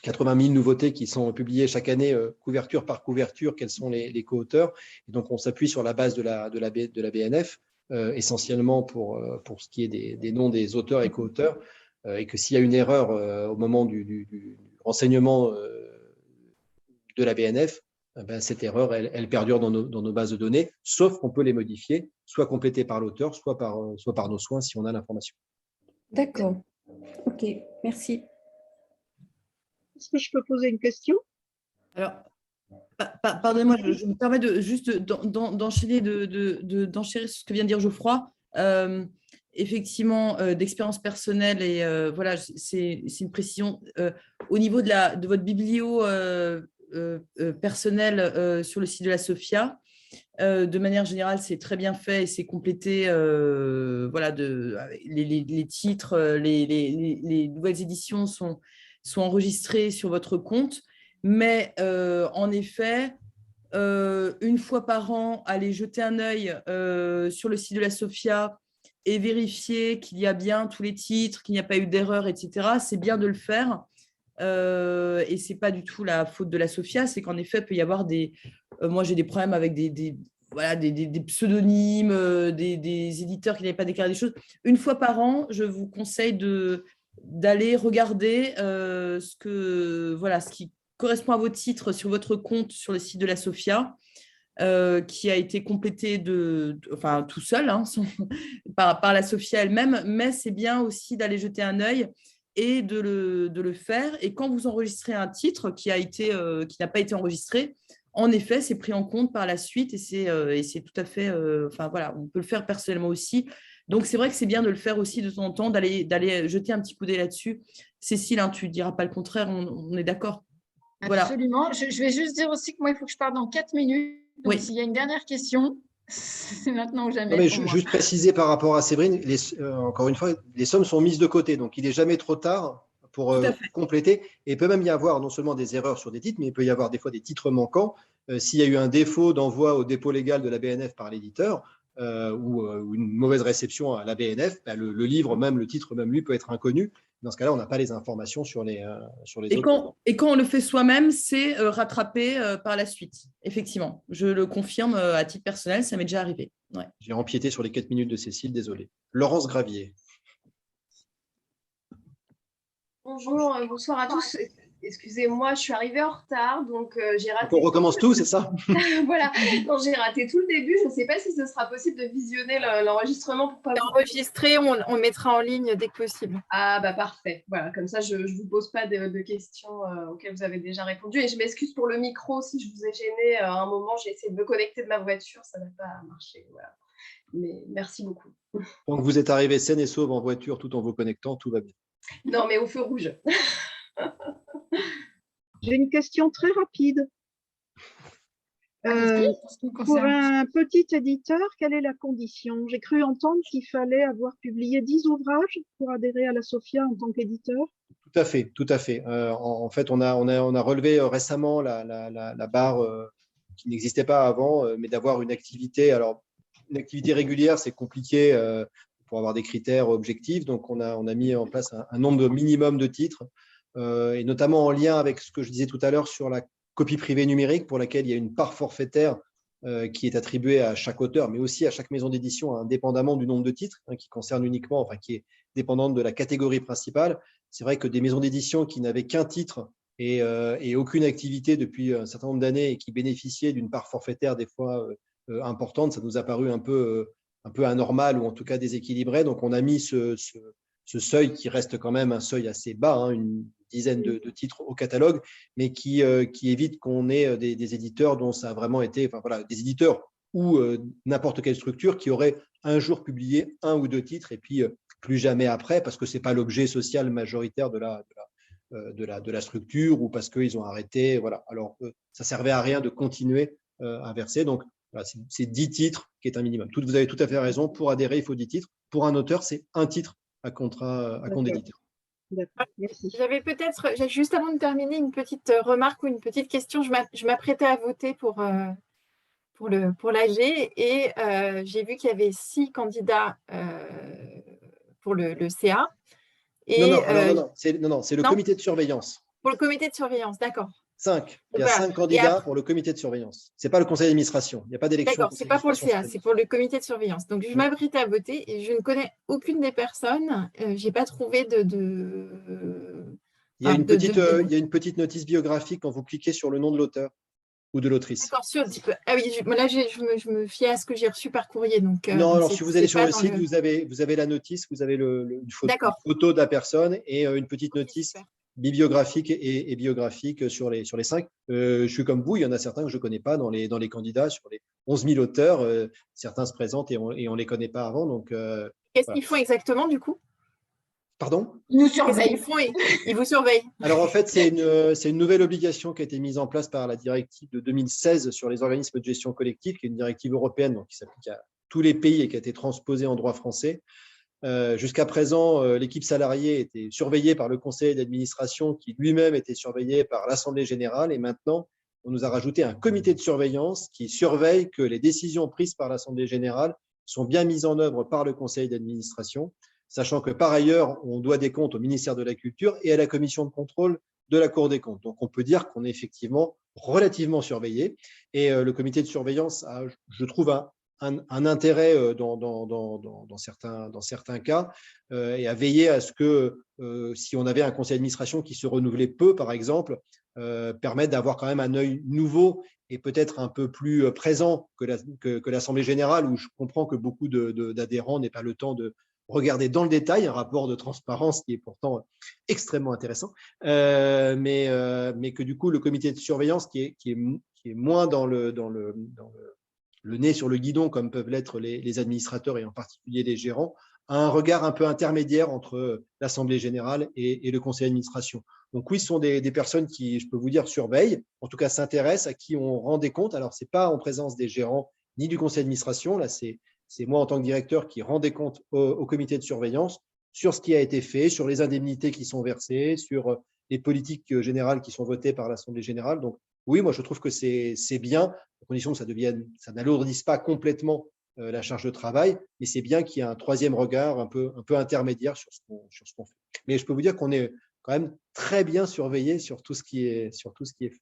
80 000 nouveautés qui sont publiées chaque année, couverture par couverture, quels sont les co-auteurs. Et donc on s'appuie sur la base de la BNF, essentiellement pour ce qui est des noms des auteurs et co-auteurs, et que s'il y a une erreur au moment du renseignement de la BNF, cette erreur, elle perdure dans nos bases de données, sauf qu'on peut les modifier, soit complétées par l'auteur, soit par nos soins si on a l'information. D'accord. OK, merci. Est-ce que je peux poser une question? Alors, pardonnez-moi, je me permets d'enchaîner d'enchaîner ce que vient de dire Geoffroy. Effectivement, d'expérience personnelle, et voilà, c'est une précision. Au niveau de votre biblio personnel sur le site de la SOFIA, de manière générale, c'est très bien fait et c'est complété. Voilà, les titres, les nouvelles éditions sont enregistrées sur votre compte. Mais en effet, une fois par an, aller jeter un œil sur le site de la SOFIA et vérifier qu'il y a bien tous les titres, qu'il n'y a pas eu d'erreur, etc. C'est bien de le faire. Et ce n'est pas du tout la faute de la SOFIA, c'est qu'en effet, il peut y avoir moi, j'ai des problèmes avec des pseudonymes, des éditeurs qui n'avaient pas déclaré des choses. Une fois par an, je vous conseille d'aller regarder ce qui correspond à vos titres sur votre compte sur le site de la SOFIA, qui a été complété tout seul par la SOFIA elle-même, mais c'est bien aussi d'aller jeter un œil et de le faire. Et quand vous enregistrez un titre qui n'a pas été enregistré, en effet, c'est pris en compte par la suite et c'est tout à fait… voilà, on peut le faire personnellement aussi. Donc, c'est vrai que c'est bien de le faire aussi de temps en temps, d'aller jeter un petit coup d'œil là-dessus. Cécile, tu ne diras pas le contraire, on est d'accord. Absolument. Voilà. Je vais juste dire aussi que moi, il faut que je parte dans 4 minutes. Donc, oui. S'il y a une dernière question, c'est maintenant ou jamais. Non, mais juste préciser par rapport à Séverine, encore une fois, les sommes sont mises de côté. Donc, il n'est jamais trop tard pour compléter. Et il peut même y avoir non seulement des erreurs sur des titres, mais il peut y avoir des fois des titres manquants. S'il y a eu un défaut d'envoi au dépôt légal de la BNF par l'éditeur, ou une mauvaise réception à la BNF, le livre, même le titre, même lui, peut être inconnu. Dans ce cas-là, on n'a pas les informations sur les autres. Et quand on le fait soi-même, c'est rattrapé par la suite. Effectivement, je le confirme à titre personnel, ça m'est déjà arrivé. Ouais. J'ai empiété sur les 4 minutes de Cécile, désolé. Laurence Gravier. Bonjour, bonsoir à tous. Excusez-moi, je suis arrivée en retard, donc j'ai raté… Donc on recommence tout, c'est ça? Voilà, non, j'ai raté tout le début. Je ne sais pas si ce sera possible de visionner l'enregistrement pour pas… Enregistré, on mettra en ligne dès que possible. Ah bah parfait, voilà, comme ça je ne vous pose pas de questions auxquelles vous avez déjà répondu. Et je m'excuse pour le micro, si je vous ai gêné à un moment, j'ai essayé de me connecter de ma voiture, ça n'a pas marché. Voilà. Mais merci beaucoup. Donc vous êtes arrivé saine et sauve en voiture tout en vous connectant, tout va bien. Non, mais au feu rouge. J'ai une question très rapide. Pour un petit éditeur, quelle est la condition? J'ai cru entendre qu'il fallait avoir publié 10 ouvrages pour adhérer à la SOFIA en tant qu'éditeur. à fait, tout à fait. En fait, on a relevé récemment la barre qui n'existait pas avant, mais d'avoir une activité. Alors, une activité régulière, c'est compliqué pour avoir des critères objectifs. Donc, on a mis en place un nombre minimum de titres, et notamment en lien avec ce que je disais tout à l'heure sur la copie privée numérique, pour laquelle il y a une part forfaitaire qui est attribuée à chaque auteur, mais aussi à chaque maison d'édition, indépendamment du nombre de titres, qui concerne uniquement, enfin, qui est dépendante de la catégorie principale. C'est vrai que des maisons d'édition qui n'avaient qu'un titre et aucune activité depuis un certain nombre d'années et qui bénéficiaient d'une part forfaitaire des fois importante, ça nous a paru un peu anormal ou en tout cas déséquilibré. Donc, on a mis ce seuil qui reste quand même un seuil assez bas, une dizaine de titres au catalogue, mais qui évite qu'on ait des éditeurs dont ça a vraiment été, enfin voilà, des éditeurs ou n'importe quelle structure qui aurait un jour publié un ou deux titres et puis plus jamais après, parce que ce n'est pas l'objet social majoritaire de la structure ou parce qu'ils ont arrêté. Voilà. Alors, ça ne servait à rien de continuer à verser. Donc, voilà, c'est 10 titres qui est un minimum. Vous avez tout à fait raison. Pour adhérer, il faut 10 titres. Pour un auteur, c'est un titre à compte d'éditeur. J'avais juste avant de terminer une petite remarque ou une petite question. Je m'apprêtais à voter pour l'AG et j'ai vu qu'il y avait 6 candidats pour le CA. Et, non, c'est le comité de surveillance. Pour le comité de surveillance, d'accord. 5. Il y a 5 candidats pour le comité de surveillance. Ce n'est pas le conseil d'administration. Il n'y a pas d'élection. D'accord, ce n'est pas pour le CA, c'est pour le comité de surveillance. Donc, je m'apprête à voter et je ne connais aucune des personnes. Je n'ai pas trouvé Il y a une petite notice biographique quand vous cliquez sur le nom de l'auteur ou de l'autrice. D'accord, ah oui, là, je me fie à ce que j'ai reçu par courrier. Donc, non, alors si vous allez sur le site, vous avez la notice, vous avez une photo de la personne et une petite notice bibliographique et biographique sur les 5. Je suis comme vous, il y en a certains que je ne connais pas dans les candidats, sur les 11 000 auteurs. Certains se présentent et on ne les connaît pas avant. Qu'est-ce qu'ils font exactement du coup? Pardon? Ils nous surveillent. Ils vous surveillent. Alors en fait, c'est une nouvelle obligation qui a été mise en place par la directive de 2016 sur les organismes de gestion collective, qui est une directive européenne donc, qui s'applique à tous les pays et qui a été transposée en droit français. Jusqu'à présent, l'équipe salariée était surveillée par le conseil d'administration qui lui-même était surveillé par l'Assemblée générale. Et maintenant, on nous a rajouté un comité de surveillance qui surveille que les décisions prises par l'Assemblée générale sont bien mises en œuvre par le conseil d'administration, sachant que par ailleurs, on doit des comptes au ministère de la Culture et à la commission de contrôle de la Cour des comptes. Donc, on peut dire qu'on est effectivement relativement surveillé. Et le comité de surveillance a, je trouve, un intérêt dans certains cas et à veiller à ce que si on avait un conseil d'administration qui se renouvelait peu, par exemple, permettre d'avoir quand même un œil nouveau et peut-être un peu plus présent que l'Assemblée générale, où je comprends que beaucoup d'adhérents n'aient pas le temps de regarder dans le détail un rapport de transparence qui est pourtant extrêmement intéressant, mais que du coup, le comité de surveillance qui est moins dans le nez sur le guidon, comme peuvent l'être les administrateurs et en particulier les gérants, a un regard un peu intermédiaire entre l'Assemblée générale et le conseil d'administration. Donc oui, ce sont des personnes qui, je peux vous dire, surveillent, en tout cas s'intéressent, à qui on rend des comptes. Alors, ce n'est pas en présence des gérants ni du conseil d'administration, là c'est moi en tant que directeur qui rend des comptes au comité de surveillance sur ce qui a été fait, sur les indemnités qui sont versées, sur les politiques générales qui sont votées par l'Assemblée générale. Donc oui, moi je trouve que c'est bien, à condition que ça n'alourdisse pas complètement la charge de travail, mais c'est bien qu'il y ait un troisième regard un peu intermédiaire sur ce qu'on fait. Mais je peux vous dire qu'on est quand même très bien surveillé sur tout ce qui est fait.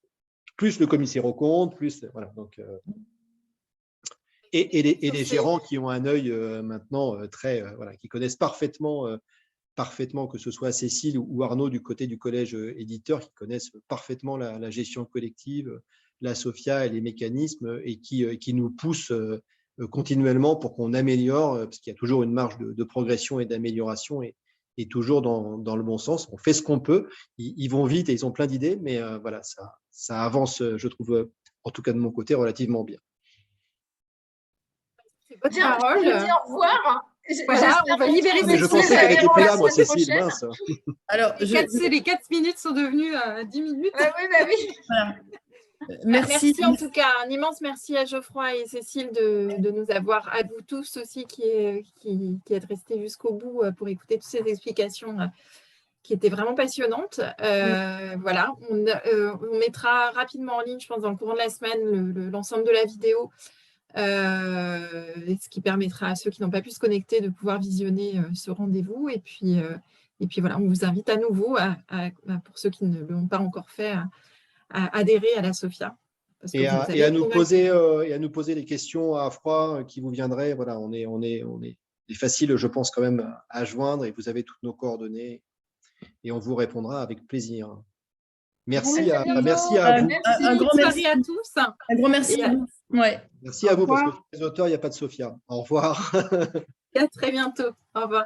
Plus le commissaire aux comptes, plus voilà. Donc et les gérants qui ont un œil maintenant qui connaissent parfaitement, que ce soit Cécile ou Arnaud du côté du collège éditeur, qui connaissent parfaitement la gestion collective, la SOFIA et les mécanismes, et qui nous poussent continuellement pour qu'on améliore, parce qu'il y a toujours une marge de progression et d'amélioration, et toujours dans le bon sens. On fait ce qu'on peut. Ils vont vite et ils ont plein d'idées, mais voilà, ça avance, je trouve, en tout cas de mon côté, relativement bien. Je dis au revoir. Voilà, on va libérer Cécile. Je pensais qu'elle n'était plus là, moi, Cécile, mince. Alors, les 4 minutes sont devenues 10 minutes. Oui. Voilà. Merci en tout cas, un immense merci à Geoffroy et Cécile de nous avoir, à vous tous aussi qui êtes restés jusqu'au bout pour écouter toutes ces explications qui était vraiment passionnante. Voilà, on mettra rapidement en ligne, je pense, dans le courant de la semaine, l'ensemble de la vidéo, ce qui permettra à ceux qui n'ont pas pu se connecter de pouvoir visionner ce rendez-vous. Et puis voilà, on vous invite à nouveau, pour ceux qui ne l'ont pas encore fait, à adhérer à la SOFIA. Et à nous poser les questions à froid qui vous viendraient. Voilà, on est facile, je pense, quand même à joindre, et vous avez toutes nos coordonnées et on vous répondra avec plaisir. Merci à vous. Un grand merci à tous. Un grand merci à vous. Ouais. Merci à vous, parce que pour les auteurs, il n'y a pas de SOFIA. Au revoir. À très bientôt. Au revoir.